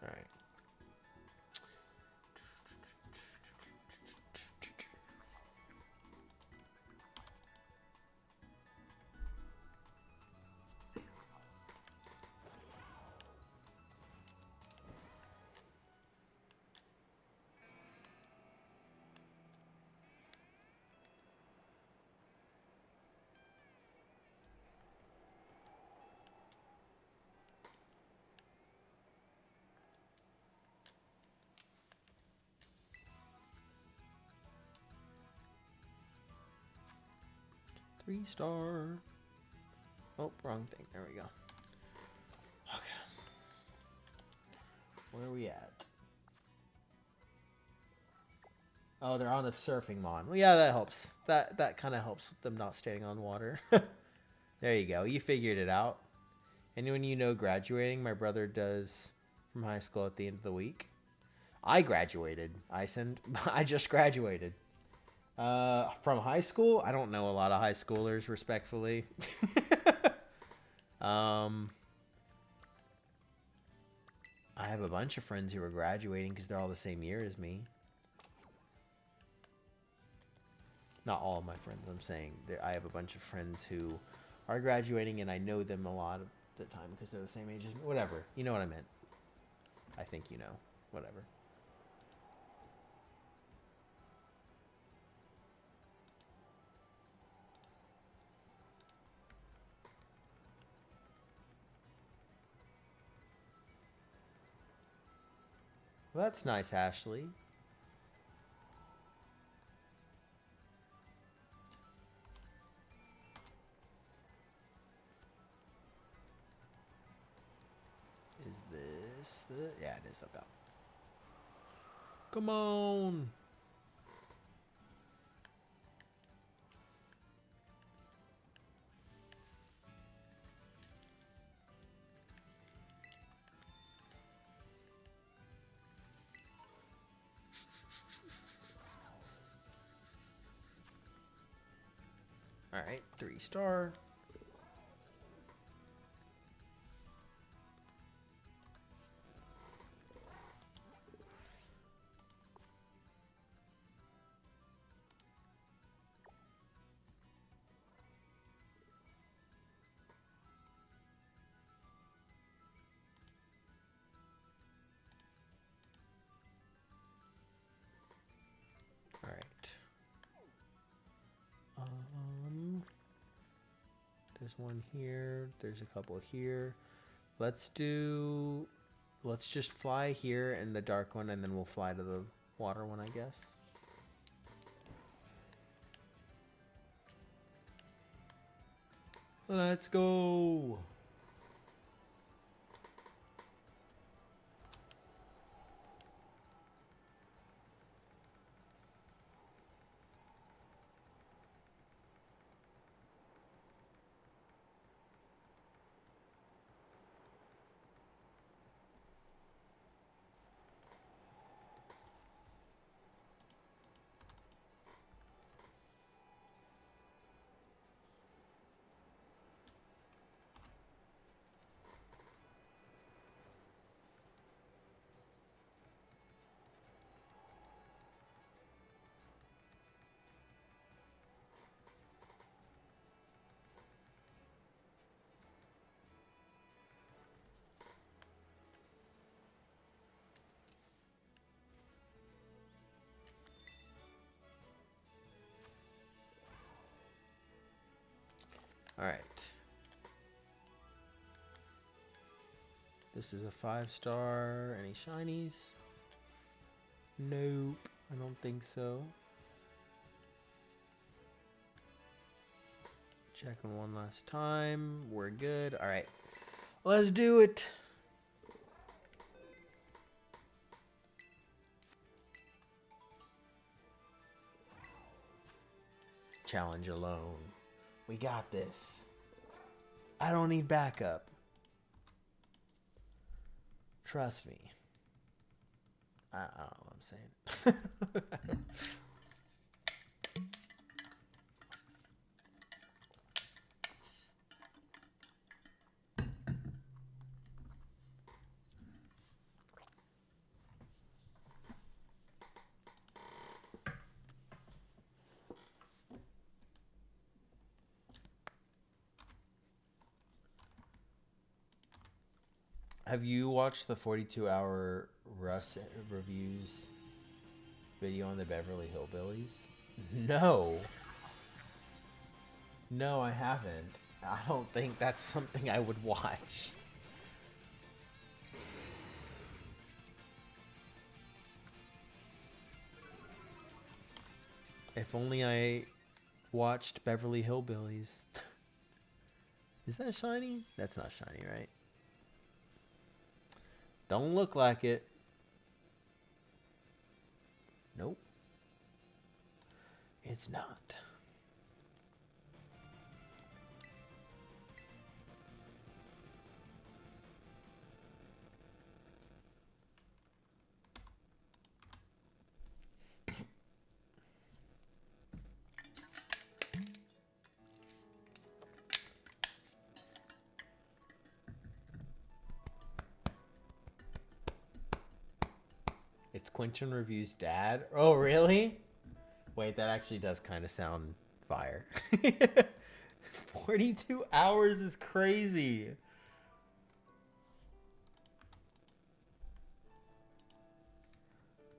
All right. Star. Oh, wrong thing. There we go. Okay. Where are we at? Oh, they're on a surfing mon. Well, yeah, that helps. That kind of helps with them not staying on water. There you go. You figured it out. Anyone you know graduating? My brother does from high school at the end of the week. I graduated. I just graduated. From high school? I don't know a lot of high schoolers, respectfully. I have a bunch of friends who are graduating because they're all the same year as me. Not all of my friends, I'm saying. I have a bunch of friends who are graduating, and I know them a lot of the time because they're the same age as me. Whatever. You know what I meant. I think you know. Whatever. Well, that's nice, Ashley. Is this the... Yeah, it is. Okay. Come on. All right, 3-star. All right. There's one here. There's a couple here. Let's just fly here in the dark one, and then we'll fly to the water one, I guess. Let's go. All right. This is a 5-star. Any shinies? Nope. I don't think so. Checking one last time. We're good. All right. Let's do it. Challenge alone. We got this. I don't need backup. Trust me. I don't know what I'm saying. Have you watched the 42-hour Russ reviews video on the Beverly Hillbillies? No. No, I haven't. I don't think that's something I would watch. If only I watched Beverly Hillbillies. Is that shiny? That's not shiny, right? Don't look like it. Nope. It's not. It's Quentin Review's dad. Oh, really? Wait, that actually does kind of sound fire. 42 hours is crazy.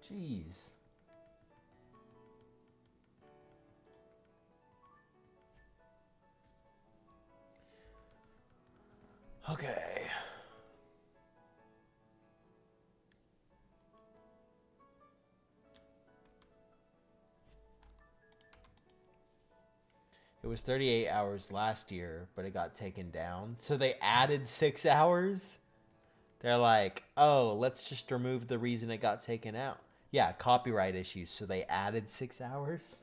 Jeez. Okay. It was 38 hours last year, but it got taken down. So they added 6 hours? They're like, oh, let's just remove the reason it got taken out. Yeah, copyright issues. So they added 6 hours?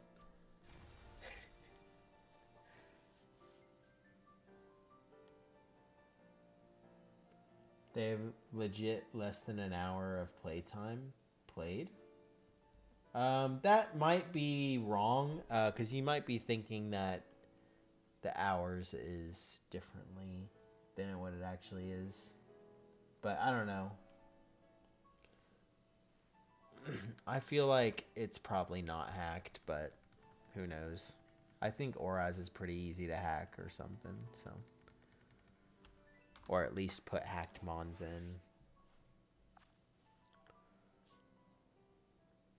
They have legit less than an hour of playtime played. That might be wrong, because you might be thinking that the hours is differently than what it actually is. But I don't know. I feel like it's probably not hacked, but who knows? I think Oraz is pretty easy to hack or something, so. Or at least put hacked mons in.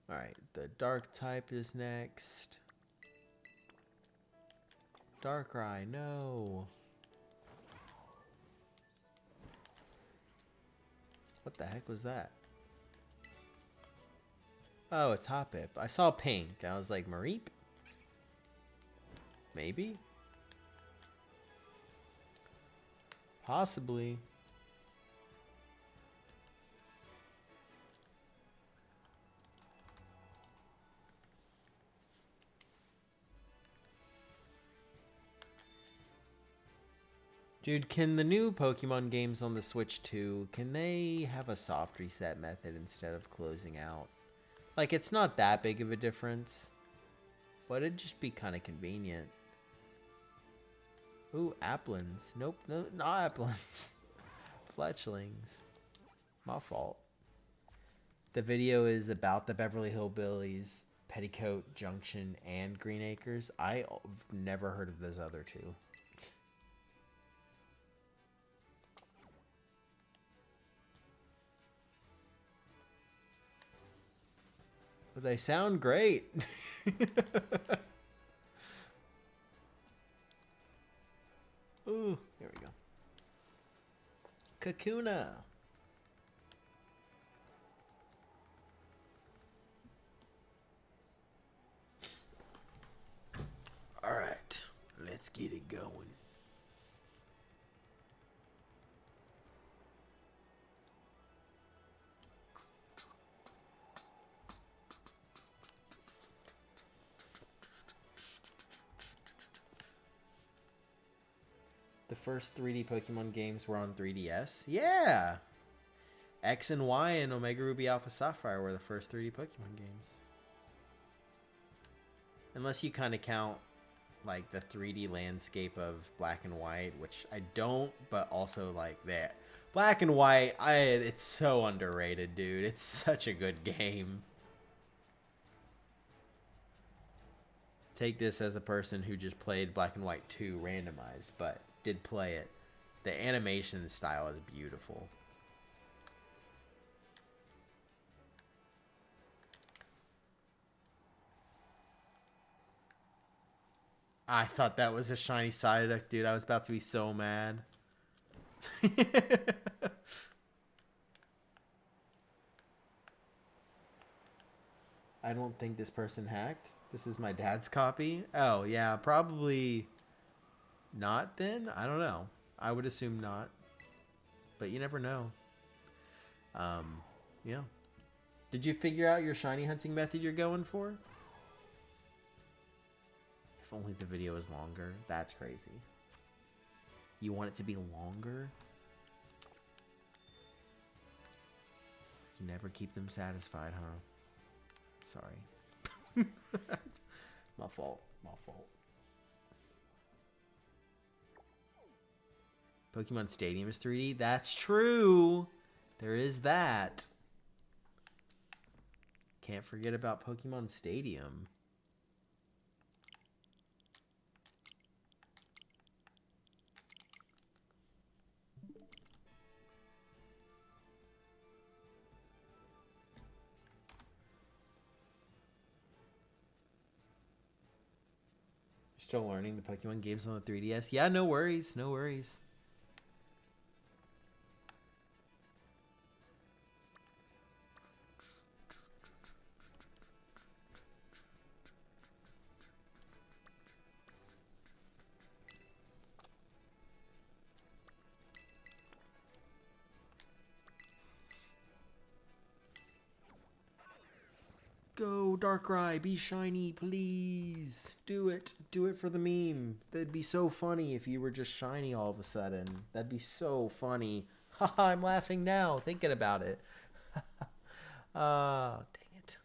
Alright, the dark type is next. Darkrai, no. What the heck was that? Oh, it's Hoppip. I saw pink. I was like, Mareep? Maybe? Possibly. Dude, can the new Pokemon games on the Switch 2, can they have a soft reset method instead of closing out? Like, it's not that big of a difference, but it'd just be kind of convenient. Ooh, Applins. Nope, no, not Applins. Fletchlings. My fault. The video is about the Beverly Hillbillies, Petticoat Junction, and Green Acres. I've never heard of those other two. But they sound great. Ooh, here we go. Kakuna. All right, let's get it going. The first 3D Pokemon games were on 3DS. Yeah! X and Y and Omega Ruby Alpha Sapphire were the first 3D Pokemon games. Unless you kind of count like the 3D landscape of Black and White, which I don't, but also like that. Black and White, it's so underrated, dude. It's such a good game. Take this as a person who just played Black and White 2 randomized, but did play it. The animation style is beautiful. I thought that was a shiny Psyduck, dude. I was about to be so mad. I don't think this person hacked. This is my dad's copy. Oh, yeah, probably not then. I don't know. I would assume not. But you never know. Yeah. Did you figure out your shiny hunting method you're going for? If only the video was longer. That's crazy. You want it to be longer? You never keep them satisfied, huh? Sorry. My fault. My fault. Pokemon Stadium is 3D? That's true. There is that. Can't forget about Pokemon Stadium. Still learning the Pokemon games on the 3DS? Yeah, no worries. No worries. Go, Darkrai, be shiny, please. Do it. Do it for the meme. That'd be so funny if you were just shiny all of a sudden. That'd be so funny. Haha, I'm laughing now, thinking about it. Dang it.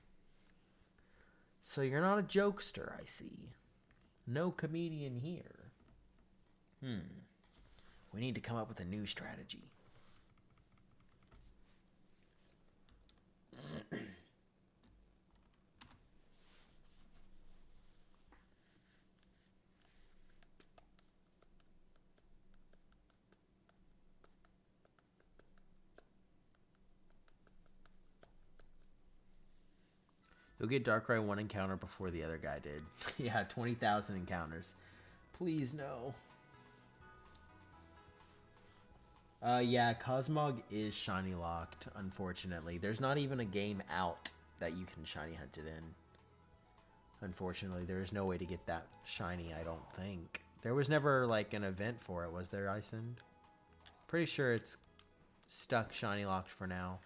So you're not a jokester, I see. No comedian here. We need to come up with a new strategy. You'll get Darkrai one encounter before the other guy did. Yeah, 20,000 encounters. Please, no. Yeah, Cosmog is shiny locked, unfortunately. There's not even a game out that you can shiny hunt it in. Unfortunately, there is no way to get that shiny, I don't think. There was never, like, an event for it, was there, Isend? Pretty sure it's stuck shiny locked for now.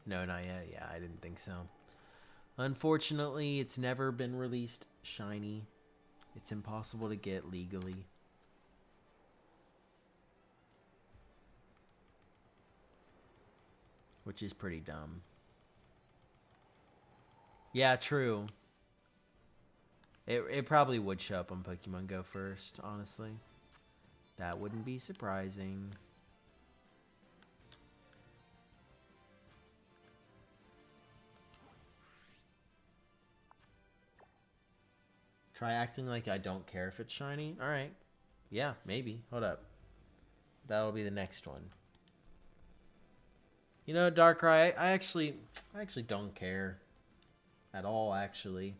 No, not yet. Yeah, I didn't think so. Unfortunately, it's never been released shiny. It's impossible to get legally. Which is pretty dumb. Yeah, true. It probably would show up on Pokemon Go first, honestly. That wouldn't be surprising. Try acting like I don't care if it's shiny. Alright. Yeah, maybe. Hold up. That'll be the next one. You know, Darkrai, I actually don't care. At all, actually.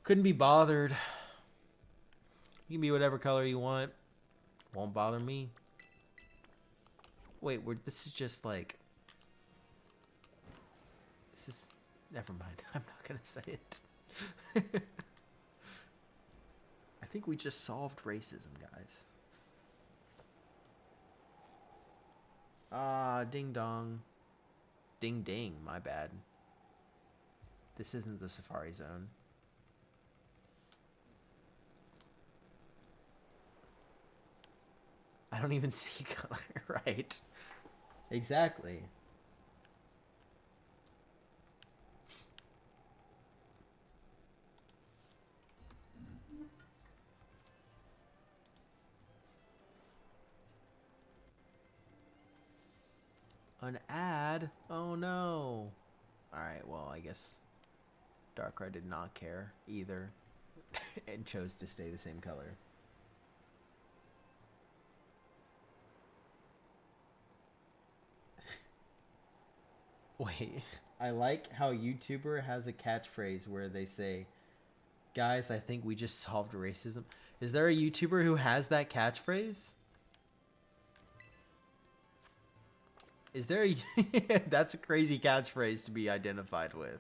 Couldn't be bothered. You can be whatever color you want. Won't bother me. Wait, this is just like... This is... Never mind. I'm not gonna say it. I think we just solved racism, guys. Ah, ding dong. Ding ding, my bad. This isn't the Safari Zone. I don't even see color, right? Exactly. An ad? Oh no. Alright, well, I guess Darkrai did not care either and chose to stay the same color. Wait, I like how YouTuber has a catchphrase where they say, guys, I think we just solved racism. Is there a YouTuber who has that catchphrase? Is there a... That's a crazy catchphrase to be identified with.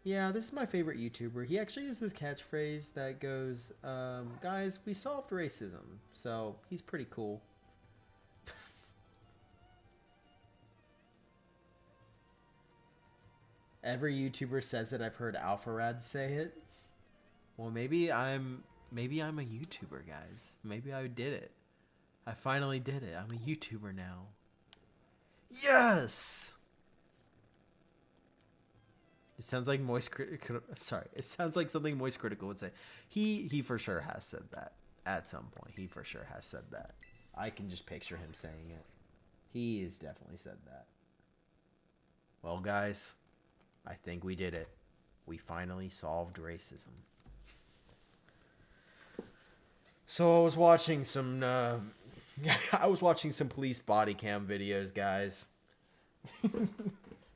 Yeah, this is my favorite YouTuber. He actually uses this catchphrase that goes, guys, we solved racism. So he's pretty cool. Every YouTuber says it. I've heard Alpharad say it. Well, maybe I'm a YouTuber, guys. Maybe I did it. I finally did it. I'm a YouTuber now. Yes! It sounds like it sounds like something Moist Critical would say. He for sure has said that at some point. He for sure has said that. I can just picture him saying it. He has definitely said that. Well, guys, I think we did it. We finally solved racism. So I was watching some police body cam videos, guys.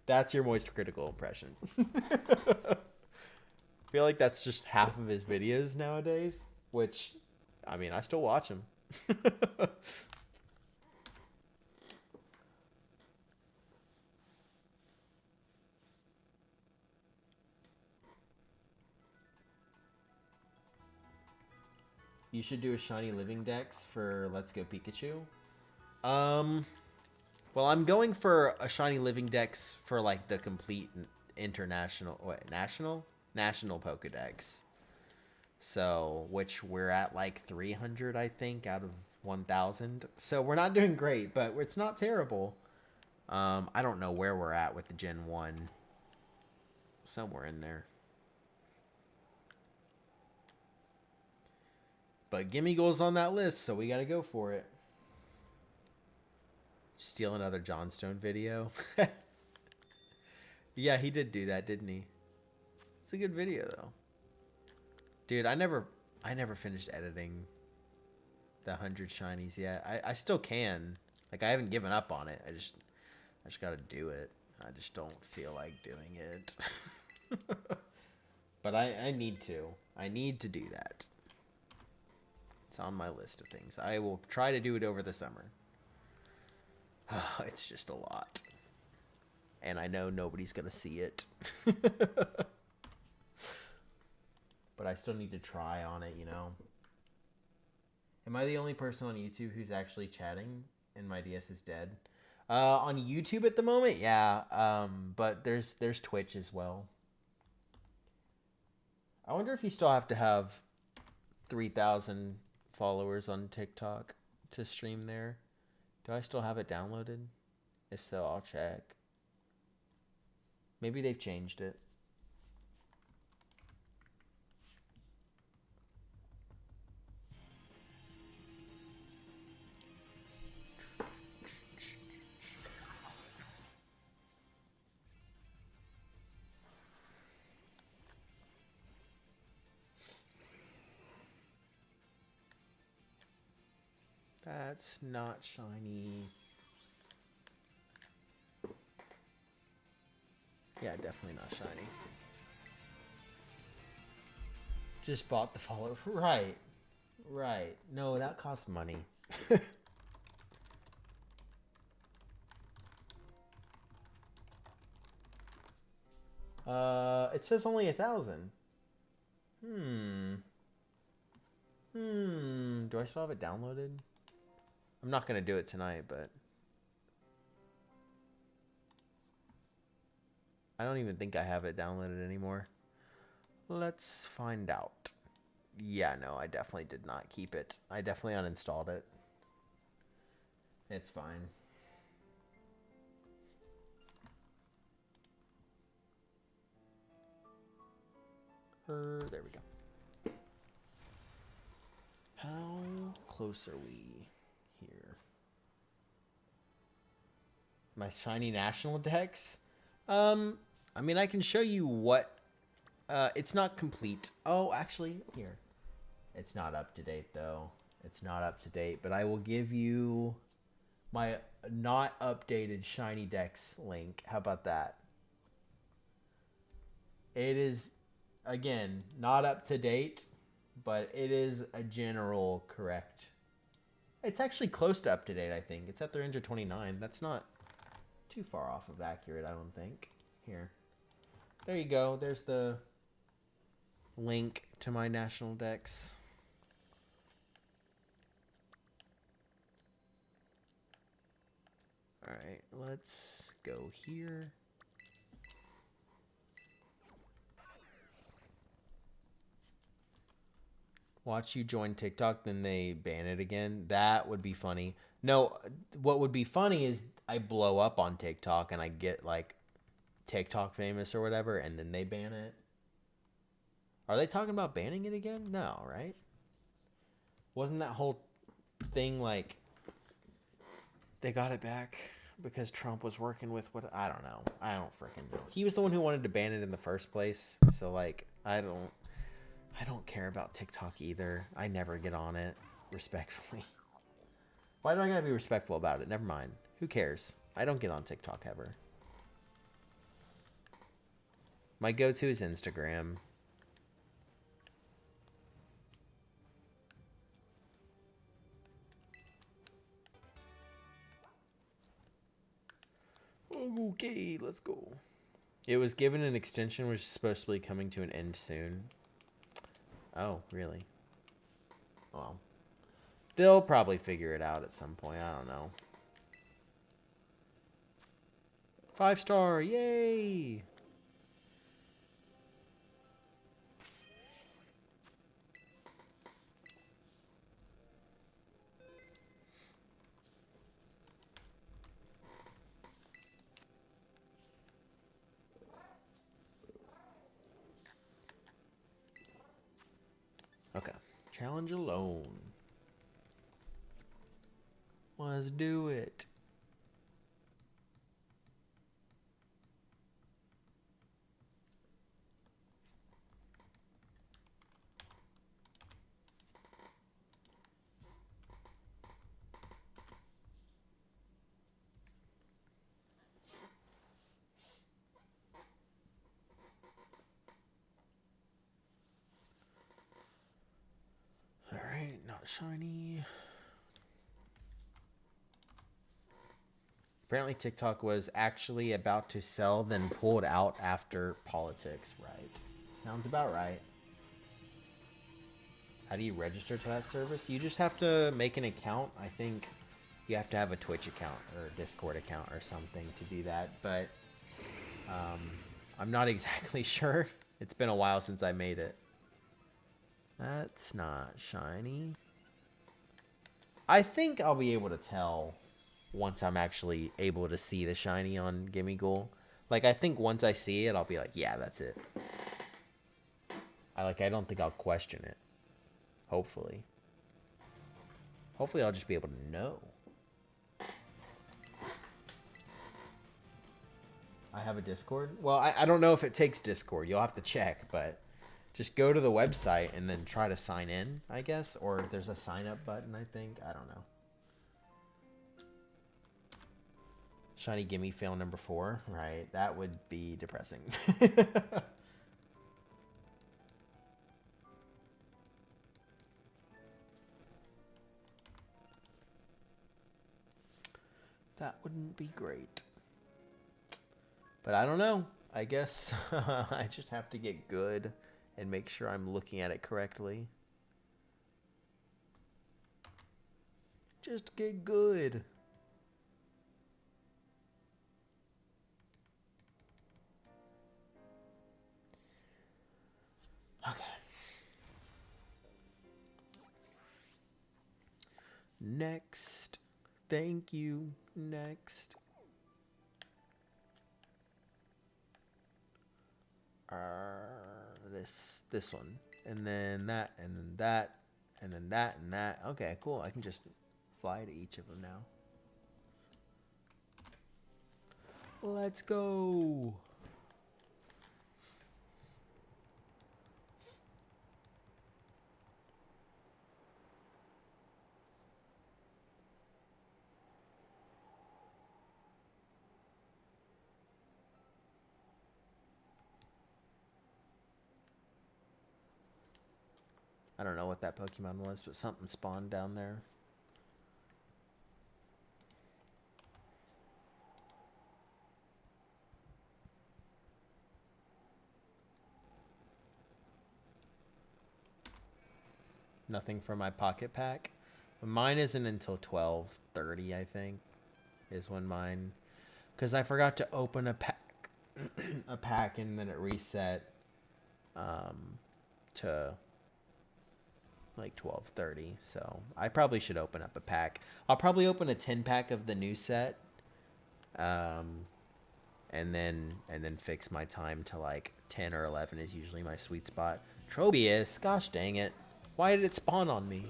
That's your Moist Critical impression. I feel like that's just half of his videos nowadays, which, I mean, I still watch them. You should do a shiny living dex for Let's Go Pikachu. Well, I'm going for a shiny living dex for like the complete national Pokedex. So, which we're at like 300, I think, out of 1,000. So we're not doing great, but it's not terrible. I don't know where we're at with the Gen 1. Somewhere in there. But Gimmighoul's on that list, so we gotta go for it. Steal another Johnstone video. Yeah, he did do that, didn't he? It's a good video, though. Dude, I never finished editing the 100 shinies yet. I still can. Like, I haven't given up on it. I just gotta do it. I just don't feel like doing it. But I need to. I need to do that. It's on my list of things. I will try to do it over the summer. It's just a lot. And I know nobody's going to see it. But I still need to try on it, you know. Am I the only person on YouTube who's actually chatting and my DS is dead? On YouTube at the moment, yeah. But there's Twitch as well. I wonder if you still have to have 3,000 followers on TikTok to stream there. Do I still have it downloaded? If so, I'll check. Maybe they've changed it. That's not shiny. Yeah, definitely not shiny. Just bought the follower. Right. Right. No, that costs money. It says only 1,000. Do I still have it downloaded? I'm not gonna do it tonight, but I don't even think I have it downloaded anymore. Let's find out. Yeah, no, I definitely did not keep it. I definitely uninstalled it. It's fine. There we go. How close are we here? My shiny national dex? I mean, I can show you what... it's not complete. Oh, actually, here. It's not up to date, though. It's not up to date, but I will give you my not updated shiny dex link. How about that? It is, again, not up to date, but it is a general correct. It's actually close to up to date, I think. It's at 329. That's not too far off of accurate, I don't think. Here. There you go. There's the link to my national decks. All right, let's go here. Watch you join TikTok, then they ban it again. That would be funny. No, what would be funny is I blow up on TikTok and I get like TikTok famous or whatever, and then they ban it. Are they talking about banning it again? No, right? Wasn't that whole thing like they got it back because Trump was working with what? I don't know. I don't freaking know. He was the one who wanted to ban it in the first place. So like, I don't care about TikTok either. I never get on it, respectfully. Why do I gotta be respectful about it? Never mind. Who cares? I don't get on TikTok ever. My go-to is Instagram. Okay, let's go. It was given an extension, which is supposed to be coming to an end soon. Oh, really? Well, they'll probably figure it out at some point. I don't know. 5-star, yay! Okay, challenge alone. Let's do it. Alright, not shiny. Apparently TikTok was actually about to sell, then pulled out after politics. Right. Sounds about right. How do you register to that service? You just have to make an account. I think you have to have a Twitch account or a Discord account or something to do that. But I'm not exactly sure. It's been a while since I made it. That's not shiny. I think I'll be able to tell once I'm actually able to see the shiny on Gimmighoul. Like, I think once I see it, I'll be like, yeah, that's it. I don't think I'll question it. Hopefully. Hopefully I'll just be able to know. I have a Discord? Well, I don't know if it takes Discord. You'll have to check, but just go to the website and then try to sign in, I guess. Or there's a sign up button, I think. I don't know. Shiny Gimme fail number 4. Right. That would be depressing. That wouldn't be great. But I don't know. I guess I just have to get good and make sure I'm looking at it correctly. Just get good. Okay. Next. Thank you. Next. This one. And then that, and then that, and then that, and that. Okay, cool. I can just fly to each of them now. Let's go. I don't know what that Pokemon was, but something spawned down there. Nothing for my pocket pack. Mine isn't until 12:30, I think, is when mine. Because I forgot to open a pack, a pack, and then it reset to like 12:30. So I probably should open up a pack. I'll probably open a 10 pack of the new set, and then fix my time to like 10 or 11 is usually my sweet spot. Trobius, gosh dang it! Why did it spawn on me?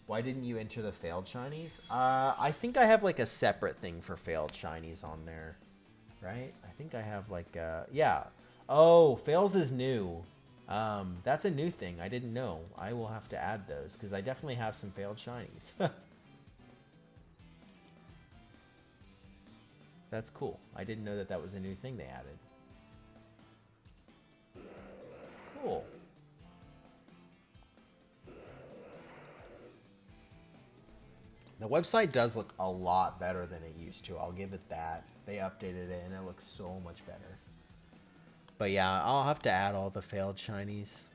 Why didn't you enter the failed shinies? I think I have like a separate thing for failed shinies on there, right? I think I have like yeah. Oh, fails is new. That's a new thing. I didn't know. I will have to add those because I definitely have some failed shinies. That's cool. I didn't know that that was a new thing they added. Cool. The website does look a lot better than it used to. I'll give it that. They updated it and it looks so much better. But yeah, I'll have to add all the failed shinies.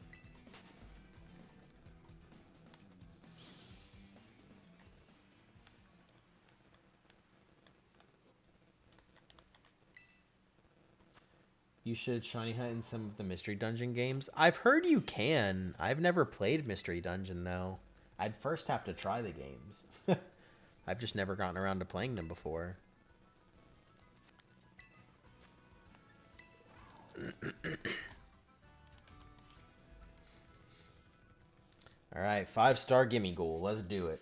You should shiny hunt in some of the Mystery Dungeon games. I've heard you can. I've never played Mystery Dungeon though. I'd first have to try the games. I've just never gotten around to playing them before. Alright, 5-star Gimmighoul. Let's do it.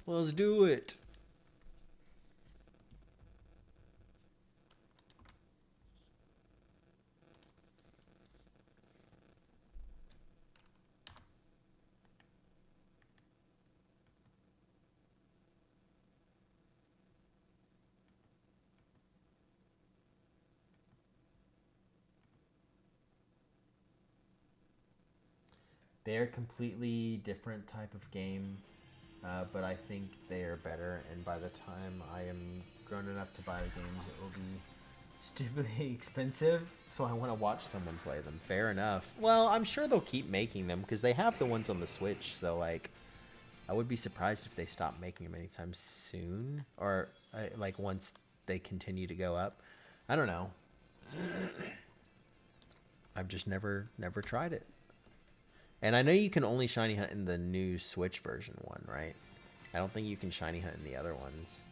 Let's do it. They're a completely different type of game, but I think they are better, and by the time I am grown enough to buy the games, it will be stupidly expensive, so I want to watch someone play them. Fair enough. Well, I'm sure they'll keep making them, because they have the ones on the Switch, so, like, I would be surprised if they stop making them anytime soon, or, like, once they continue to go up. I don't know. I've just never tried it. And I know you can only shiny hunt in the new Switch version one, right? I don't think you can shiny hunt in the other ones.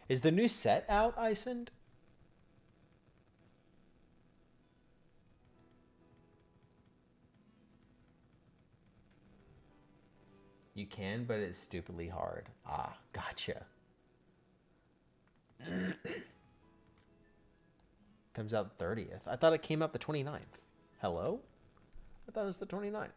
Is the new set out, Isend? You can, but it's stupidly hard. Ah, gotcha. Comes out the 30th. I thought it came out the 29th. Hello? I thought it was the 29th.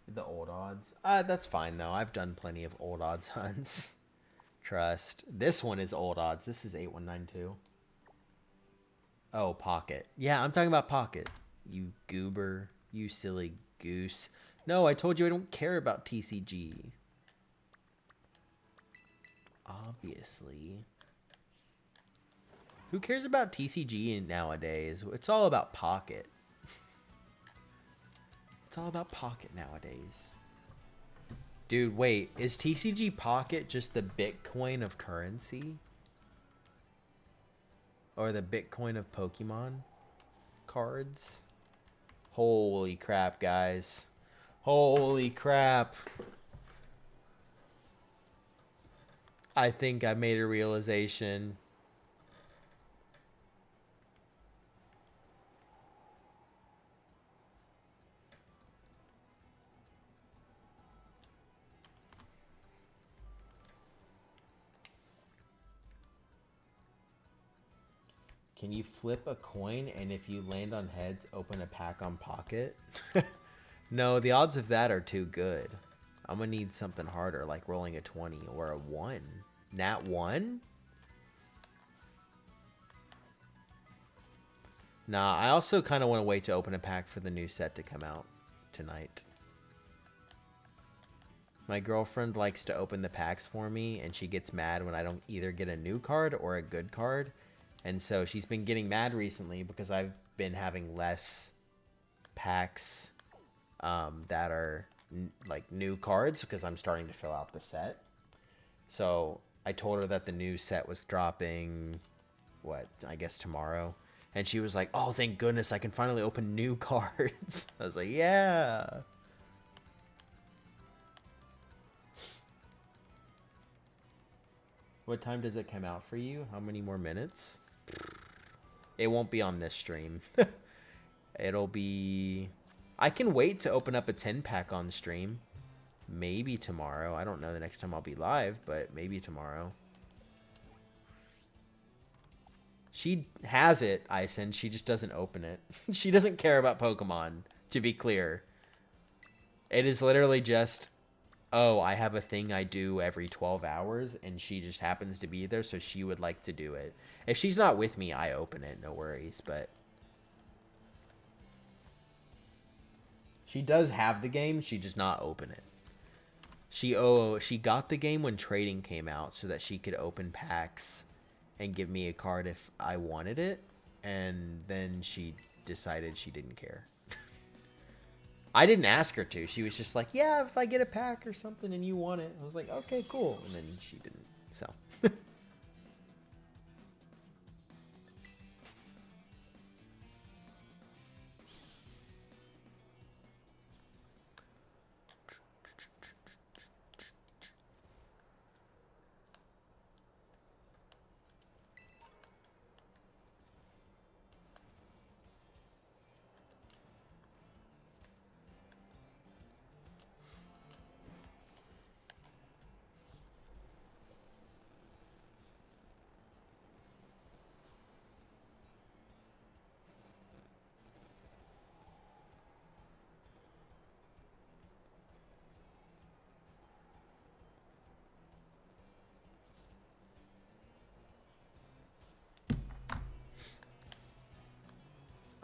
The old odds. That's fine though. I've done plenty of old odds hunts. Trust. This one is old odds. This is 8192. Oh, Pocket. Yeah, I'm talking about Pocket. You goober. You silly goose. No, I told you I don't care about TCG. Obviously. Who cares about TCG nowadays? It's all about Pocket. It's all about Pocket nowadays. Dude, wait. Is TCG Pocket just the Bitcoin of currency? Or the Bitcoin of Pokemon cards? Holy crap, guys. Holy crap. I think I made a realization. Can you flip a coin and if you land on heads, open a pack on pocket? No, the odds of that are too good. I'm gonna need something harder, like rolling a 20 or a 1. Nat 1? Nah, I also kind of want to wait to open a pack for the new set to come out tonight. My girlfriend likes to open the packs for me, and she gets mad when I don't either get a new card or a good card. And so she's been getting mad recently because I've been having less packs that are like new cards because I'm starting to fill out the set. So I told her that the new set was dropping, what, I guess tomorrow. And she was like, oh, thank goodness, I can finally open new cards. I was like, yeah. What time does it come out for you? How many more minutes? It won't be on this stream. It'll be... I can wait to open up a 10-pack on stream. Maybe tomorrow. I don't know the next time I'll be live, but maybe tomorrow. She has it, Ison. She just doesn't open it. She doesn't care about Pokemon, to be clear. It is literally just, oh, I have a thing I do every 12 hours, and she just happens to be there, so she would like to do it. If she's not with me, I open it, no worries, but... She does have the game, she does not open it. She got the game when trading came out so that she could open packs and give me a card if I wanted it, and then she decided she didn't care. I didn't ask her to. She was just like, yeah, if I get a pack or something and you want it. I was like, okay, cool. And then she didn't, so.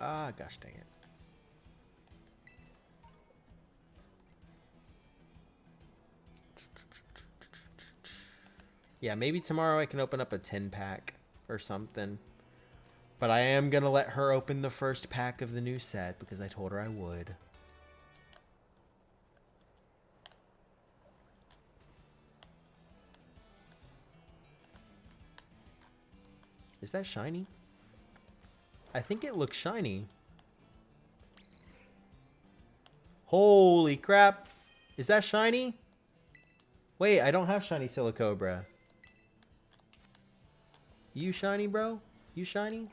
Ah, gosh dang it. Yeah, maybe tomorrow I can open up a 10-pack or something. But I am going to let her open the first pack of the new set because I told her I would. Is that shiny? I think it looks shiny. Holy crap. Is that shiny? Wait, I don't have shiny Silicobra. You shiny, bro? You shiny?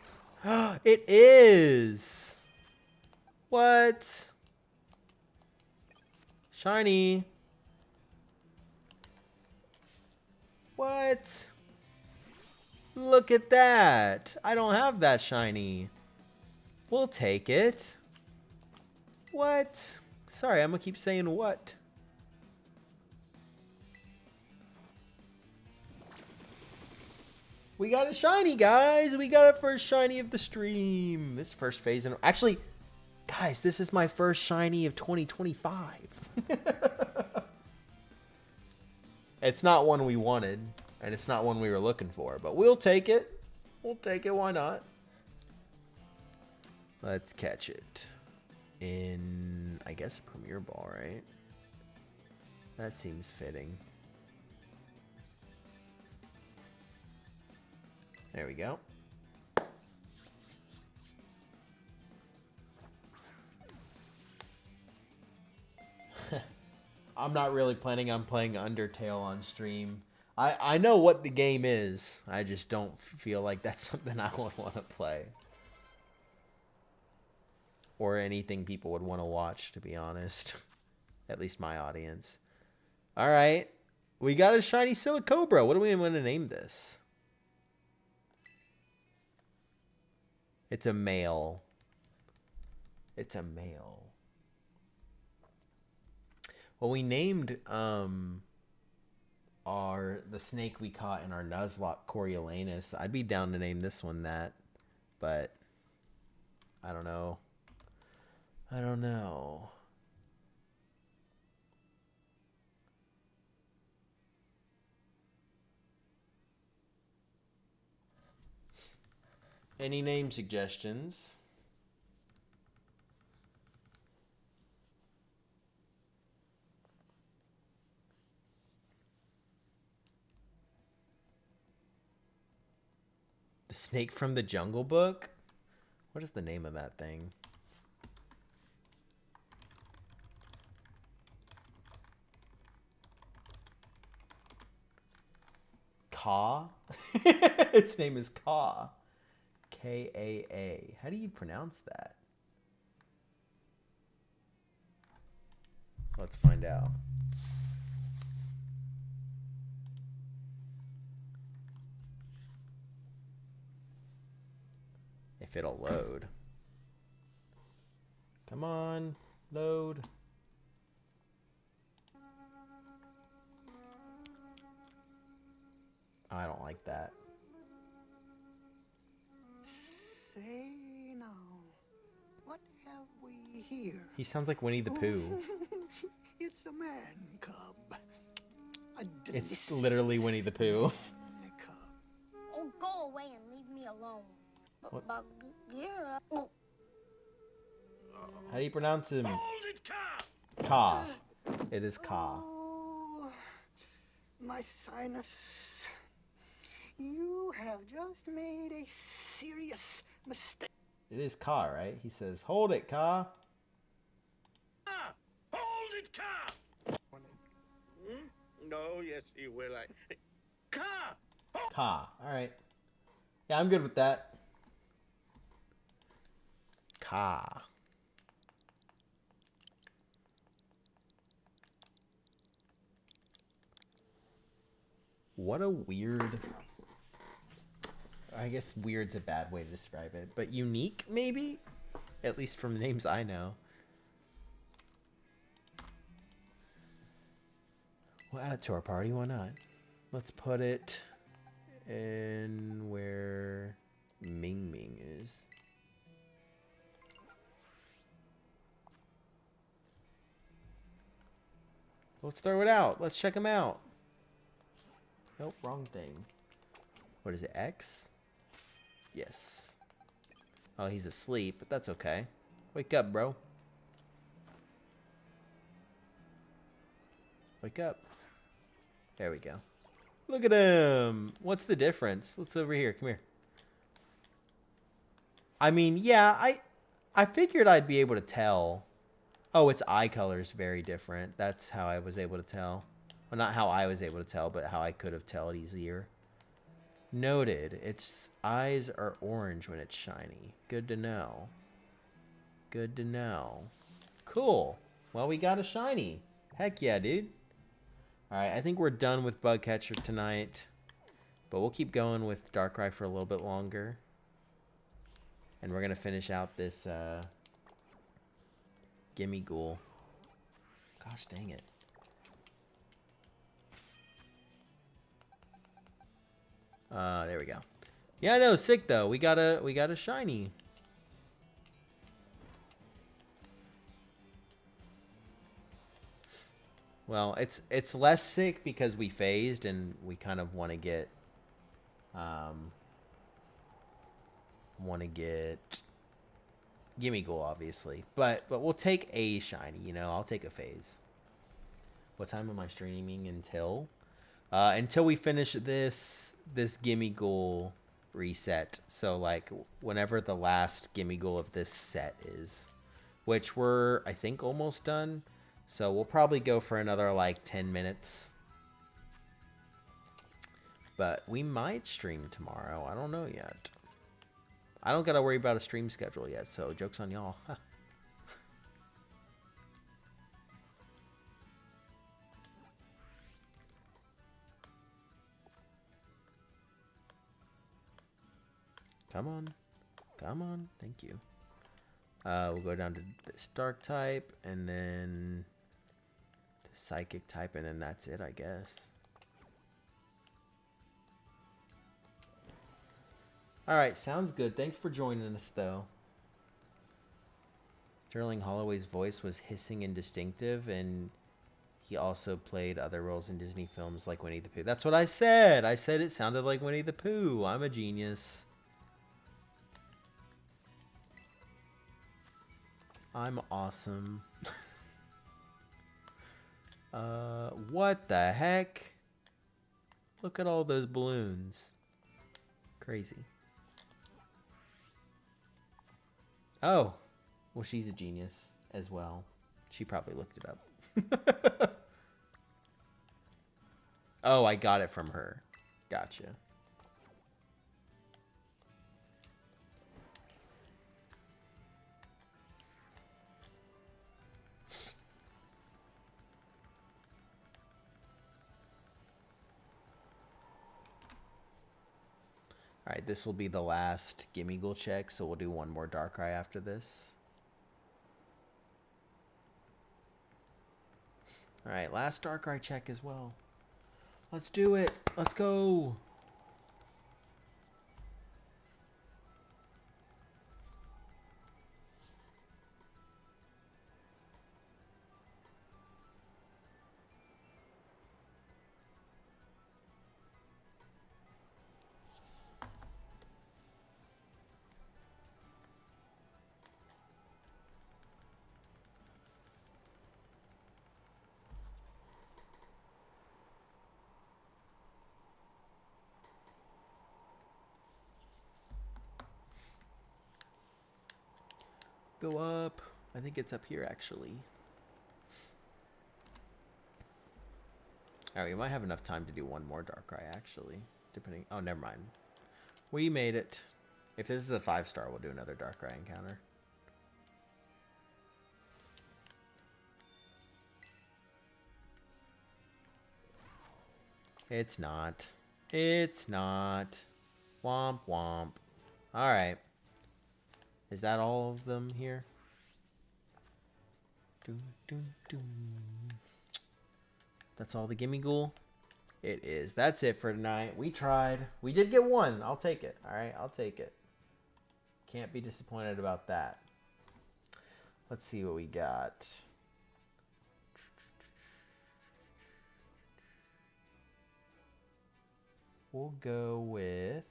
It is! What? Shiny. What? Look at that. I don't have that shiny. We'll take it. What? Sorry, I'm gonna keep saying what. We got a shiny, guys. We got a first shiny of the stream. This first phase. Actually, guys, this is my first shiny of 2025. It's not one we wanted, and it's not one we were looking for, but we'll take it. We'll take it. Why not? Let's catch it in, I guess, a Premier Ball, right? That seems fitting. There we go. I'm not really planning on playing Undertale on stream. I know what the game is. I just don't feel like that's something I would want to play. Or anything people would want to watch, to be honest. At least my audience. Alright. We got a shiny Silicobra. What do we want to name this? It's a male. It's a male. Well, we named the snake we caught in our Nuzlocke Coriolanus. I'd be down to name this one that, but I don't know. I don't know. Any name suggestions? The Snake from the Jungle Book? What is the name of that thing? Ka? Its name is Ka. Kaa. How do you pronounce that? Let's find out. If it'll load. Come on, load. I don't like that. Say now, what have we here? He sounds like Winnie the Pooh. It's a man cub. A It's literally Winnie the Pooh. cub. Oh, go away and leave me alone. What? Bagheera. Oh. How do you pronounce him? Hold it, Ka! Ka. It is Ka. Oh, my sinus. You have just made a serious mistake. It is Ka, right? He says, hold it, Ka. Ah, hold it, Ka! No, yes, he will. Ka! Ka. Alright. Yeah, I'm good with that. Ka. What a weird... I guess weird's a bad way to describe it, but unique, maybe? At least from the names I know. We'll add it to our party, why not? Let's put it in where Ming Ming is. Let's throw it out. Let's check him out. Nope, wrong thing. What is it, X? Yes. Oh, he's asleep, but that's okay. Wake up, bro. Wake up. There we go. Look at him. What's the difference? Let's over here. Come here. I mean, yeah, I figured I'd be able to tell. Oh, its eye color is very different. That's how I was able to tell. Well, not how I was able to tell, but how I could have told easier. Noted. Its eyes are orange when it's shiny. Good to know. Good to know. Cool. Well, we got a shiny. Heck yeah, dude. Alright, I think we're done with Bugcatcher tonight. But we'll keep going with Darkrai for a little bit longer. And we're going to finish out this Gimmighoul. Gosh dang it. There we go. Yeah, no, sick though. We got a shiny. Well, it's less sick because we phased and we kind of want to get Gimmighoul obviously. But we'll take a shiny, you know. I'll take a phase. What time am I streaming until? Until we finish this Gimmighoul reset. So like whenever the last Gimmighoul of this set is, which we're I think almost done. So we'll probably go for another like 10 minutes. But we might stream tomorrow. I don't know yet. I don't gotta worry about a stream schedule yet, so joke's on y'all. Come on. Come on. Thank you. We'll go down to this dark type and then the psychic type, and then that's it, I guess. Alright, sounds good. Thanks for joining us, though. Sterling Holloway's voice was hissing and distinctive, and he also played other roles in Disney films like Winnie the Pooh. That's what I said! I said it sounded like Winnie the Pooh. I'm a genius. I'm awesome. What the heck? Look at all those balloons. Crazy. Oh. Well, she's a genius as well. She probably looked it up. Oh, I got it from her. Gotcha. Alright, this will be the last Gimmighoul check, so we'll do one more Darkrai after this. Alright, last Darkrai check as well. Let's do it! Let's go! Go up. I think it's up here, actually. Alright, we might have enough time to do one more Darkrai, actually. Depending... Oh, never mind. We made it. If this is a 5-star, we'll do another Darkrai encounter. It's not. It's not. Womp womp. Alright. Is that all of them here? Dun, dun, dun. That's all the Gimmighoul? It is. That's it for tonight. We tried. We did get one. I'll take it. Alright, I'll take it. Can't be disappointed about that. Let's see what we got. We'll go with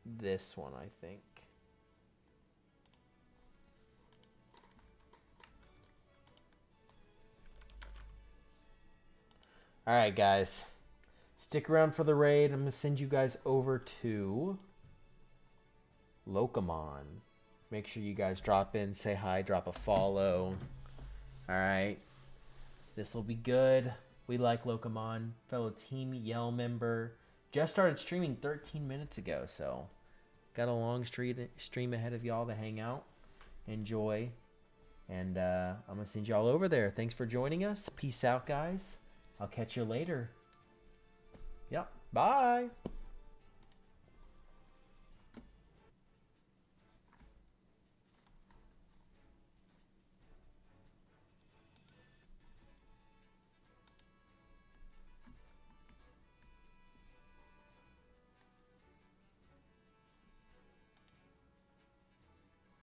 this one, I think. Alright, guys. Stick around for the raid. I'm going to send you guys over to Lokomon. Make sure you guys drop in, say hi, drop a follow. Alright. This will be good. We like Lokomon. Fellow Team Yell member. Just started streaming 13 minutes ago, so got a long stream ahead of y'all to hang out, enjoy, and I'm going to send y'all over there. Thanks for joining us. Peace out, guys. I'll catch you later. Yep. Bye.